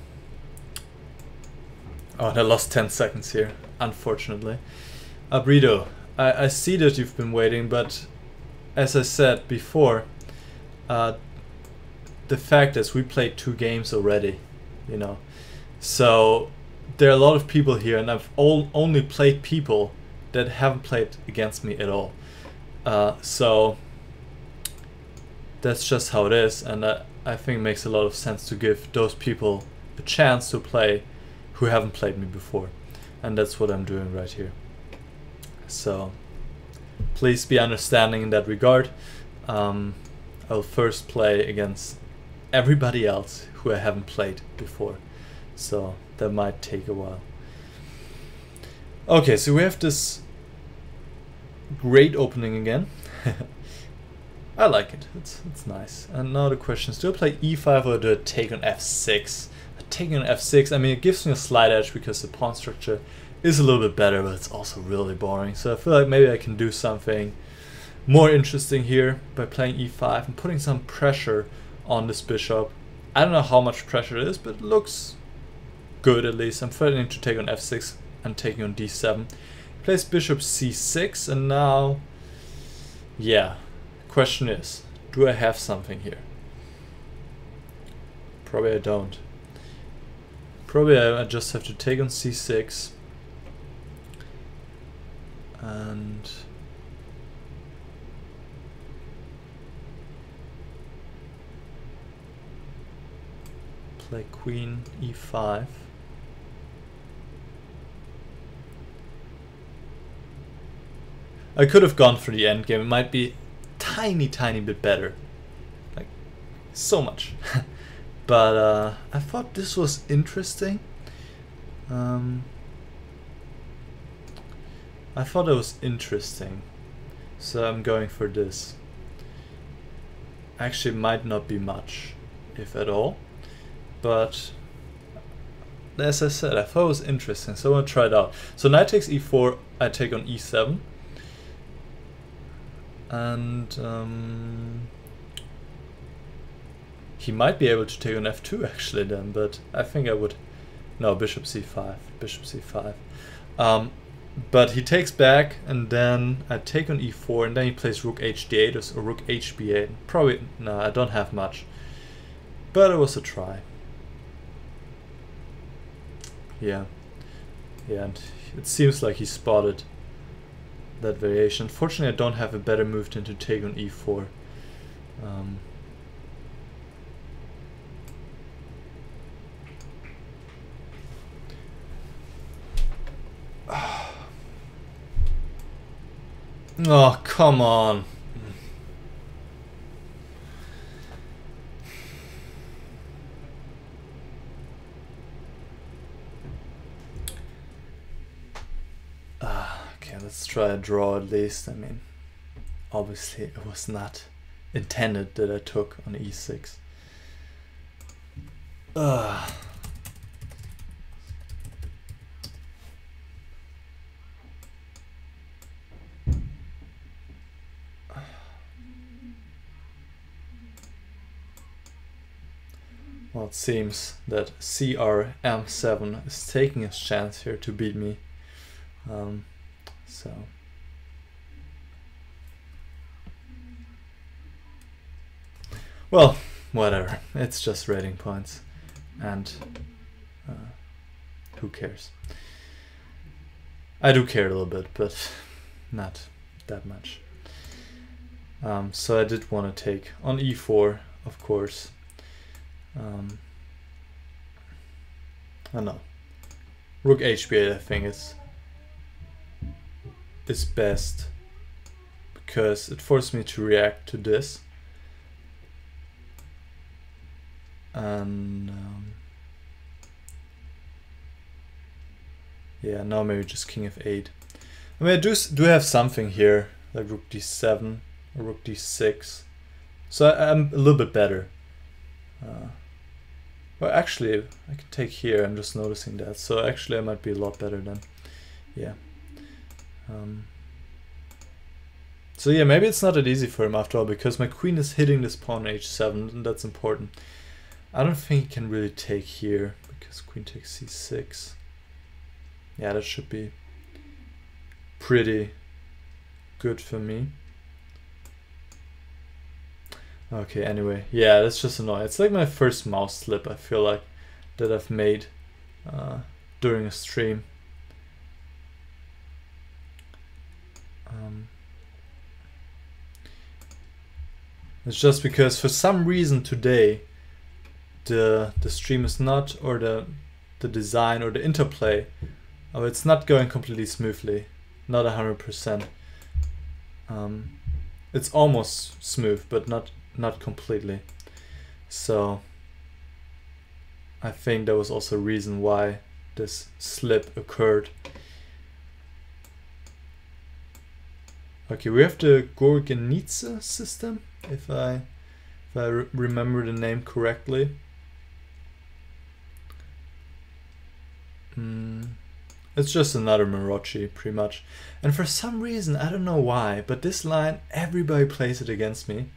I lost 10 seconds here, unfortunately. Abrido, I see that you've been waiting, but as I said before, the fact is we played 2 games already, you know. So there are a lot of people here, and I've only played people that haven't played against me at all. So that's just how it is, and I think it makes a lot of sense to give those people a chance to play who haven't played me before, and that's what I'm doing right here. So please be understanding in that regard. I'll first play against everybody else who I haven't played before, so that might take a while. Okay, so we have this great opening again. I like it. It's nice. And now the question is, do I play e5 or do I take on f6? Taking on f6, I mean, it gives me a slight edge because the pawn structure is a little bit better, but it's also really boring. So I feel like maybe I can do something more interesting here by playing e5 and putting some pressure on this bishop. I don't know how much pressure it is, but it looks good at least. I'm threatening to take on f6 and taking on d7. Plays bishop c6, and now, yeah. Question is, do I have something here? Probably I don't. Probably I just have to take on c6 and play queen e5. I could have gone for the endgame. It might be tiny bit better, like so much. But I thought this was interesting. I thought it was interesting, so I'm going for this. Actually, might not be much, if at all, but as I said, I thought it was interesting, so I want to try it out. So knight takes e4, I take on e7. And he might be able to take on f2 actually then, but I think I would. No, bishop c5, bishop c5. But he takes back, and then I take on e4, and then he plays rook hd8 or rook hb8. Probably, no, I don't have much, but it was a try. Yeah, and it seems like he spotted that variation. Unfortunately, I don't have a better move than to take on e4. Oh, come on. Okay, let's try a draw at least. I mean, obviously it was not intended that I took on e6. Well, it seems that CRM7 is taking his chance here to beat me. So well, whatever. It's just rating points, and who cares? I do care a little bit, but not that much. So I did want to take on e4, of course. I don't know. Rook hb8 I think is best, because it forced me to react to this. And yeah, now maybe just king f8. I mean, I do have something here, like rook d7 or rook d6. So I'm a little bit better. Well, actually, I can take here. I'm just noticing that. So actually, I might be a lot better then. Yeah. So yeah, maybe it's not that easy for him after all, because my queen is hitting this pawn on h7, and that's important. I don't think he can really take here, because queen takes c6. Yeah, that should be pretty good for me. Okay, anyway, yeah, that's just annoying. It's like my first mouse slip, I feel like, that I've made during a stream. It's just because for some reason today the stream is not, or the design or the interplay, it's not going completely smoothly, not 100%. It's almost smooth, but not completely. So I think there was also a reason why this slip occurred. Okay, we have the GMRiRoDelCe system, if I remember the name correctly. It's just another Marochi, pretty much. And for some reason, I don't know why, but this line, everybody plays it against me.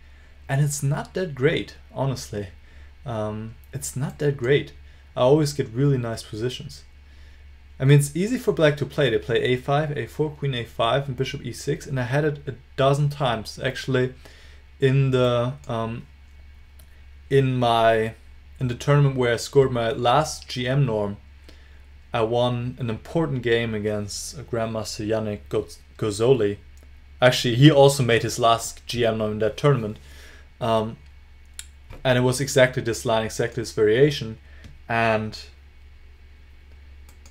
And it's not that great, honestly. It's not that great. I always get really nice positions. I mean, it's easy for black to play. They play a5, a4, queen a5, and bishop e6, and I had it a dozen times. Actually, in the tournament where I scored my last GM norm, I won an important game against Grandmaster Daniel.Gosch. Actually, he also made his last GM norm in that tournament. And it was exactly this line, exactly this variation. And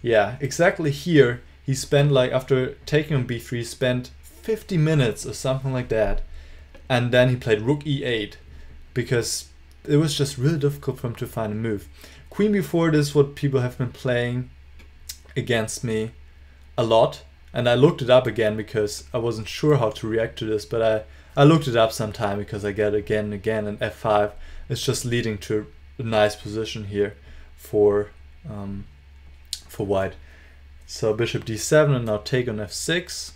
yeah, exactly here, he spent, like, after taking on b3, he spent 50 minutes or something like that. And then he played rook e8, because it was just really difficult for him to find a move. Queen b4, this is what people have been playing against me a lot. And I looked it up again because I wasn't sure how to react to this, but I looked it up sometime because I get again and again, and f5 is just leading to a nice position here for white. So bishop d7 and now take on f6.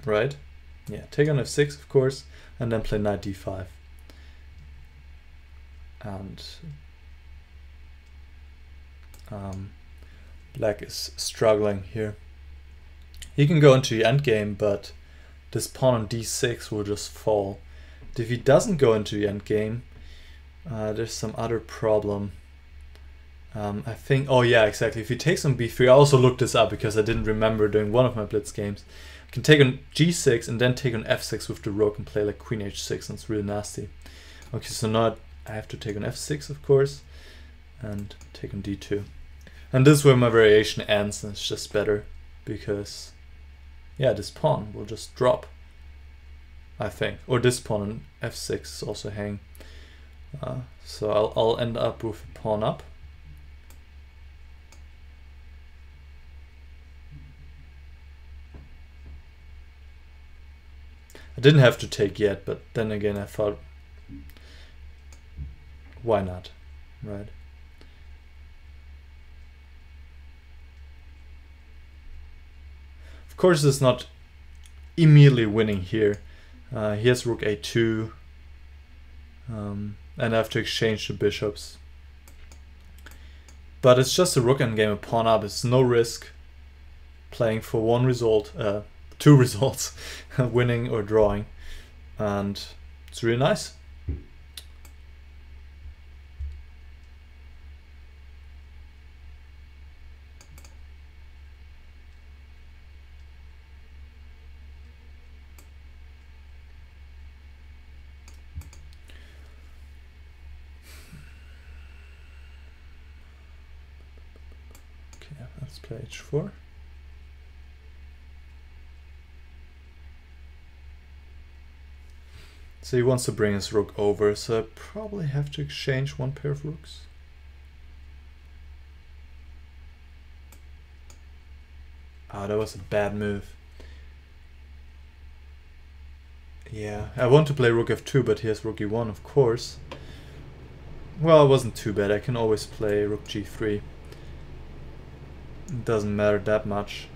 Right? Yeah, take on f6 of course, and then play knight d5. And black is struggling here. He can go into the endgame, but this pawn on d6 will just fall. If he doesn't go into the endgame, there's some other problem. I think, oh yeah, exactly. If he takes on b3, I also looked this up because I didn't remember during one of my blitz games. I can take on g6 and then take on f6 with the rook and play like queen h6, and it's really nasty. Okay, so now I have to take on f6, of course, and take on d2. And this is where my variation ends, and it's just better because, yeah, this pawn will just drop, I think. Or this pawn on f6 is also hanging. So I'll end up with a pawn up. I didn't have to take yet, but then again I thought why not, right? Of course, it's not immediately winning here. He has rook a2, and I have to exchange the bishops. But it's just a rook endgame, a pawn up. It's no risk playing for one result, two results, winning or drawing, and it's really nice. Let's play h4. So he wants to bring his rook over, so I probably have to exchange one pair of rooks. Ah, that was a bad move. Yeah, I want to play rook f2, but he has rook e1, of course. Well, it wasn't too bad. I can always play rook g3. It doesn't matter that much.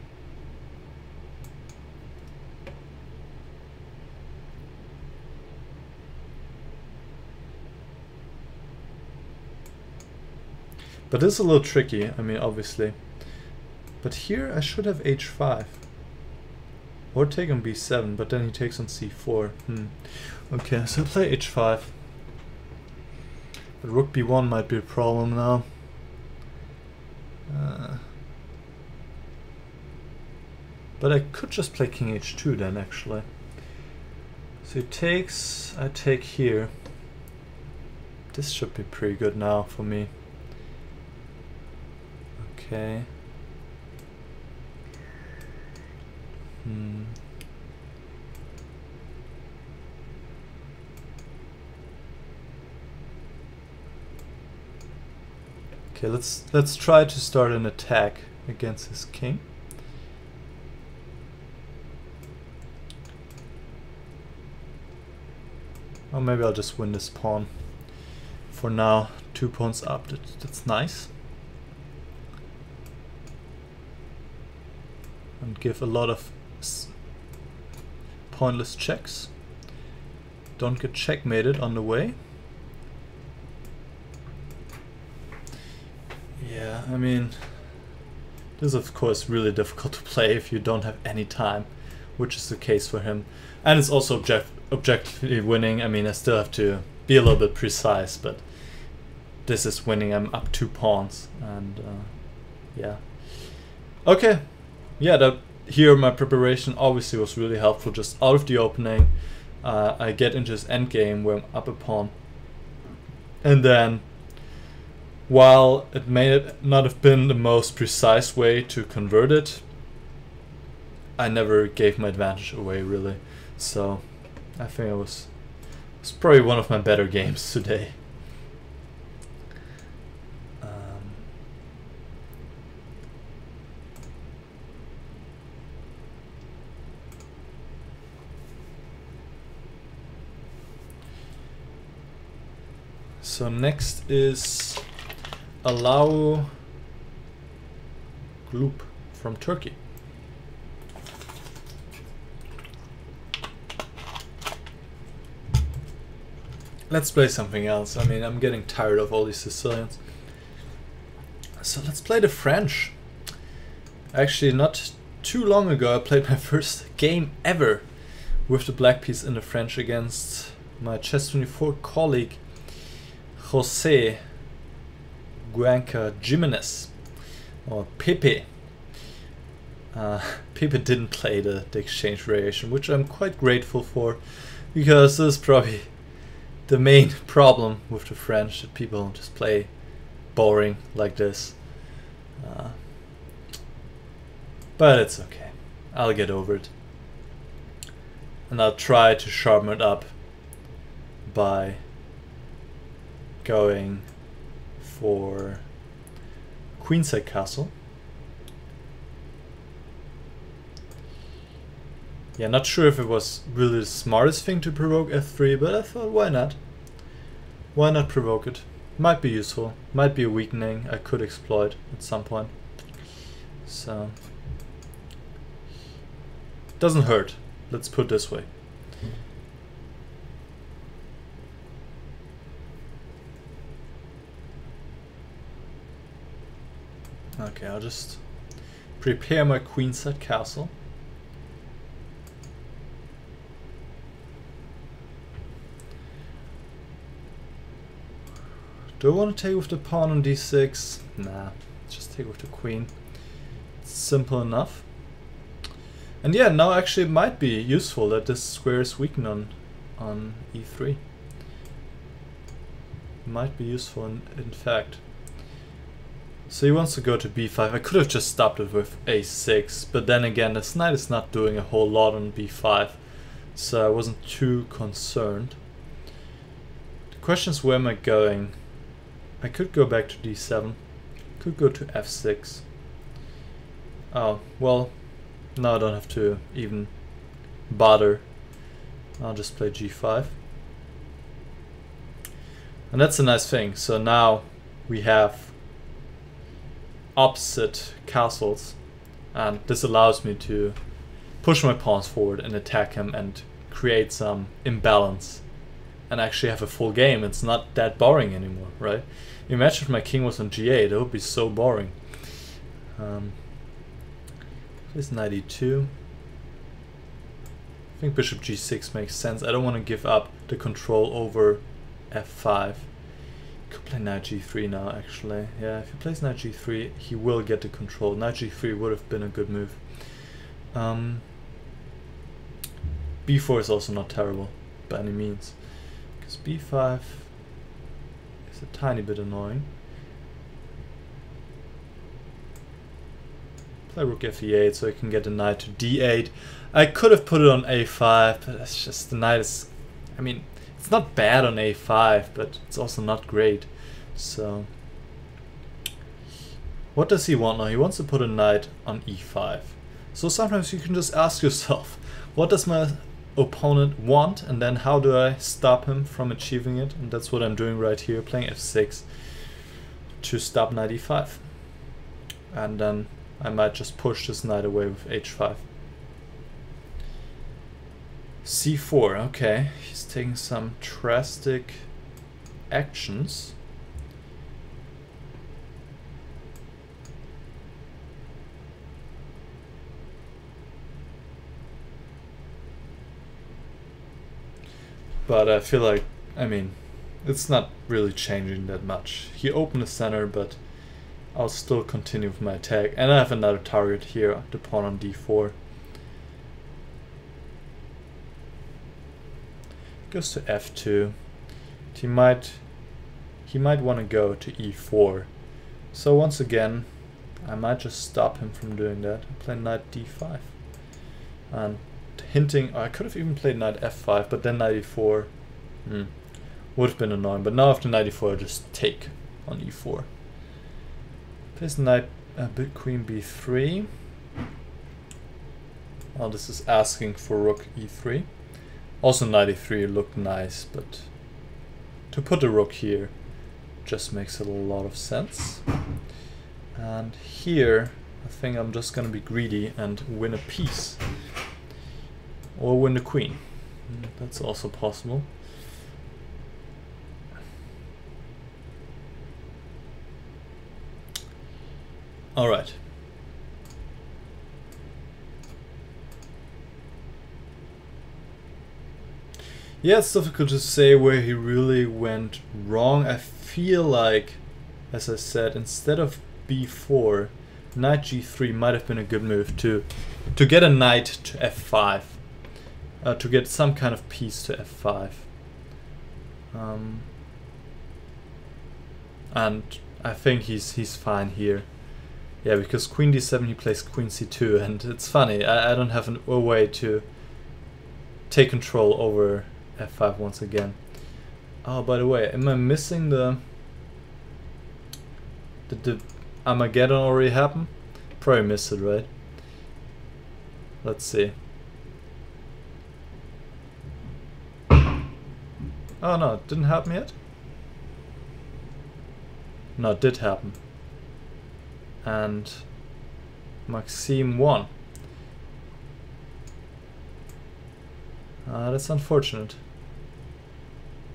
But this is a little tricky, I mean, obviously. But here I should have h5. Or take on b7, but then he takes on c4. Okay, so I play h5. But rook b1 might be a problem now. But I could just play king h2 then, actually. So he takes, I take here. This should be pretty good now for me. Okay. Okay, let's try to start an attack against his king. Or maybe I'll just win this pawn. For now, 2 pawns up, that's nice. And give a lot of pointless checks. Don't get checkmated on the way. Yeah, I mean, this is of course really difficult to play if you don't have any time, which is the case for him. And it's also objectively winning. I mean, I still have to be a little bit precise, but this is winning. I'm up 2 pawns, and yeah. Okay, yeah, that here my preparation obviously was really helpful. Just out of the opening, I get into his endgame where I'm up a pawn, and then while it may not have been the most precise way to convert it, I never gave my advantage away really. So I think it was probably one of my better games today. So next is alaoglub from Turkey. Let's play something else. I mean, I'm getting tired of all these Sicilians. So let's play the French. Actually, not too long ago I played my first game ever with the black piece in the French against my Chess24 colleague Jose Jimenez, or Pepe. Pepe didn't play the exchange variation, which I'm quite grateful for, because this is probably the main problem with the French, that people just play boring like this. But it's okay. I'll get over it. And I'll try to sharpen it up by going for queenside castle. Yeah, not sure if it was really the smartest thing to provoke f3, but I thought, why not? Why not provoke it? Might be useful, might be a weakening I could exploit at some point. So, doesn't hurt, let's put it this way. Okay, I'll just prepare my queenside castle. Do I want to take with the pawn on d6? Nah, just take with the queen. It's simple enough. And yeah, now actually it might be useful that this square is weakened on e3. Might be useful in fact. So he wants to go to b5. I could have just stopped it with a6, but then again this knight is not doing a whole lot on b5, so I wasn't too concerned. The question is, where am I going? I could go back to d7, could go to f6. Oh, well, now I don't have to even bother. I'll just play g5. And that's a nice thing, so now we have opposite castles, and this allows me to push my pawns forward and attack him and create some imbalance and actually have a full game. It's not that boring anymore, right? Imagine if my king was on g8, that would be so boring. This knight e2. I think bishop g6 makes sense. I don't want to give up the control over f5. Could play knight g3 now, actually. Yeah, if he plays knight g3, he will get the control. Knight g3 would have been a good move. b4 is also not terrible by any means, because b5 is a tiny bit annoying. Play rook f8 so I can get the knight to d8. I could have put it on a5, but that's just, the knight is, I mean, it's not bad on a5, but it's also not great. So, what does he want now? He wants to put a knight on e5. So sometimes you can just ask yourself, what does my opponent want, and then how do I stop him from achieving it? And that's what I'm doing right here, playing f6 to stop knight e5. And then I might just push this knight away with h5. c4, okay, he's taking some drastic actions. But I feel like, I mean, it's not really changing that much. He opened the center, but I'll still continue with my attack. And I have another target here, the pawn on d4. Goes to f2. He might want to go to e4. So once again, I might just stop him from doing that. I play knight d5. And hinting, I could have even played knight f5, but then knight e4 would have been annoying. But now after knight e4, I just take on e4. Plays knight, queen b3. Well, this is asking for rook e3. Also knight e3 looked nice, but to put the rook here just makes a lot of sense. And here, I think I'm just gonna be greedy and win a piece. Or win the queen. That's also possible. Alright. Yeah, it's difficult to say where he really went wrong. I feel like, as I said, instead of b4, knight g3 might have been a good move to get a knight to f5. To get some kind of piece to f5. And I think he's fine here. Yeah, because queen d7 he plays queen c2, and it's funny, I don't have a way to take control over f5 once again. Oh, by the way, am I missing the Armageddon already happened? Probably missed it, right? Let's see. Oh no, it didn't happen yet? No, it did happen. And Maxime won. That's unfortunate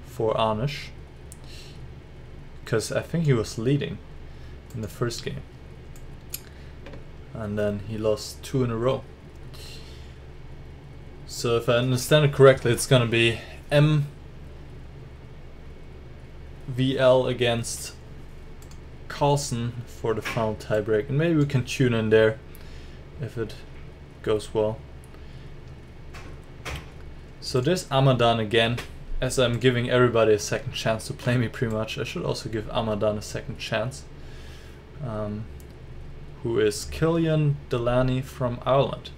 for Anish, because I think he was leading in the first game. And then he lost 2 in a row. So if I understand it correctly, it's gonna be MVL against Carlsen for the final tiebreak, and maybe we can tune in there if it goes well. So there's Amadan again. As I'm giving everybody a second chance to play me pretty much, I should also give Amadan a second chance. Who is Killian Delaney from Ireland.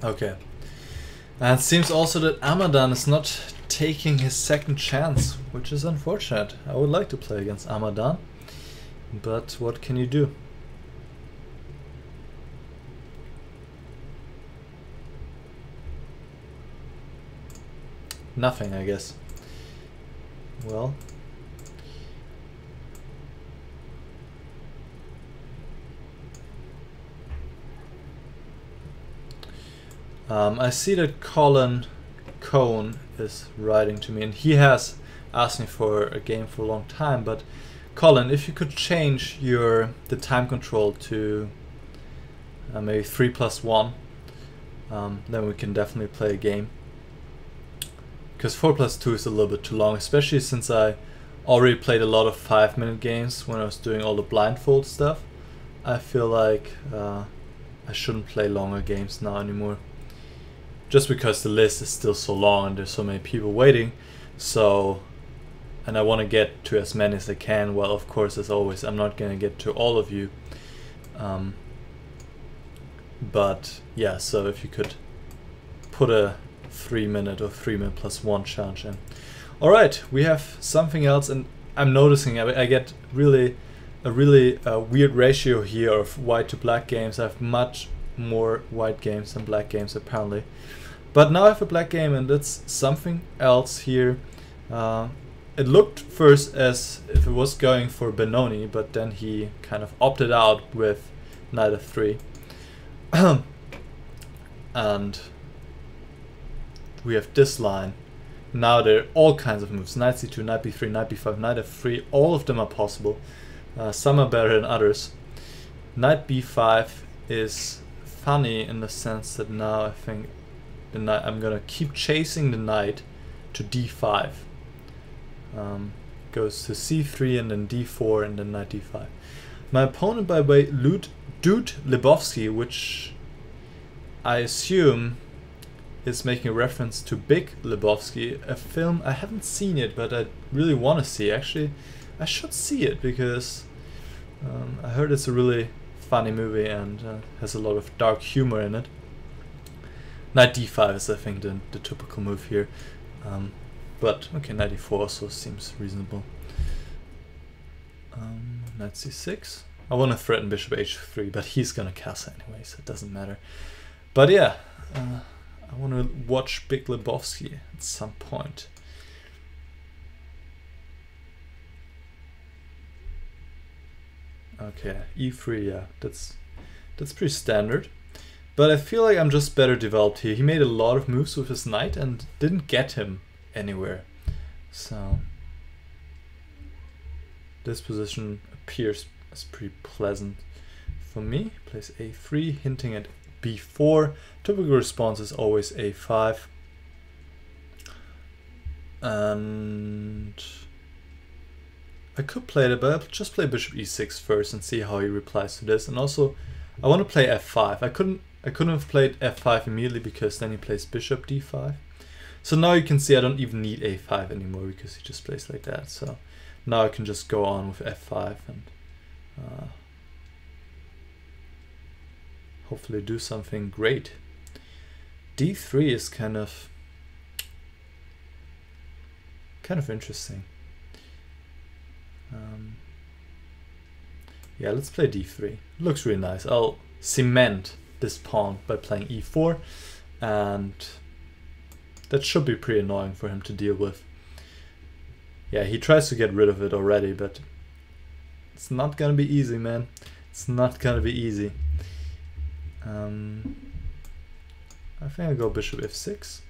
Okay. And it seems also that Amadan is not taking his second chance, which is unfortunate. I would like to play against Amadan, but what can you do? Nothing, I guess. Well. I see that Colin.Kone is writing to me, and he has asked me for a game for a long time. But Colin, if you could change the time control to maybe 3+1, then we can definitely play a game. Because 4+2 is a little bit too long, especially since I already played a lot of 5-minute games when I was doing all the blindfold stuff. I feel like I shouldn't play longer games now anymore. Just because the list is still so long and there's so many people waiting. So, and I want to get to as many as I can. Well, of course, as always, I'm not going to get to all of you. But yeah, so if you could put a 3-minute or 3-minute+1 challenge in. Alright, we have something else, and I'm noticing I get a really weird ratio here of white to black games. I have much more white games than black games apparently, but now I have a black game, and it's something else here. It looked first as if it was going for Benoni, but then he kind of opted out with knight f3. And we have this line. Now there are all kinds of moves: knight c2, knight b3, knight b5, knight f3. All of them are possible. Some are better than others. Knight b5 is funny in the sense that now I think the knight, I'm gonna keep chasing the knight to d5. Goes to c3 and then d4 and then knight d5. My opponent, by the way, DudeLebowski, which I assume is making a reference to Big Lebowski, a film I haven't seen it, but I really want to see. Actually, I should see it because I heard it's a really funny movie and has a lot of dark humor in it. Knight d5 is, I think, the typical move here. But okay, knight d4 also seems reasonable. Knight c6. I want to threaten bishop h3, but he's gonna castle anyway, so it doesn't matter. But yeah, I want to watch Big Lebowski at some point. Okay, e3, yeah, that's pretty standard. But I feel like I'm just better developed here. He made a lot of moves with his knight and didn't get him anywhere. So this position appears as pretty pleasant for me. Plays a3, hinting at b4. Typical response is always a5. And I could play it, but I'll just play bishop e6 first and see how he replies to this. And also, I want to play f5. I couldn't have played f5 immediately because then he plays bishop d5. So now you can see I don't even need a5 anymore because he just plays like that. So now I can just go on with f5 and hopefully do something great. d3 is kind of interesting. Yeah, let's play d3. Looks really nice. I'll cement this pawn by playing e4, and that should be pretty annoying for him to deal with. Yeah, he tries to get rid of it already, but it's not gonna be easy, man. It's not gonna be easy. I think I'll go bishop f6.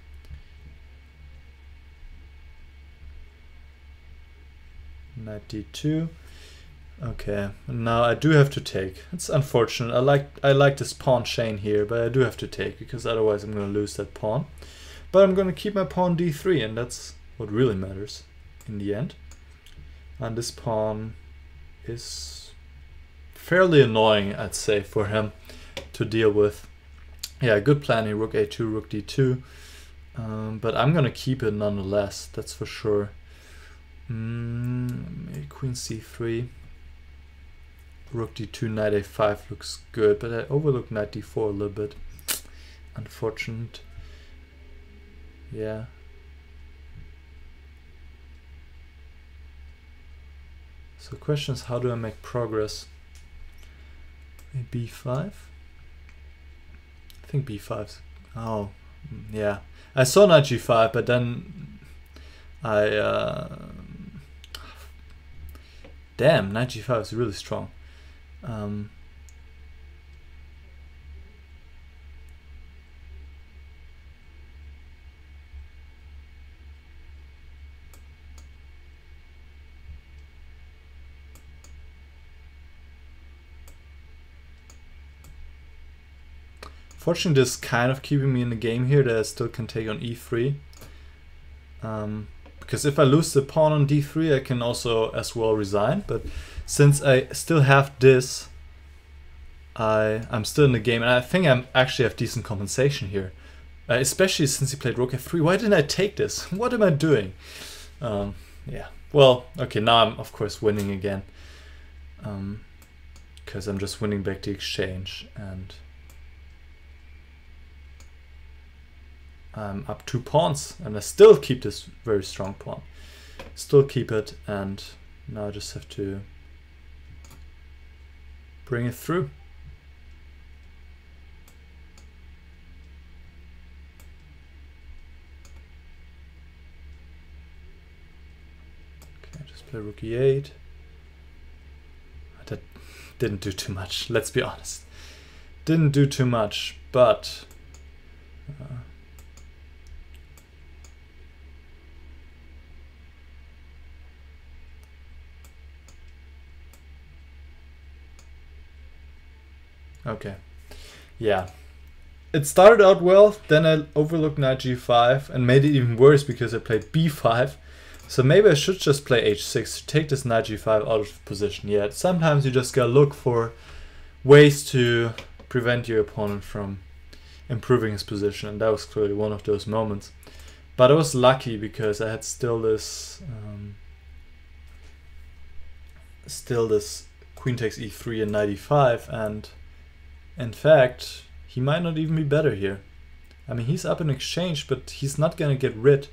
Knight d2. Okay, now I do have to take. It's unfortunate. I like this pawn chain here, but I do have to take because otherwise I'm gonna lose that pawn. But I'm gonna keep my pawn d3, and that's what really matters in the end. And this pawn is fairly annoying, I'd say, for him to deal with. Yeah, good plan here. Rook a2, rook d2. But I'm gonna keep it nonetheless. That's for sure. Maybe queen c3. Rook d2, knight a5 looks good, but I overlooked knight d4 a little bit. Unfortunate. Yeah. So the question is, how do I make progress? Maybe b5? I think b5's... Oh, yeah. I saw knight g5, but then I... Damn, knight g5 is really strong. Fortunately, this is kind of keeping me in the game here, that I still can take on e3. Because if I lose the pawn on d3, I can also as well resign. But since I still have this, I'm still in the game, and I think I actually have decent compensation here. Especially since he played rook f3. Why didn't I take this? What am I doing? Yeah. Well, okay, now I'm of course winning again. Because I'm just winning back the exchange, and I'm up 2 pawns, and I still keep this very strong pawn. Still keep it, and now I just have to bring it through. Okay, just play rook e8. That didn't do too much, let's be honest. Didn't do too much, but okay, yeah. It started out well, then I overlooked knight g5 and made it even worse because I played b5. So maybe I should just play h6 to take this knight g5 out of position. Yeah, sometimes you just gotta look for ways to prevent your opponent from improving his position, and that was clearly one of those moments. But I was lucky because I had still this queen takes e3 and knight e5, and in fact, he might not even be better here. I mean, he's up in exchange, but he's not gonna get rid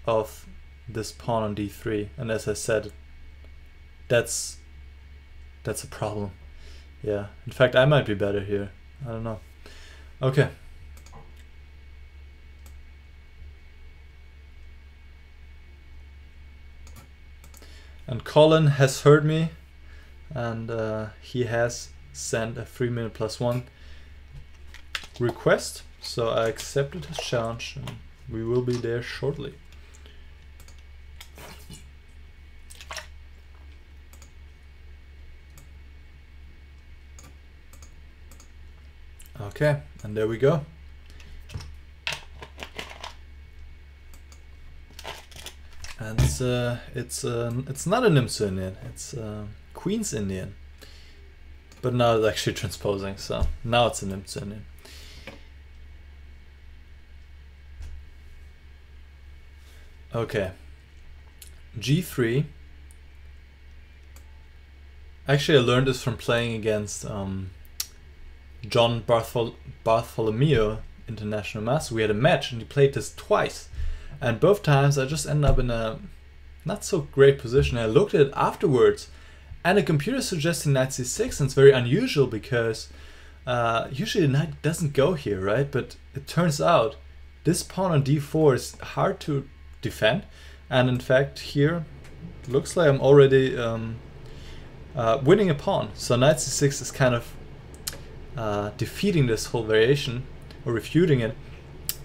of this pawn on d3. And as I said, that's a problem. Yeah, in fact, I might be better here. I don't know. Okay. And Colin has heard me, and he has sent a 3-minute +1 request, so I accepted his challenge, and we will be there shortly. Okay, and there we go. And it's not a Nimzo Indian, it's Queen's Indian. But now it's actually transposing, so now it's a Nimzo Indian. Okay, g3. Actually, I learned this from playing against John Bartholomew international master. We had a match and he played this twice. And both times I just ended up in a not so great position. I looked at it afterwards and the computer suggested knight c6, and it's very unusual because usually the knight doesn't go here, right? But it turns out this pawn on d4 is hard to defend, and in fact here looks like I'm already winning a pawn. So knight c6 is kind of defeating this whole variation, or refuting it.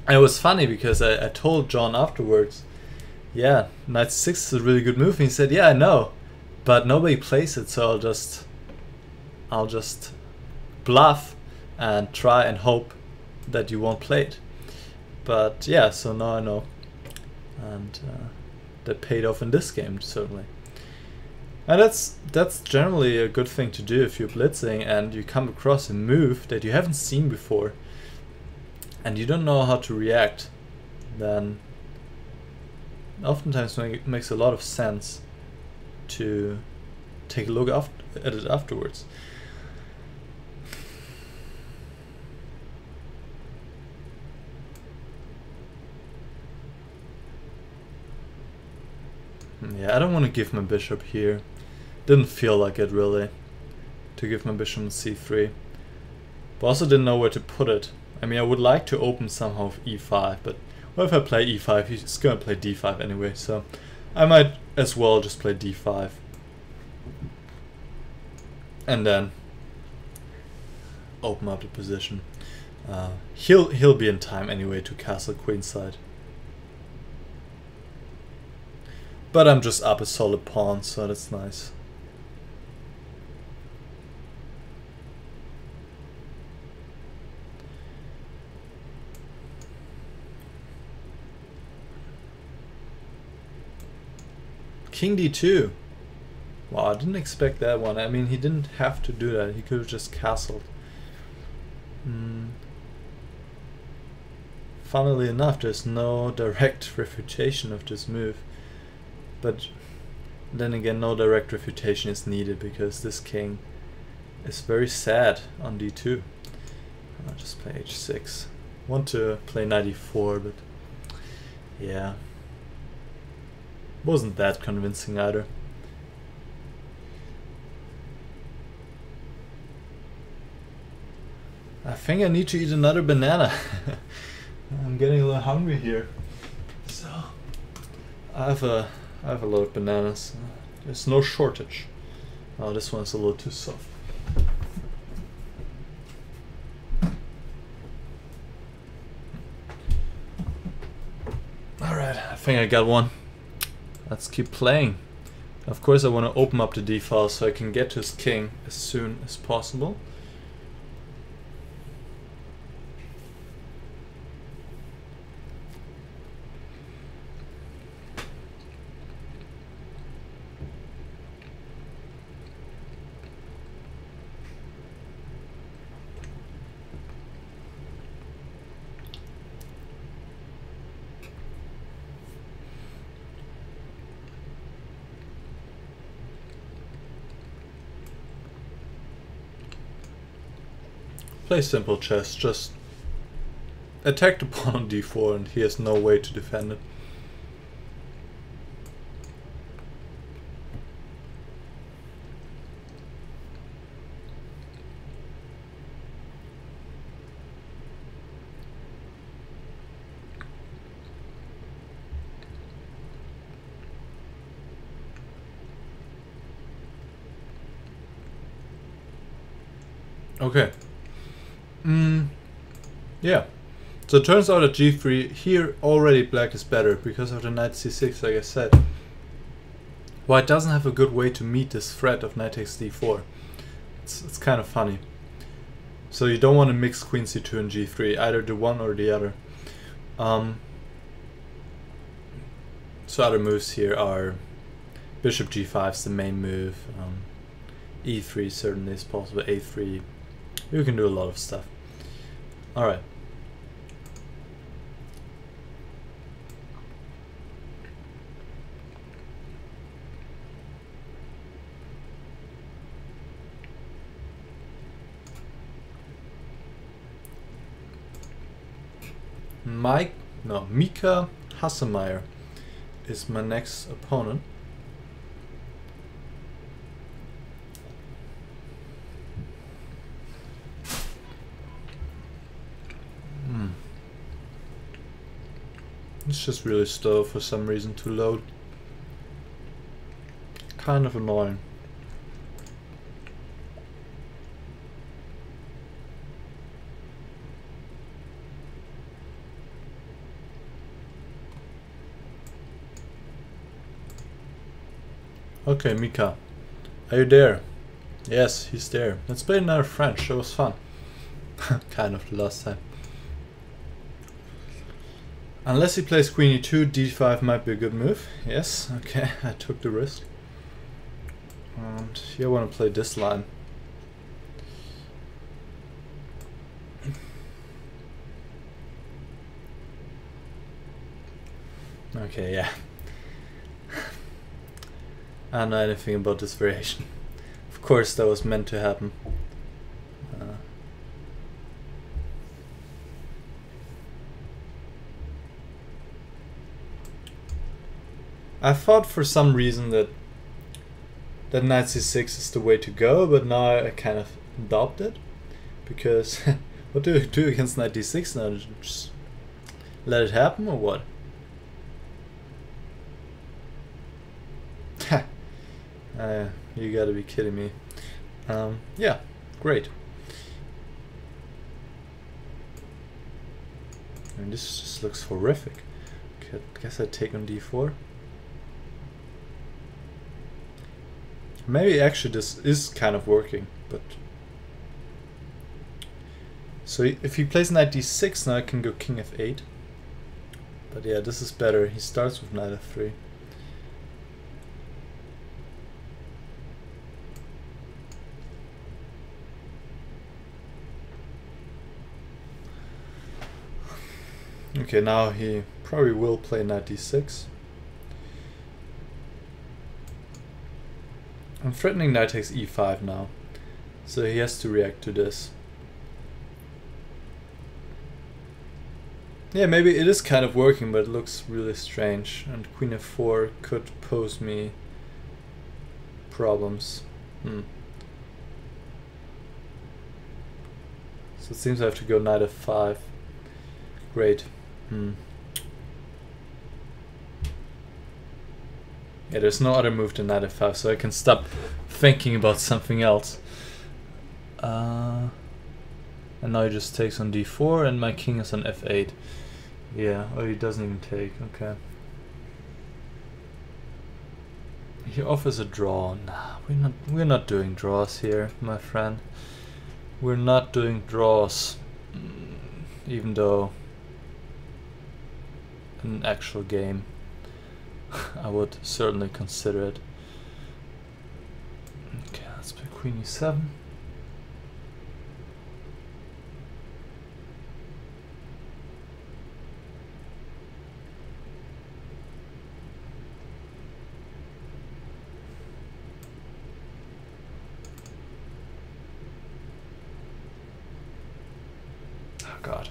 And it was funny because I told John afterwards, yeah, knight c6 is a really good move, and he said, yeah, I know, but nobody plays it, so I'll just bluff and try and hope that you won't play it. But yeah, so now I know, and that paid off in this game, certainly. And that's generally a good thing to do if you're blitzing and you come across a move that you haven't seen before and you don't know how to react. Then oftentimes it makes a lot of sense to take a look at it afterwards. Yeah, I don't want to give my bishop here. Didn't feel like it really to give my bishop on c3. But also didn't know where to put it. I mean, I would like to open somehow with e5, but what if I play e5? He's gonna play d5 anyway, so I might as well just play d5. And then open up the position. He'll be in time anyway to castle queenside. But I'm just up a solid pawn, so that's nice. King d2. Wow, I didn't expect that one. I mean, he didn't have to do that. He could have just castled. Funnily enough, there's no direct refutation of this move. But then again, no direct refutation is needed because this king is very sad on d2. I'll just play h6. Want to play knight e4, but yeah, wasn't that convincing either. I think I need to eat another banana. I'm getting a little hungry here. So I have a lot of bananas. There's no shortage. Oh, this one's a little too soft. Alright, I think I got one. Let's keep playing. Of course I want to open up the d-file so I can get to his king as soon as possible. Play simple chess, just attack the pawn on d4 and he has no way to defend it. Okay. Yeah, so it turns out at g3 here already black is better because of the knight c6, like I said. White doesn't have a good way to meet this threat of knight takes d4. It's kind of funny. So you don't want to mix queen c2 and g3, either the one or the other. So other moves here are bishop g5 is the main move. E3 certainly is possible, a3. You can do a lot of stuff. Alright. mikahassemeier is my next opponent. It's just really slow for some reason to load. Kind of annoying. Okay, Mika, are you there? Yes, he's there. Let's play another French. That was fun. Kind of the last time. Unless he plays queen e2, d5 might be a good move. Yes, okay, I took the risk. And here I want to play this line. Okay, yeah. I don't know anything about this variation. Of course that was meant to happen. I thought for some reason that knight c6 is the way to go, but now I kind of adopt it. Because what do you do against knight d6 now? Just let it happen or what? You gotta be kidding me. Yeah, great. I mean, this just looks horrific. Okay, I guess I take on d4. Maybe actually this is kind of working, but... So if he plays knight d6, now I can go king f8. But yeah, this is better. He starts with knight f3. Okay, now he probably will play knight d6. I'm threatening knight takes e5 now, so he has to react to this. Yeah, maybe it is kind of working, but it looks really strange, and queen f4 could pose me problems. So it seems I have to go knight f5. Great. Yeah, there's no other move than knight f5, so I can stop thinking about something else. And now he just takes on d4, and my king is on f8. Yeah, oh, he doesn't even take. Okay. He offers a draw. Nah, we're not doing draws here, my friend. We're not doing draws, even though in an actual game I would certainly consider it. Okay, let's play queen e7. Oh God.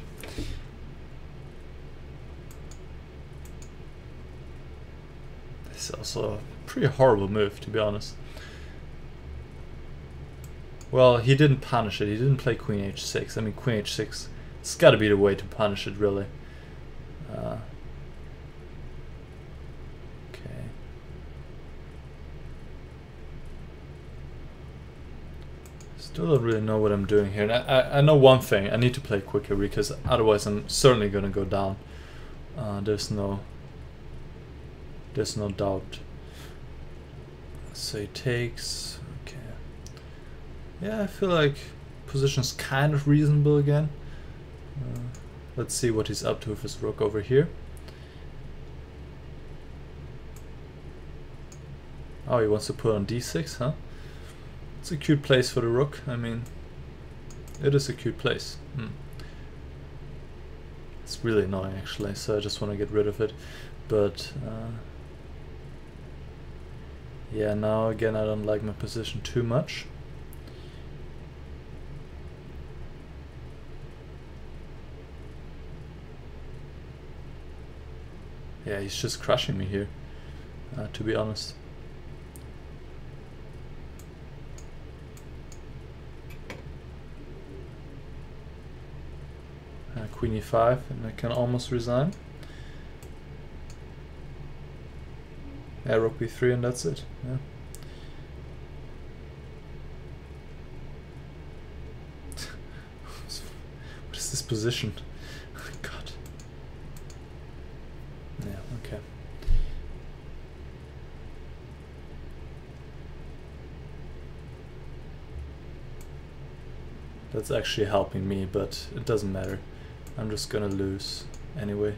It's also a pretty horrible move, to be honest. Well, he didn't punish it. He didn't play queen h6. I mean, queen h6, it's got to be the way to punish it, really. Okay. Still don't really know what I'm doing here. And I know one thing. I need to play quicker, because otherwise I'm certainly going to go down. There's no doubt. So he takes. Okay. Yeah, I feel like position's kind of reasonable again. Let's see what he's up to with his rook over here. Oh, he wants to put on d6, huh? It's a cute place for the rook. I mean, it is a cute place. It's really annoying, actually, so I just want to get rid of it. But yeah, now again I don't like my position too much. Yeah, he's just crushing me here, to be honest. Queen e5, and I can almost resign. Yeah, rook b3, and that's it. Yeah. What is this position? God. Yeah, okay. That's actually helping me, but it doesn't matter. I'm just gonna lose anyway.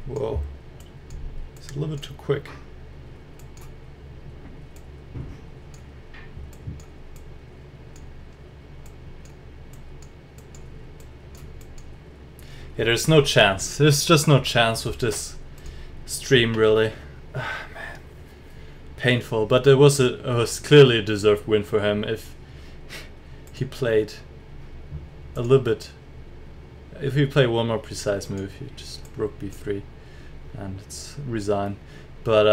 Whoa, it's a little bit too quick. Yeah, there's no chance. There's just no chance with this stream, really. Ah, man, painful. But it was clearly a deserved win for him if he played a little bit. If he played one more precise move, he just rook b3. And it's resign. But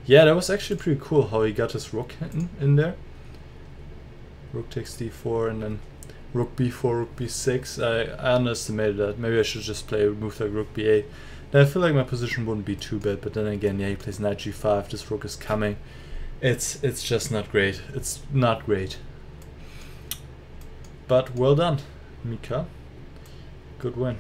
yeah, that was actually pretty cool how he got his rook in there. Rook takes d4 and then rook b4, rook b6. I underestimated that. Maybe I should just play a move like rook b8. Then I feel like my position wouldn't be too bad, but then again, yeah, he plays knight g5, this rook is coming. It's just not great. It's not great. But well done, Mika. Good win.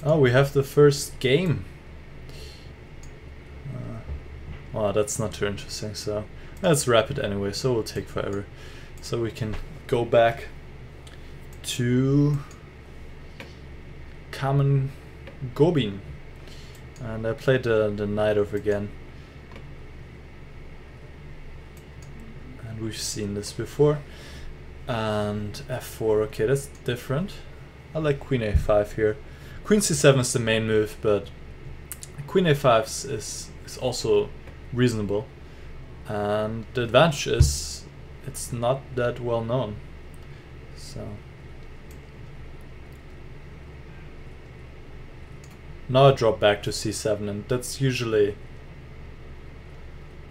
Oh, we have the first game. Well, that's not too interesting, so let's wrap it anyway, so it will take forever. So we can go back to KamenGopin. And I played the knight over again. And we've seen this before. And f4, okay, that's different. I like queen a5 here. Queen c7 is the main move, but queen a5 is also reasonable. And the advantage is it's not that well known. So now I drop back to c7, and that's usually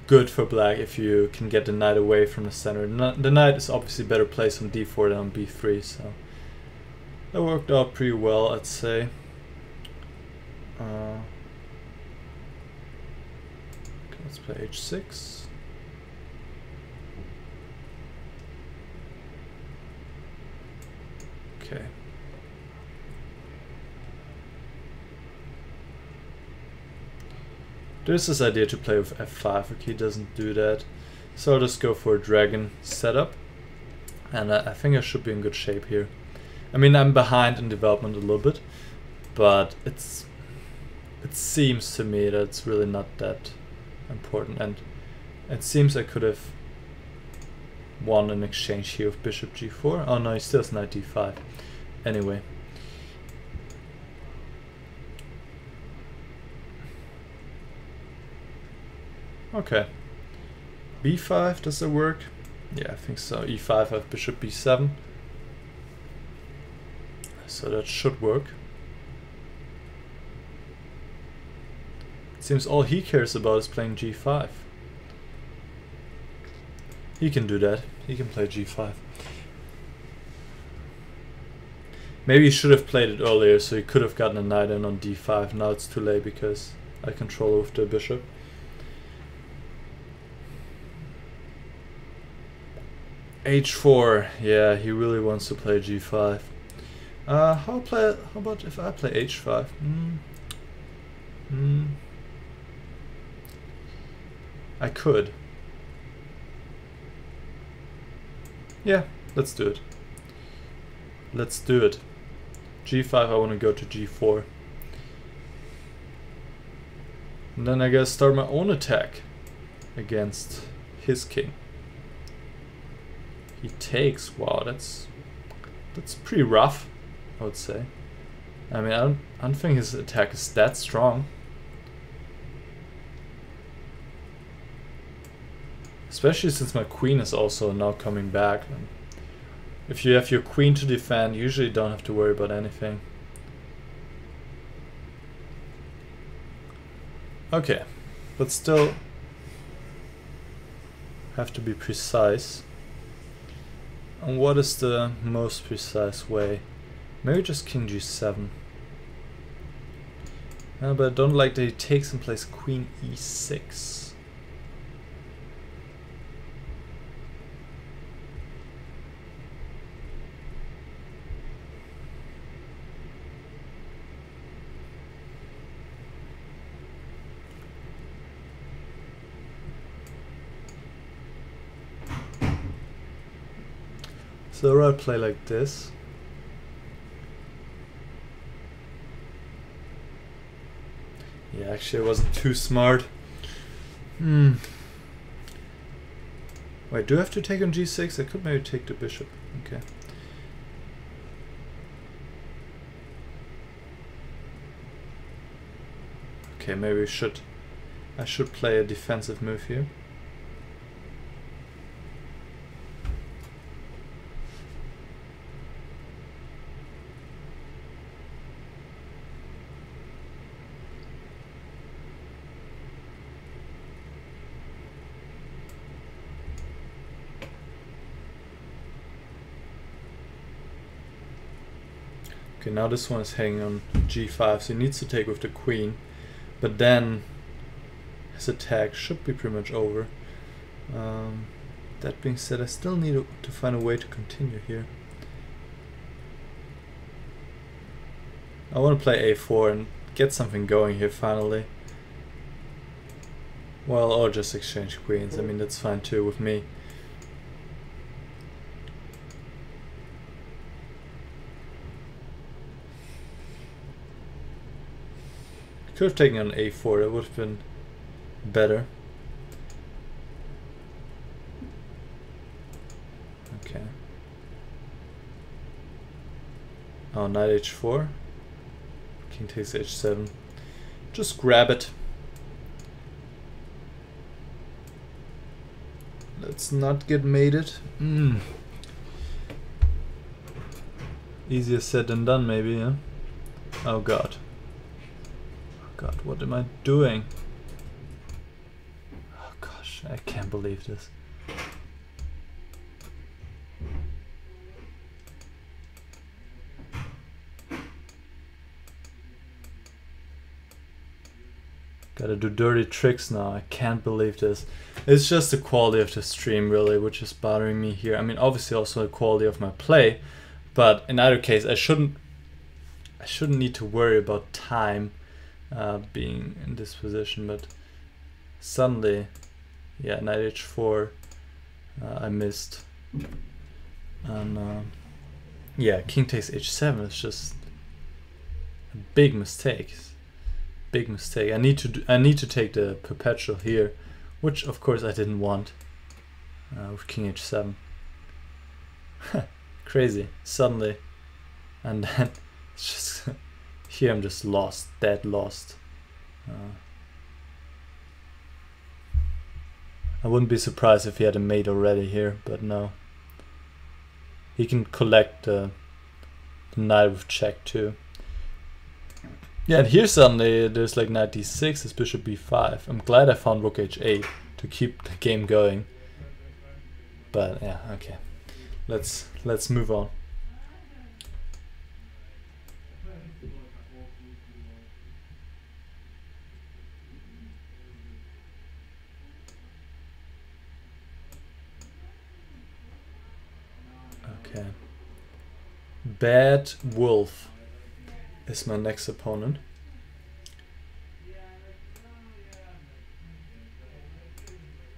good for black if you can get the knight away from the center. The knight is obviously better placed on d4 than on b3, so that worked out pretty well, I'd say. Let's play h6. Okay. There's this idea to play with f5, okay, he doesn't do that. So I'll just go for a dragon setup. And I think I should be in good shape here. I mean, I'm behind in development a little bit, but it seems to me that it's really not that important. And it seems I could have won an exchange here with bishop g4. Oh no, he still has knight d5. Anyway. Okay. b5, does it work? Yeah, I think so. e5, I have bishop b7. So that should work. It seems all he cares about is playing g5. He can do that. He can play g5. Maybe he should have played it earlier, so he could have gotten a knight in on d5. Now it's too late because I control with the bishop. h4. Yeah, he really wants to play g5. How about if I play h5? I could. Yeah, let's do it. Let's do it. G5, I want to go to G4. And then I gotta start my own attack against his king. He takes. Wow, that's pretty rough, I would say. I mean, I don't think his attack is that strong. Especially since my queen is also now coming back. And if you have your queen to defend, you usually don't have to worry about anything. Okay, but still have to be precise. And what is the most precise way? Maybe just king g7. But I don't like that he takes and plays queen e6. So I'll play like this. Yeah, actually I wasn't too smart. Wait, do I have to take on g6? I could maybe take the bishop. Okay. Okay, maybe I should play a defensive move here. Okay, now this one is hanging on g5, so he needs to take with the queen, but then his attack should be pretty much over. That being said, I still need to find a way to continue here. I want to play a4 and get something going here finally. Well, or just exchange queens, I mean that's fine too with me. Could have taken on a4, that would have been better. Okay. Oh, knight h4. King takes h7. Just grab it. Let's not get mated. Easier said than done, maybe, yeah? Oh god. God, what am I doing? Oh gosh, I can't believe this. Gotta do dirty tricks now, I can't believe this. It's just the quality of the stream really, which is bothering me here. I mean, obviously also the quality of my play, but in either case, I shouldn't need to worry about time. Being in this position, but suddenly, yeah, knight h4, I missed, and yeah, king takes h7 is just a big mistake. Big mistake. I need to take the perpetual here, which of course I didn't want with king h7. Crazy suddenly, and then it's just. Here I'm just lost, dead lost. I wouldn't be surprised if he had a mate already here, but no. He can collect the knight with check too. Yeah, and here suddenly there's like knight d6, his bishop b5. I'm glad I found rook h8 to keep the game going. But yeah, okay. Let's move on. Okay. Bad Wolf is my next opponent.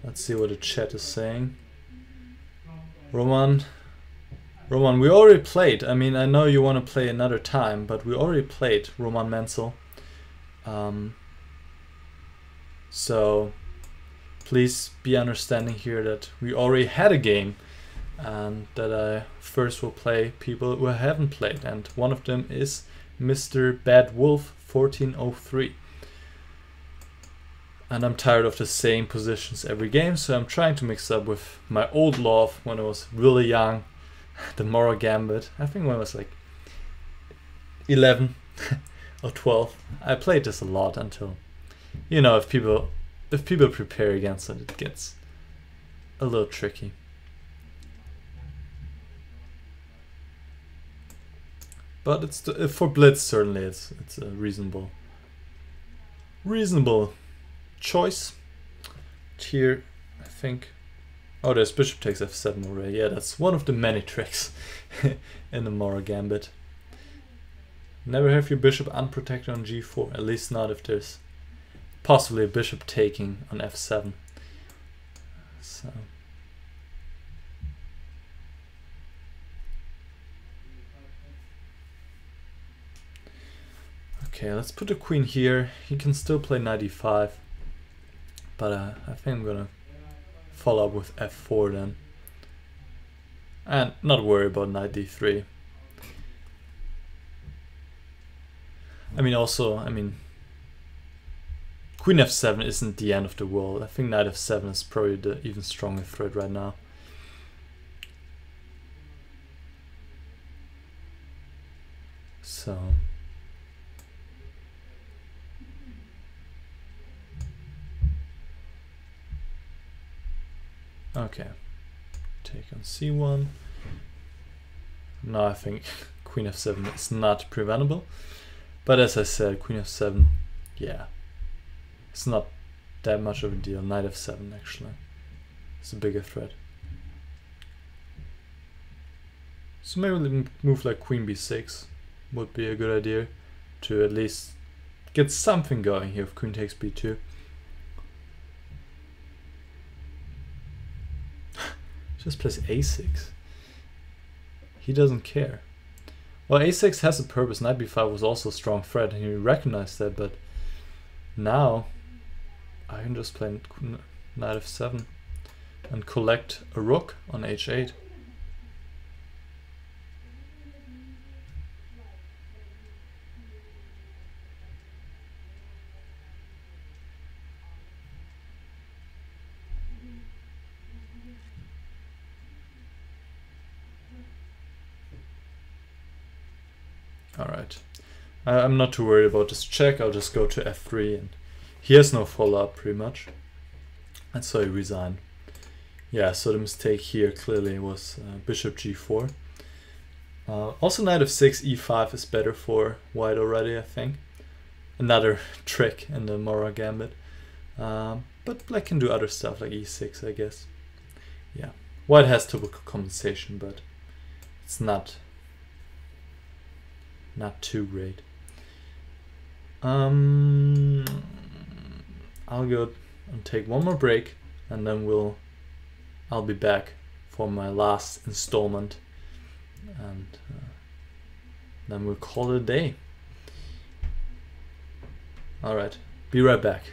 Let's see what the chat is saying. Roman, we already played. I mean, I know you want to play another time, but we already played romanmenzel. So please be understanding here that we already had a game, and that I first will play people who haven't played, and one of them is Mr. Bad Wolf 1403. And I'm tired of the same positions every game, so I'm trying to mix up with my old love when I was really young, the Moro Gambit. I think when I was like 11 or 12. I played this a lot until, you know, if people prepare against it, it gets a little tricky. But it's for Blitz, certainly it's a reasonable choice. Here, I think. Oh, there's bishop takes f7 already. Yeah, that's one of the many tricks in the Moro Gambit. Never have your bishop unprotected on g4, at least not if there's possibly a bishop taking on f7. So. Okay, let's put the queen here. He can still play knight e5, but I think I'm gonna follow up with f4 then, and not worry about knight d3. I mean, queen f7 isn't the end of the world. I think knight f7 is probably the even stronger threat right now. So. Okay, take on c1. Now I think queen f7 is not preventable, but as I said, queen f7, yeah, it's not that much of a deal. Knight f7 actually, it's a bigger threat. So maybe move like queen b6 would be a good idea to at least get something going here if queen takes b2. Just plays a6. He doesn't care. Well, a6 has a purpose. Knight b5 was also a strong threat, and he recognized that. But now I can just play knight f7 and collect a rook on h8. Alright, I'm not too worried about this check. I'll just go to f3, and he has no follow-up pretty much, and so he resigned. Yeah, so the mistake here clearly was bishop g4. Also knight f6, e5 is better for white already, I think. Another trick in the Moro Gambit. But black can do other stuff like e6, I guess. Yeah, white has typical compensation, but it's not too great. I'll go and take one more break, and then I'll be back for my last installment, and then we'll call it a day. Alright, be right back.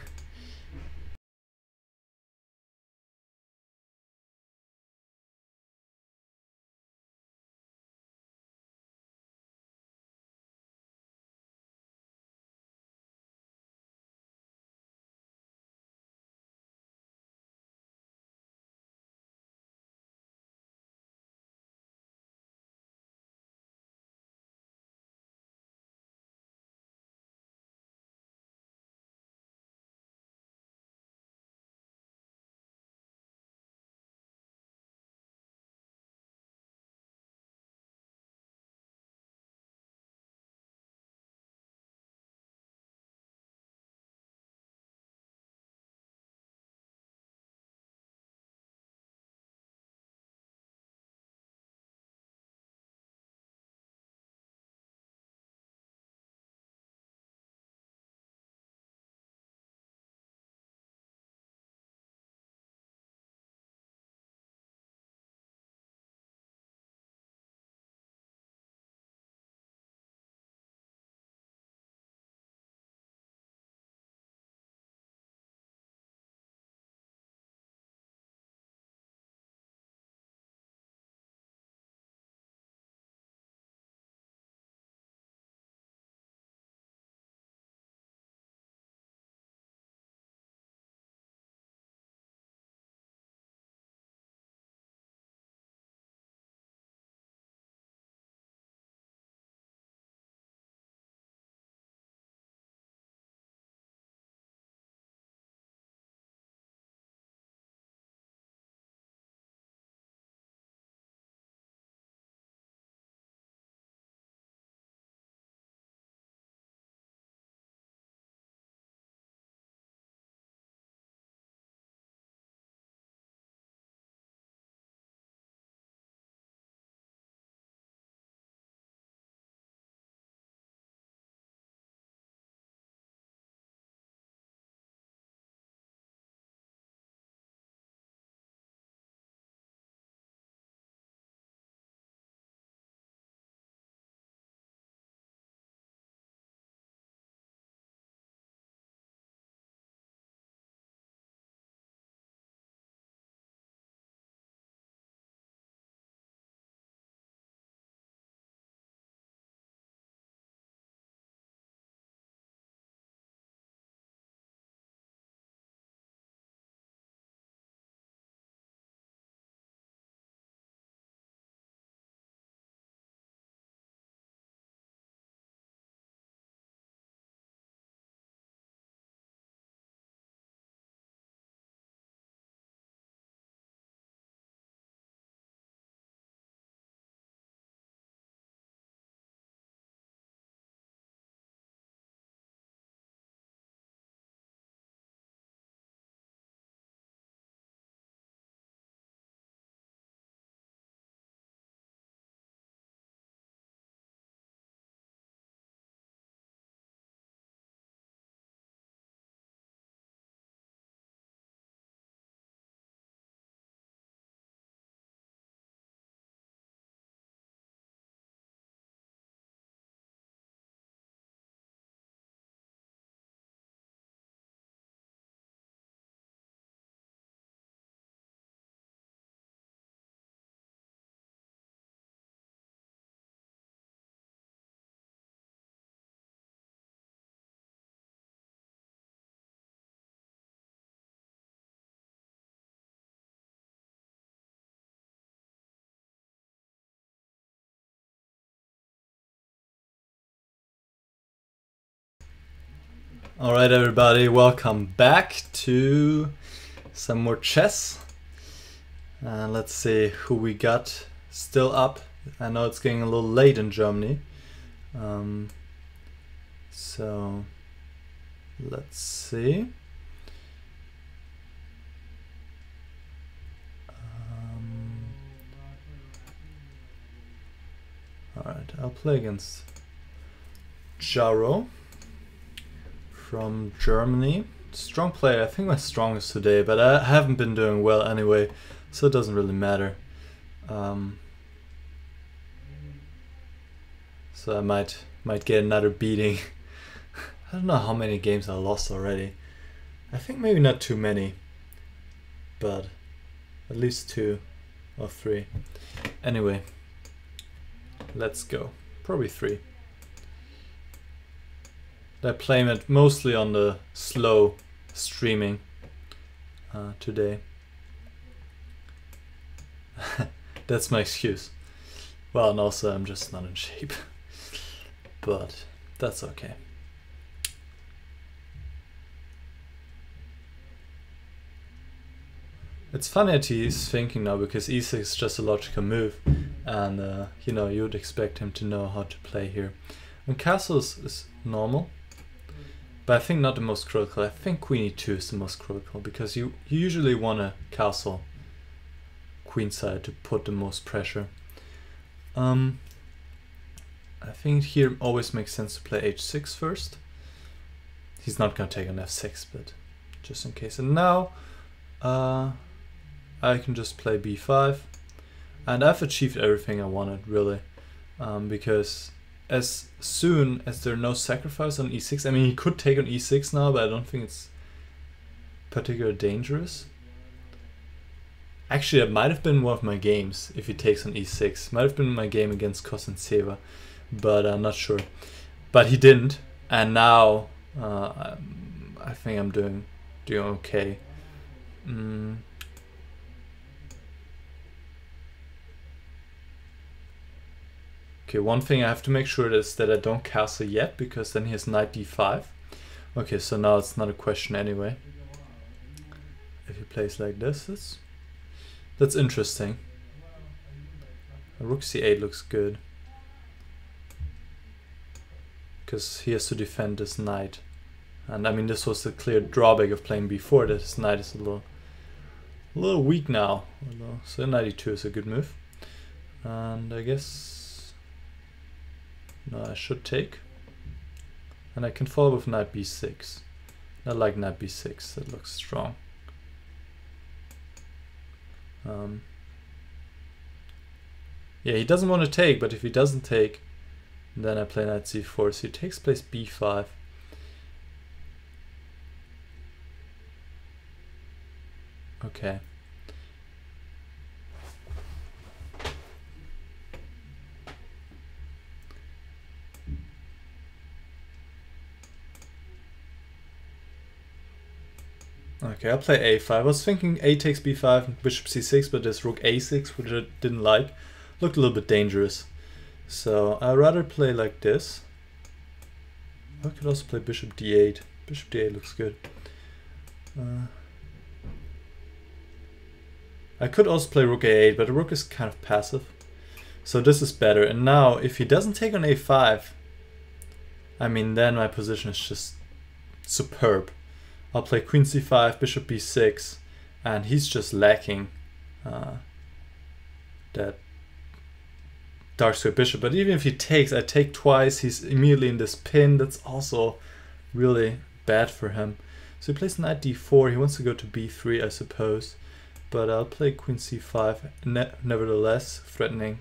Alright everybody, welcome back to some more chess. Let's see who we got still up. I know it's getting a little late in Germany. So let's see. Alright, I'll play against Jarow from Germany. Strong player, I think my strongest today, but I haven't been doing well anyway, so it doesn't really matter. So I might get another beating. I don't know how many games I lost already. I think maybe not too many, but at least 2 or 3. Anyway, let's go. Probably 3. I play it mostly on the slow streaming today. That's my excuse. Well, and also I'm just not in shape. But that's okay. It's funny that he's thinking now, because e6 is just a logical move, and you know, you would expect him to know how to play here. And castle is normal, but I think not the most critical. I think queen e2 is the most critical, because you usually want a castle queenside to put the most pressure. I think here always makes sense to play h6 first. He's not going to take on f6, but just in case. And now I can just play b5, and I've achieved everything I wanted, really, because as soon as there are no sacrifice on e6, I mean, he could take on e6 now, but I don't think it's particularly dangerous. Actually, it might have been one of my games if he takes on e6. Might have been my game against Qasim-Bezwinger, but I'm not sure. But he didn't, and now I think I'm doing okay. Okay, one thing I have to make sure is that I don't castle yet, because then he has knight d5. Okay, so now it's not a question anyway. If he plays like this, that's interesting. Rook c8 looks good, because he has to defend this knight. And I mean, this was the clear drawback of playing b4, that his knight is a little weak now. So knight e2 is a good move. And I guess no, I should take. And I can follow with knight b6. I like knight b6, that looks strong. Yeah, he doesn't want to take, but if he doesn't take, then I play knight c4. So he takes place b5. Okay. Okay, I'll play a5. I was thinking a takes b5, bishop c6, but there's rook a6, which I didn't like. Looked a little bit dangerous. So I'd rather play like this. I could also play bishop d8. Bishop d8 looks good. I could also play rook a8, but the rook is kind of passive. So this is better. And now, if he doesn't take on a5, I mean, then my position is just superb. I'll play queen c5, bishop b6, and he's just lacking that dark square bishop. But even if he takes, I take twice, he's immediately in this pin. That's also really bad for him. So he plays knight d4. He wants to go to b3, I suppose. But I'll play queen c5, nevertheless, threatening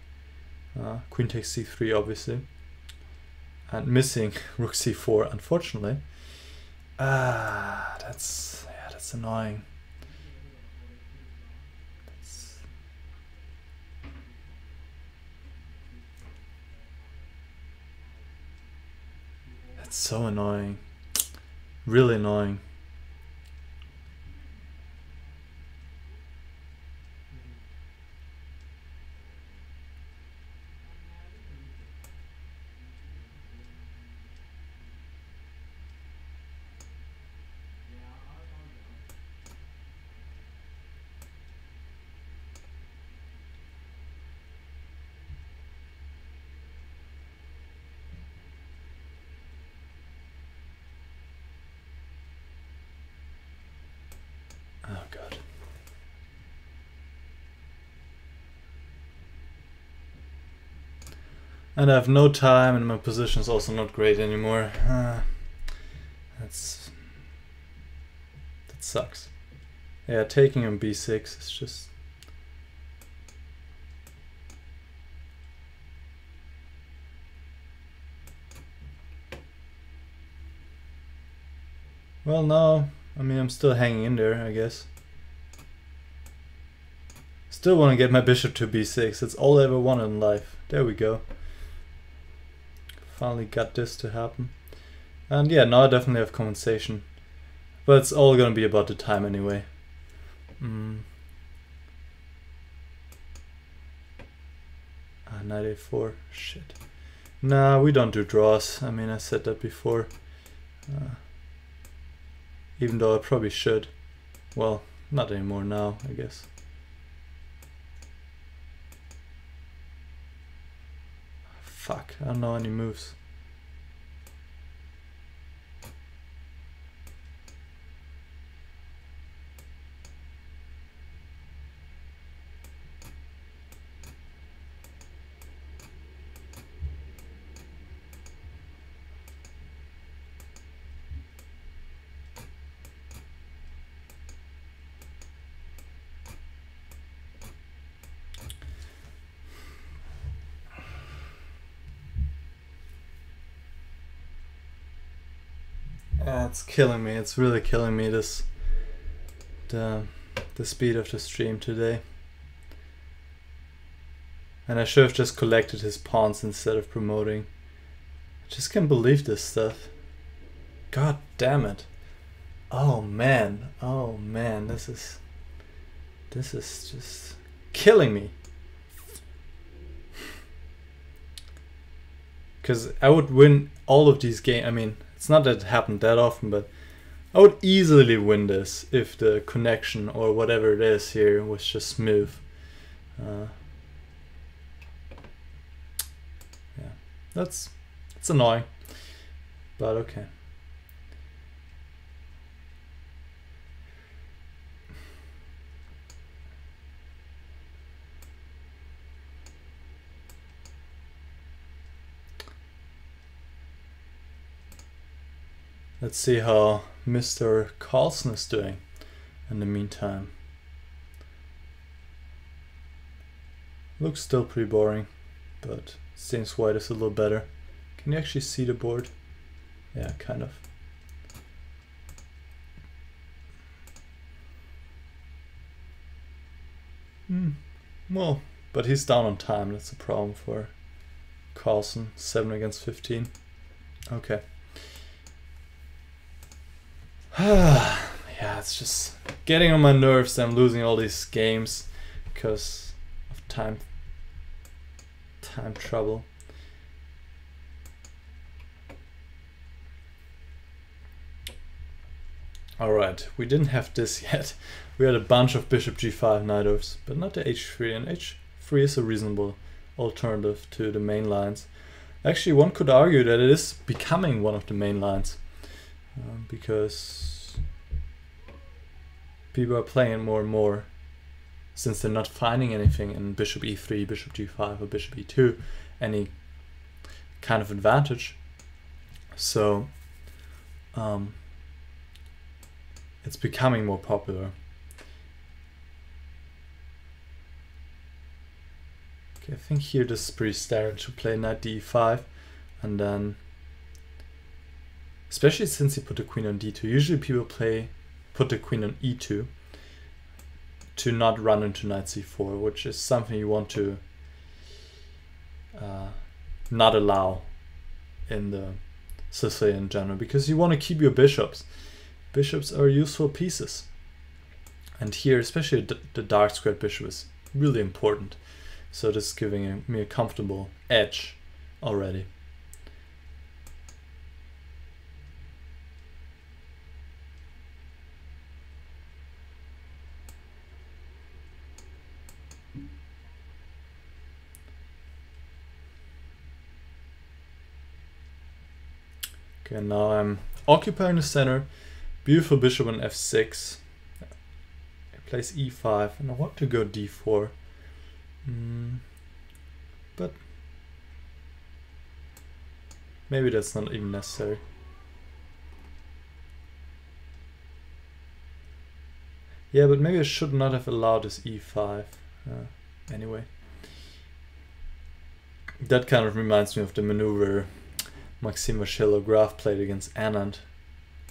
queen takes c3, obviously. And missing rook c4, unfortunately. That's annoying. That's so annoying. Really annoying. And I have no time, and my position is also not great anymore. That sucks. Yeah, taking on b6 is just... Well, no, I mean, I'm still hanging in there, I guess. Still want to get my bishop to b6. That's all I ever wanted in life. There we go. Finally got this to happen. And yeah, now I definitely have compensation. But it's all gonna be about the time anyway. Knight a4. Shit. Nah, we don't do draws. I mean, I said that before. Even though I probably should. Well, not anymore now, I guess. Fuck, I don't know any moves. It's killing me. It's really killing me, the speed of the stream today. And I should have just collected his pawns instead of promoting. I just can't believe this stuff. God damn it. Oh man. Oh man. This is just killing me. Because I would win all of these games. I mean, it's not that it happened that often, but I would easily win this if the connection or whatever it is here was just smooth. Yeah, it's annoying, but okay. Let's see how Mr. Carlson is doing in the meantime. Looks still pretty boring, but seems white is a little better. Can you actually see the board? Yeah, kind of. Well, but he's down on time. That's a problem for Carlson. 7 against 15. Okay. Yeah, it's just getting on my nerves that I'm losing all these games because of time trouble. Alright, we didn't have this yet. We had a bunch of bishop g5 knight overs, but not the h3, and h3 is a reasonable alternative to the main lines. Actually, one could argue that it is becoming one of the main lines. Because people are playing it more and more since they're not finding anything in bishop e3, bishop g5 or bishop e2 any kind of advantage. So it's becoming more popular. Okay, I think here this is pretty standard to play knight d5 and then, especially since he put the queen on d2. Usually people put the queen on e2 to not run into knight c4, which is something you want to not allow in the Sicilian genre, because you want to keep your bishops. Bishops are useful pieces. And here, especially the dark squared bishop is really important. So this is giving me a comfortable edge already. Okay, now I'm occupying the center. Beautiful bishop on f6. I place e5 and I want to go d4. But maybe that's not even necessary. Yeah, but maybe I should not have allowed this e5. Anyway. That kind of reminds me of the maneuver Maxime Vachier-Lagrave played against Anand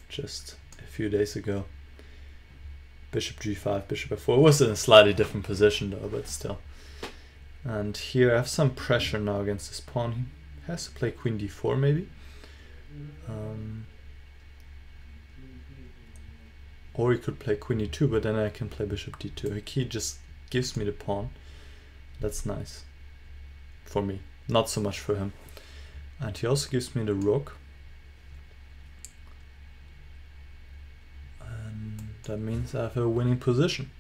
just a few days ago. Bishop g5, bishop f4. It was in a slightly different position though, but still. And here I have some pressure now against this pawn. He has to play queen d4 maybe. Or he could play queen e2, but then I can play bishop d2. He just gives me the pawn. That's nice. For me. Not so much for him. And he also gives me the rook. And that means I have a winning position.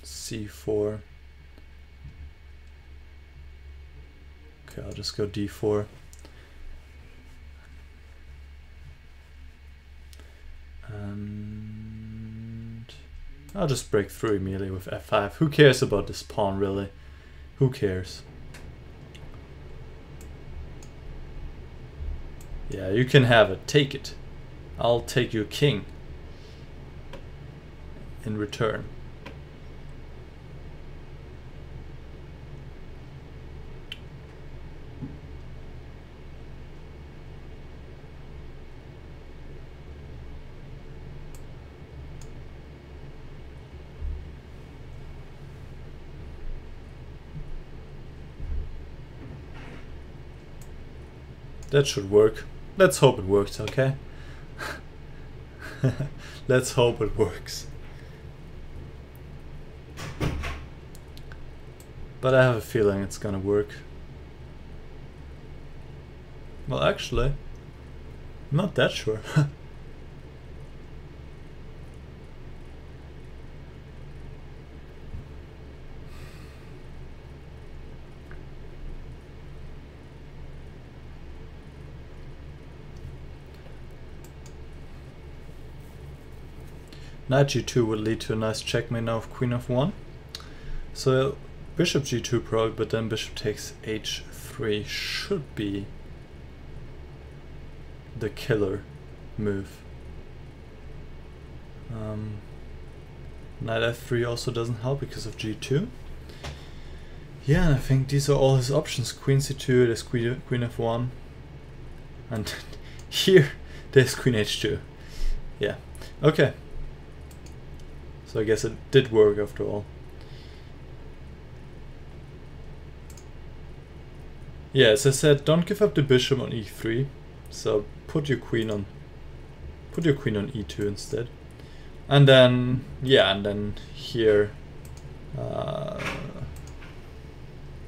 c4. Okay, I'll just go d4. And I'll just break through immediately with f5. Who cares about this pawn, really? Who cares? Yeah, you can have it. Take it. I'll take your king in return. That should work. Let's hope it works, okay? Let's hope it works. But I have a feeling it's gonna work. Well, actually, I'm not that sure. Knight g2 would lead to a nice checkmate now of queen f1. So bishop g2 probably, but then bishop takes h3 should be the killer move. Knight f3 also doesn't help because of g2. Yeah, and I think these are all his options. Queen c2, there's queen f1, and here there's queen h2. Yeah, okay. So I guess it did work after all. Yeah, as I said, don't give up the bishop on e3. So put your queen on e2 instead. And then yeah, and then here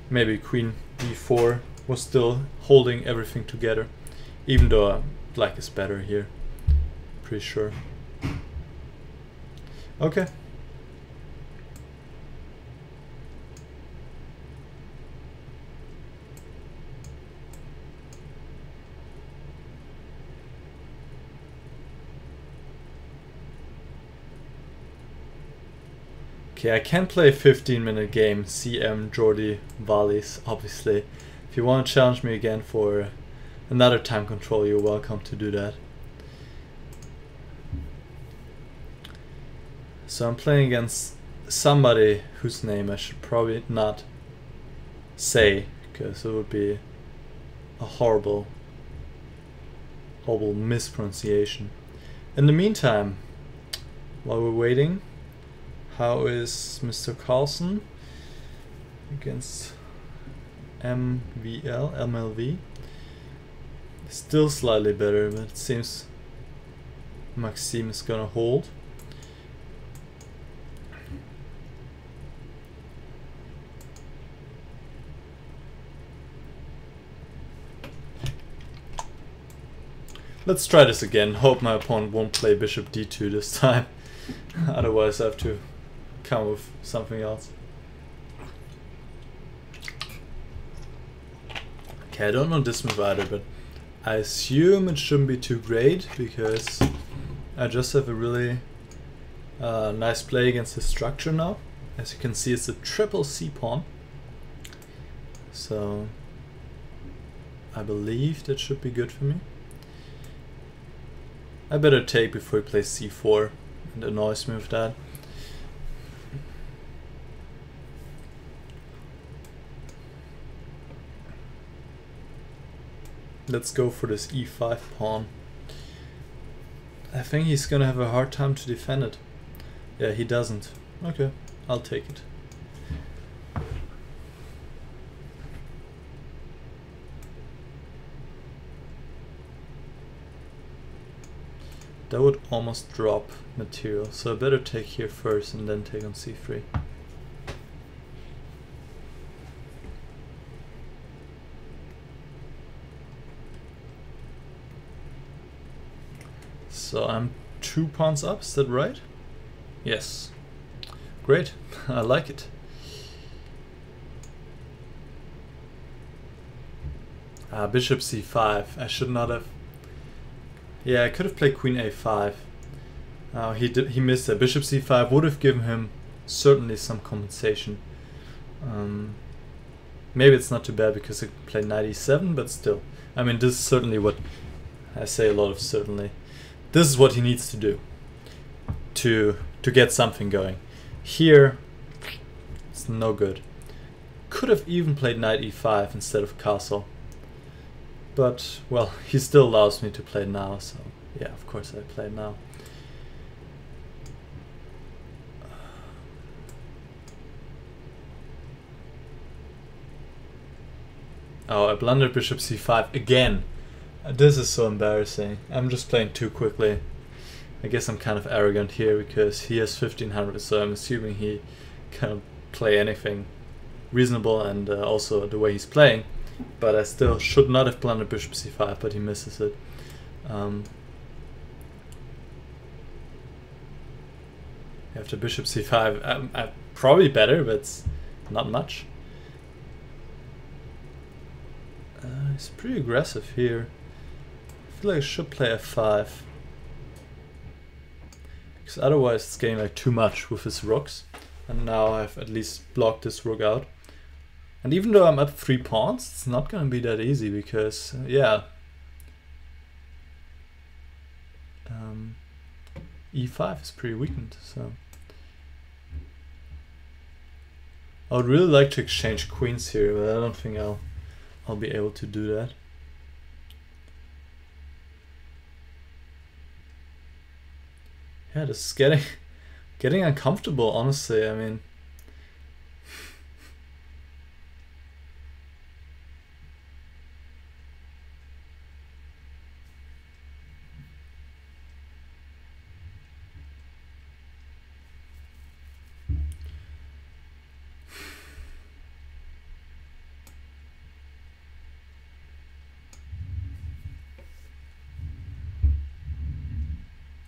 maybe queen d4 was still holding everything together, even though black is better here. Pretty sure. Okay. Okay, I can play a 15-minute game, CM Jordi Vallis, obviously. If you want to challenge me again for another time control, you're welcome to do that. So I'm playing against somebody whose name I should probably not say, because it would be a horrible mispronunciation. In the meantime, while we're waiting, how is Mr. Carlsen against MLV? Still slightly better, but it seems Maxime is gonna hold. Let's try this again. Hope my opponent won't play bishop d2 this time. Otherwise I have to come with something else. Okay, I don't know this move either, but I assume it shouldn't be too great because I just have a really nice play against his structure now. As you can see, it's a triple C pawn. So I believe that should be good for me. I better take before he plays C4 and annoys me with that. Let's go for this E5 pawn. I think he's gonna have a hard time to defend it. Yeah, he doesn't. Okay, I'll take it. That would almost drop material, so I better take here first and then take on C3. So I'm 2 pawns up, is that right? Yes. Great, I like it. Bishop C5, I should not have. Yeah, I could have played Queen A5. He missed that. Bishop C5 would have given him certainly some compensation. Maybe it's not too bad because I played Knight E7, but still. I mean, this is certainly what I say a lot of certainly. This is what he needs to do to get something going. Here, it's no good. Could have even played Knight E5 instead of castle. But, well, he still allows me to play now, so yeah, of course I play now. Oh, I blundered Bishop C5 again. This is so embarrassing. I'm just playing too quickly. I guess I'm kind of arrogant here because he has 1500, so I'm assuming he can play anything reasonable and also the way he's playing. But I still should not have blundered Bishop C5, but he misses it. After Bishop C5, I'm probably better, but it's not much. He's pretty aggressive here. I feel like I should play F5. Because otherwise it's getting like too much with his rooks. And now I've at least blocked this rook out. And even though I'm up 3 pawns, it's not going to be that easy because, yeah. E5 is pretty weakened, so. I would really like to exchange queens here, but I don't think I'll be able to do that. Yeah, this is getting uncomfortable, honestly. I mean,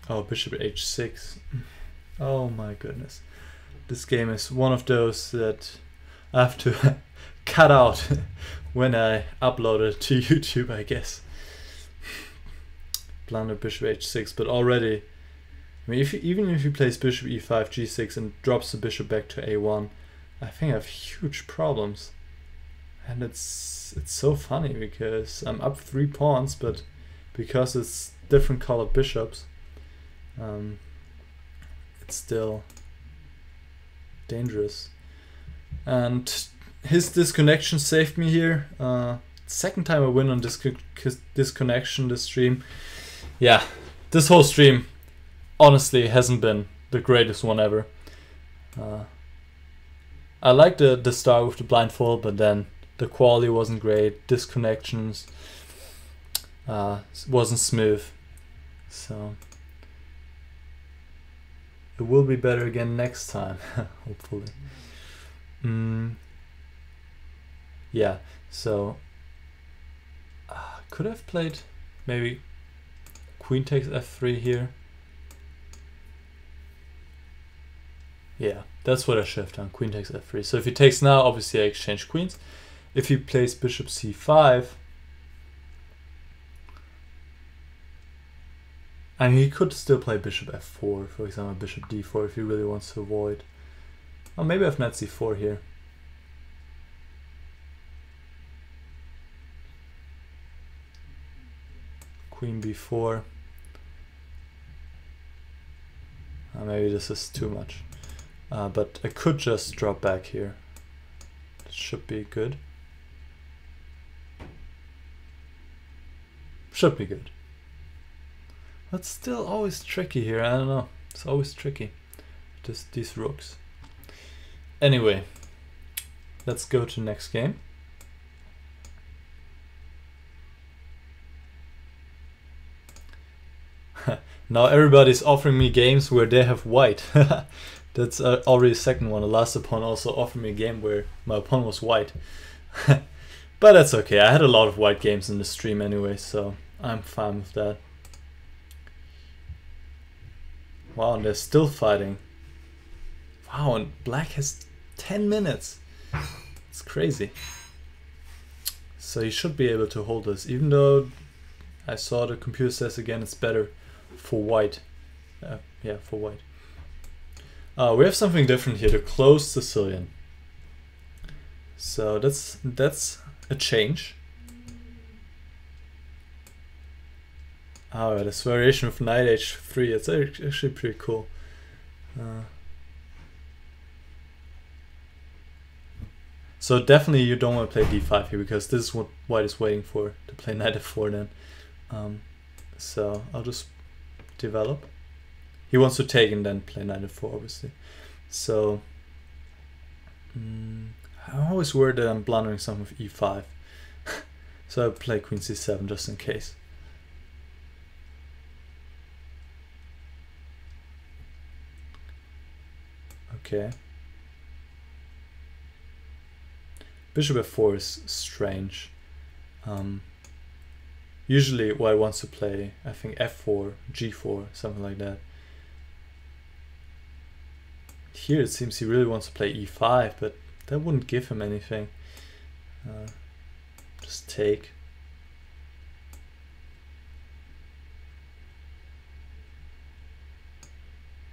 oh, Bishop H6. Oh my goodness. This game is one of those that I have to cut out when I upload it to YouTube, I guess. Blunder Bishop H6, but already, I mean, even if he plays Bishop E5, G6 and drops the bishop back to A1, I think I have huge problems. And it's so funny because I'm up 3 pawns, but because it's different colored bishops, it's still dangerous. And his disconnection saved me here. Second time I win on disconnection this stream. Yeah, this whole stream honestly hasn't been the greatest one ever. I liked the start with the blindfold, but then the quality wasn't great. Disconnections wasn't smooth. So it will be better again next time, hopefully. Yeah, so could have played maybe queen takes f3 here. Yeah, that's what I should have done, queen takes f3. So if he takes now, obviously I exchange queens. if he plays bishop c5, and he could still play bishop f4, for example, bishop d4 if he really wants to avoid. Or maybe I have knight c4 here. Queen b4. Maybe this is too much. But I could just drop back here. That should be good. Should be good. But still always tricky here, I don't know. It's always tricky. Just these rooks. Anyway, let's go to next game. Now everybody's offering me games where they have white. That's already the second one. The last opponent also offered me a game where my opponent was white. But that's okay. I had a lot of white games in the stream anyway, so I'm fine with that. Wow, and they're still fighting. Wow, and black has 10 minutes. It's crazy. So he should be able to hold this, even though I saw the computer says again it's better for white. Yeah, for white. We have something different here, the closed Sicilian. So that's a change. Alright, this variation of knight h3, it's actually pretty cool. So definitely you don't want to play d5 here, because this is what white is waiting for, to play knight f4 then. So I'll just develop. He wants to take and then play knight f4, obviously. So I'm always worried that I'm blundering some with e5. So I play queen c7 just in case. Okay. Bishop f4 is strange. Usually white wants to play, I think, f4, g4, something like that. Here it seems he really wants to play e5, but that wouldn't give him anything. Just take.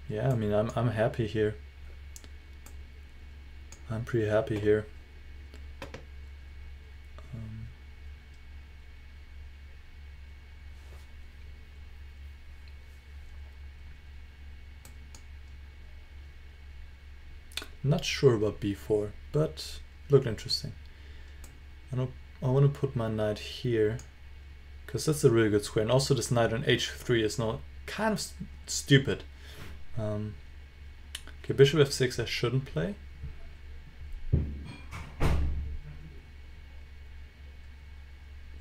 Yeah, I mean, I'm happy here. I'm pretty happy here. Not sure about b4, but looked interesting. I want to put my knight here, because that's a really good square. And also this knight on h3 is not kind of stupid. Okay, bishop f6 I shouldn't play.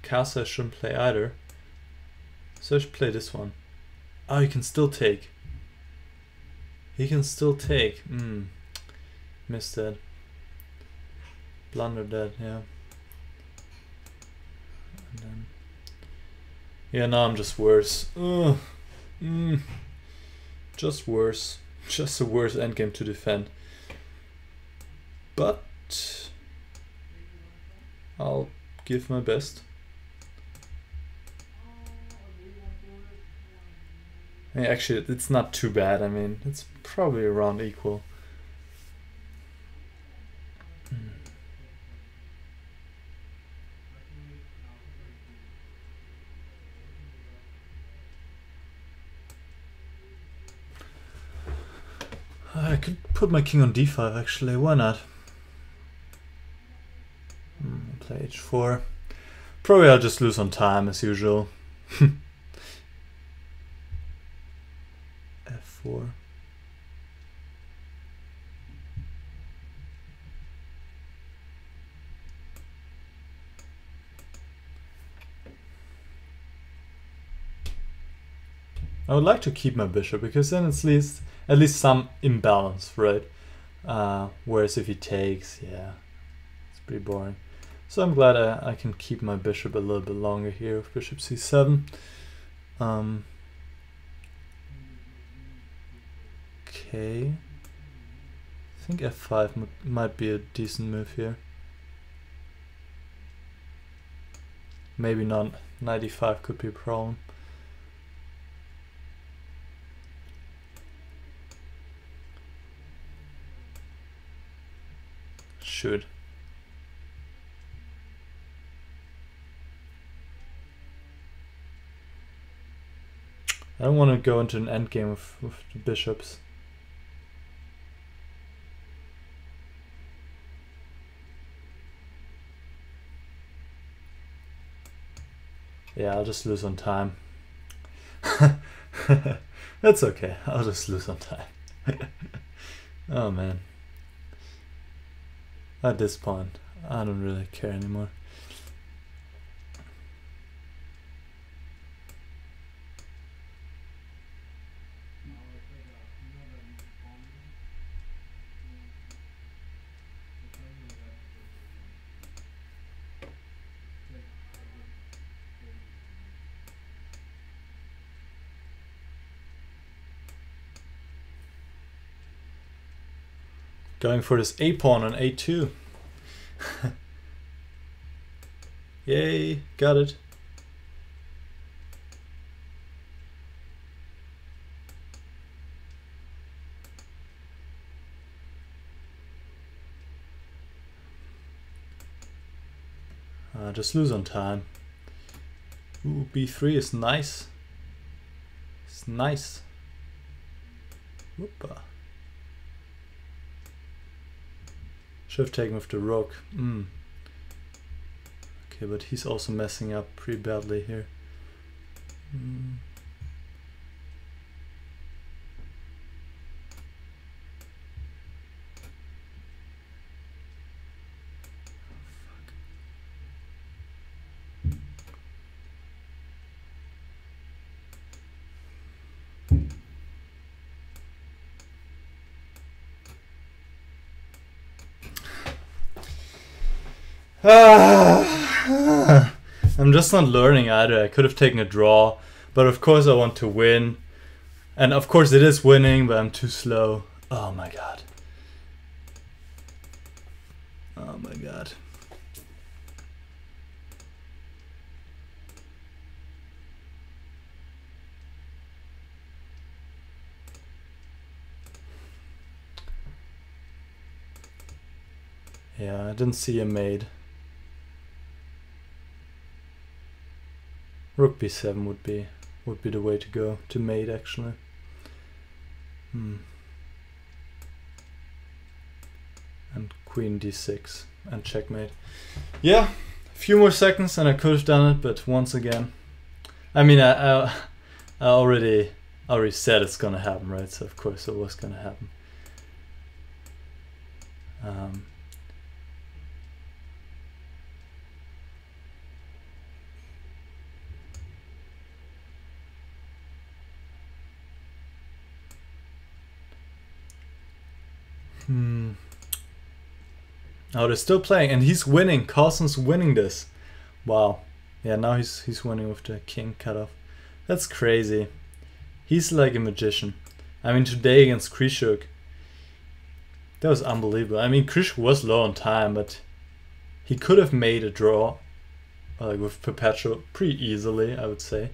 Castle I shouldn't play either. So I should play this one. Oh, he can still take. He can still take. Missed that. Blundered that, yeah. And then, yeah, now I'm just worse. Just worse. Just a worse endgame to defend. But I'll give my best. I mean, actually, it's not too bad. I mean, it's probably around equal. I could put my king on d5 actually, why not? Play h4. Probably I'll just lose on time as usual. f4. I would like to keep my bishop, because then it's at least some imbalance, right? Whereas if he takes, yeah, it's pretty boring. So I'm glad I can keep my bishop a little bit longer here with bishop c7. Okay, I think f5 might be a decent move here. maybe not. 95 could be a problem. Should. I don't want to go into an endgame with the bishops. Yeah, I'll just lose on time. That's okay, I'll just lose on time. Oh man. At this point, I don't really care anymore. Going for this A pawn on A2. Yay, got it. Just lose on time. Ooh, B3 is nice. It's nice. Whoopa. Should have taken with the rook. Okay, but he's also messing up pretty badly here. I'm just not learning either. I could have taken a draw, but of course I want to win. And of course it is winning, but I'm too slow. Oh my god. Oh my god. Yeah, I didn't see a mate. Rook b7 would be the way to go, to mate actually. And queen d6 and checkmate. Yeah, a few more seconds and I could have done it, but once again, I mean, I already said it's gonna happen, right? So of course it was gonna happen. Oh, they're still playing, and he's winning. Carlsen's winning this. Wow. Yeah, now he's winning with the king cut off. That's crazy. He's like a magician. I mean, today against Krishuk, that was unbelievable. I mean, Krishuk was low on time, but he could have made a draw, like with Perpetual, pretty easily, I would say.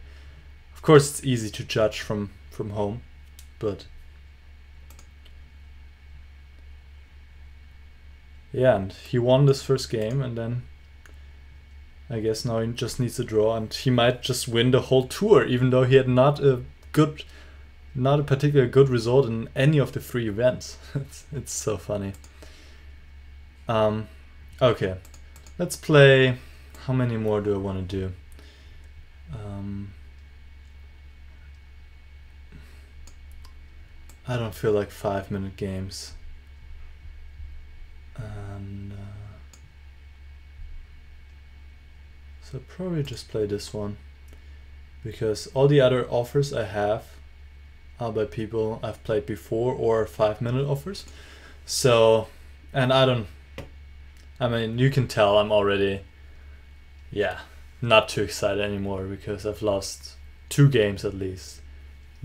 Of course, it's easy to judge from home, but yeah, and he won this first game, and then I guess now he just needs a draw, and he might just win the whole tour, even though he had not a particularly good result in any of the 3 events. It's so funny. Okay, let's play. How many more do I want to do? I don't feel like 5-minute games. And so I'll probably just play this one, because all the other offers I have are by people I've played before or 5-minute offers. So, and I mean, you can tell I'm already, yeah, not too excited anymore, because I've lost 2 games at least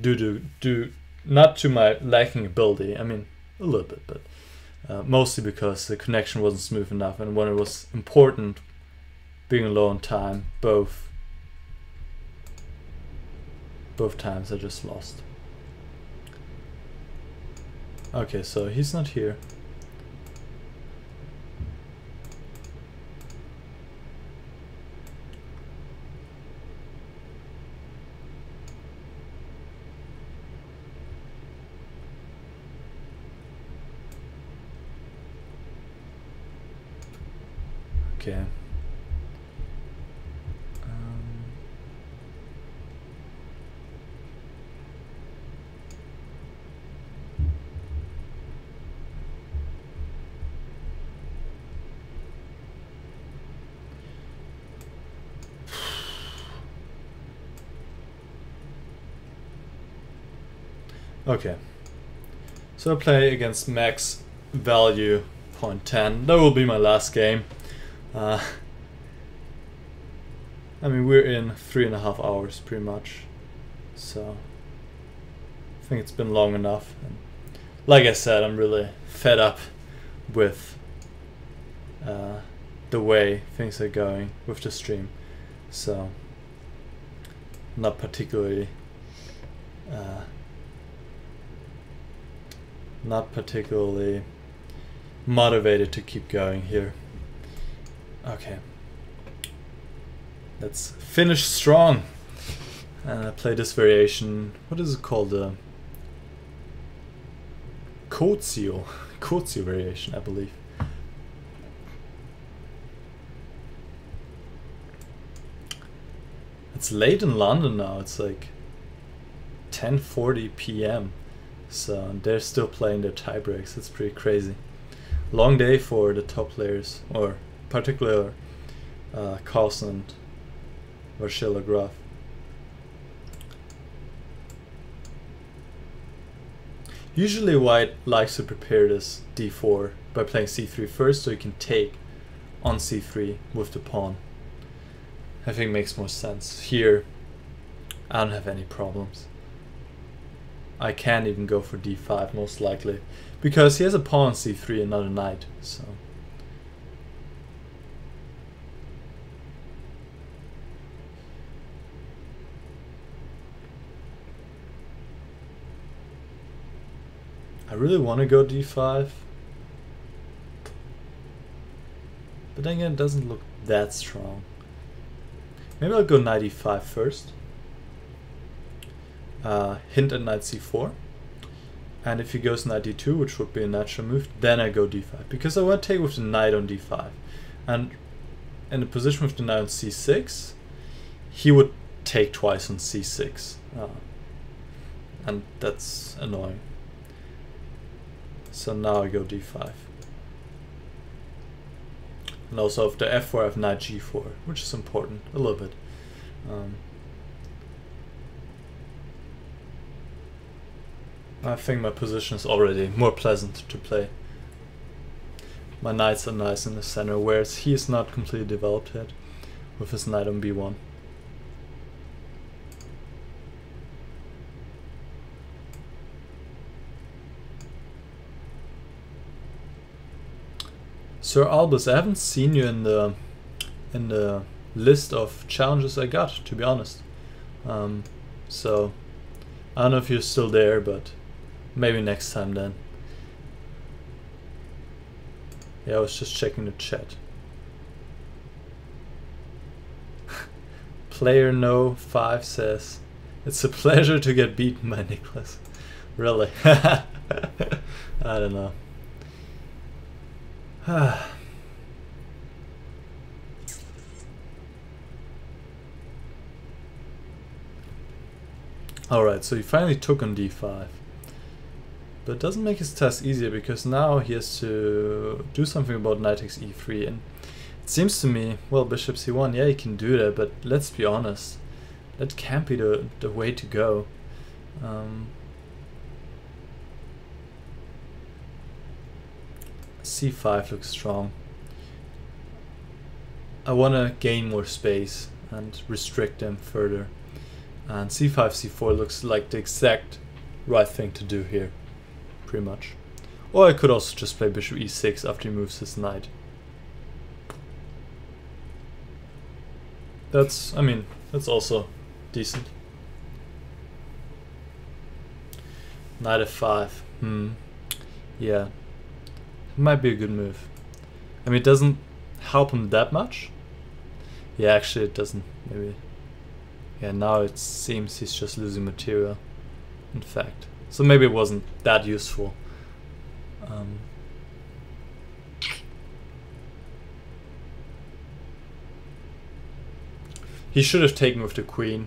due not to my lacking ability. I mean, a little bit, but mostly because the connection wasn't smooth enough, and when it was important, being low on time. Both times I just lost. Okay, so he's not here. Okay. Okay, so I play against max value 0.10. That will be my last game. I mean, we're in 3.5 hours pretty much, so I think it's been long enough. And like I said, I'm really fed up with the way things are going with the stream, so not particularly motivated to keep going here. Okay, let's finish strong. And I play this variation. What is it called? The Kozio variation, I believe. It's late in London now. It's like 10:40 p.m. So they're still playing their tie breaks. It's pretty crazy. Long day for the top players, or particularly Carlsen and Varshila. Usually white likes to prepare this d4 by playing c3 first, so you can take on c3 with the pawn. I think it makes more sense. Here, I don't have any problems. I can't even go for d5 most likely, because he has a pawn on c3 and not a knight, so. I really want to go d5, but then again it doesn't look that strong. Maybe I'll go knight e5 first. Hint at knight c4, and if he goes knight d2, which would be a natural move, then I go d5, because I want to take with the knight on d5, and in the position with the knight on c6 he would take twice on c6, and that's annoying. So now I go d5, and also if the f4 I have knight g4, which is important a little bit. I think my position is already more pleasant to play. My knights are nice in the center, whereas he is not completely developed yet with his knight on b1. Sir Albus, I haven't seen you in the list of challenges I got, to be honest. So I don't know if you're still there, but maybe next time then. Yeah, I was just checking the chat. Player No 5 says, "It's a pleasure to get beaten by Niclas." Really? I don't know. Alright, so he finally took on d5. But it doesn't make his task easier, because now he has to do something about knight takes e3, and it seems to me, well, bishop c1, yeah, he can do that, but let's be honest, that can't be the way to go. c5 looks strong. I want to gain more space and restrict them further, and c5, c4 looks like the exact right thing to do here. Pretty much. Or I could also just play bishop e6 after he moves his knight. That's, I mean, that's also decent. Knight f5. Yeah. It might be a good move. I mean, it doesn't help him that much. Yeah, actually it doesn't. Maybe. Yeah, now it seems he's just losing material. In fact. So maybe it wasn't that useful. He should have taken with the queen.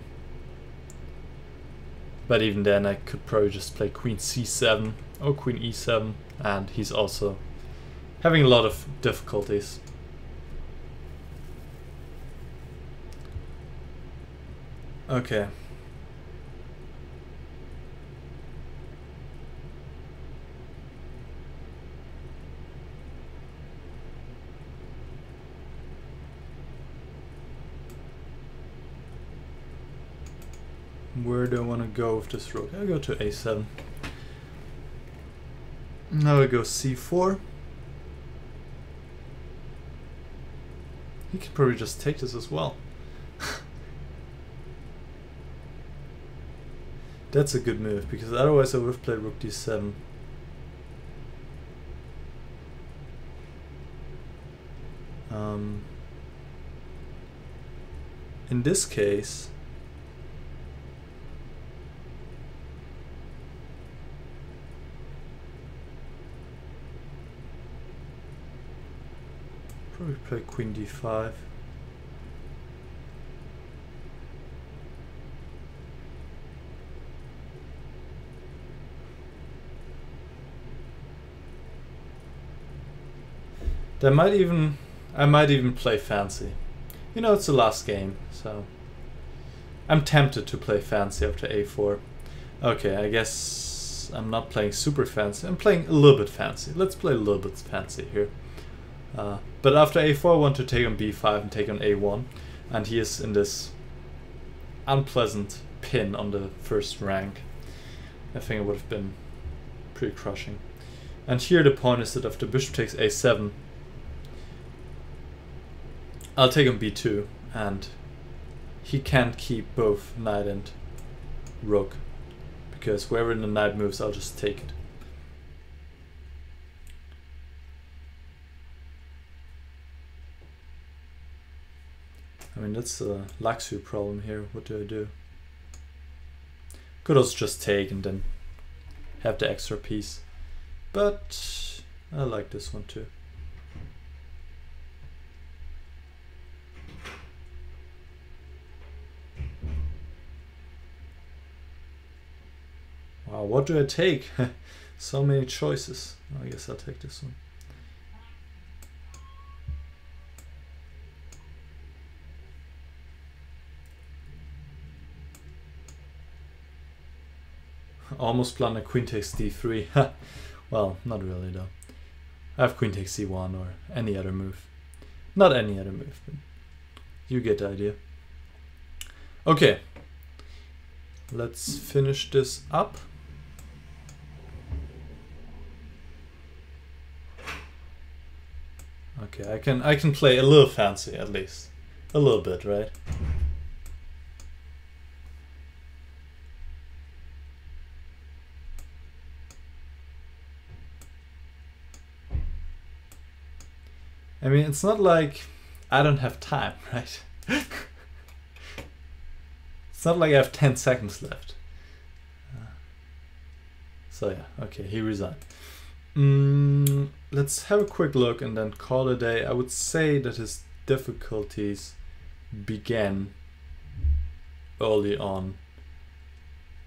But even then I could probably just play queen c7 or queen e7, and he's also having a lot of difficulties. Okay. Where do I want to go with this rook? I'll go to a7. Now I go c4. He could probably just take this as well. That's a good move, because otherwise I would have played rook d7. In this case, probably play queen d5. I might even play fancy. You know, it's the last game, so I'm tempted to play fancy after a4. Okay, I guess I'm not playing super fancy. I'm playing a little bit fancy. Let's play a little bit fancy here. But after a4 I want to take on b5 and take on a1, and he is in this unpleasant pin on the first rank. I think it would have been pretty crushing. And here the point is that if the bishop takes a7, I'll take on b2, and he can't keep both knight and rook, because wherever the knight moves I'll just take it. I mean, that's a Laxu problem here. What do I do? Could also just take and then have the extra piece. But I like this one too. Wow, what do I take? So many choices. I guess I'll take this one. Almost planned a queen takes d3. Well, not really though. I have queen takes c1 or any other move. Not any other move, but you get the idea. Okay, let's finish this up. Okay, I can play a little fancy at least. A little bit, right? I mean, it's not like I don't have time, right? It's not like I have 10 seconds left. So yeah, okay, he resigned. Let's have a quick look and then call it a day. I would say that his difficulties began early on.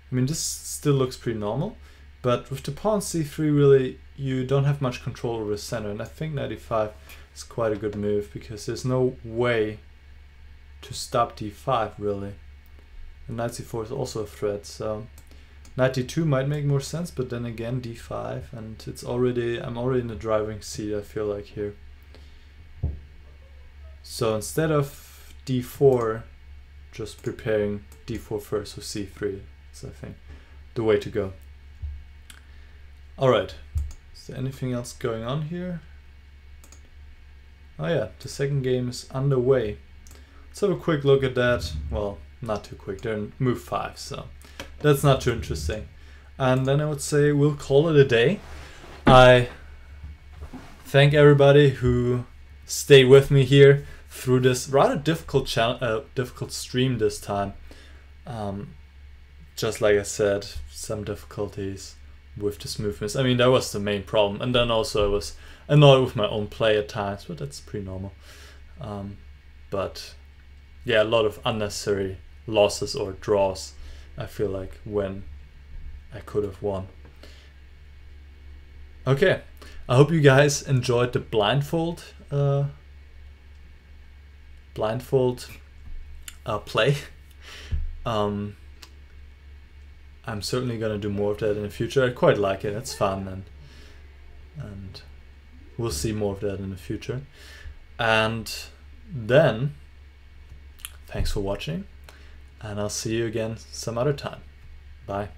I mean, this still looks pretty normal, but with the pawn c3, really, you don't have much control over the center, and I think knight e5 is quite a good move, because there's no way to stop d5, really. And knight c4 is also a threat, so knight d2 might make more sense, but then again d5, and it's already, I'm already in the driving seat, I feel like, here. So instead of d4, just preparing d4 first with c3 is, I think, the way to go. Alright, is there anything else going on here? Oh yeah, the second game is underway. let's have a quick look at that. Well, not too quick, they're in move 5, so that's not too interesting. And then I would say we'll call it a day. I thank everybody who stayed with me here through this rather difficult stream this time. Just like I said, some difficulties with this movements. I mean, that was the main problem. And then also I was annoyed with my own play at times, but that's pretty normal. But yeah, a lot of unnecessary losses or draws, I feel like, when I could have won. Okay, I hope you guys enjoyed the blindfold play. I'm certainly gonna do more of that in the future. I quite like it. It's fun, and we'll see more of that in the future. And then, thanks for watching, and I'll see you again some other time. Bye.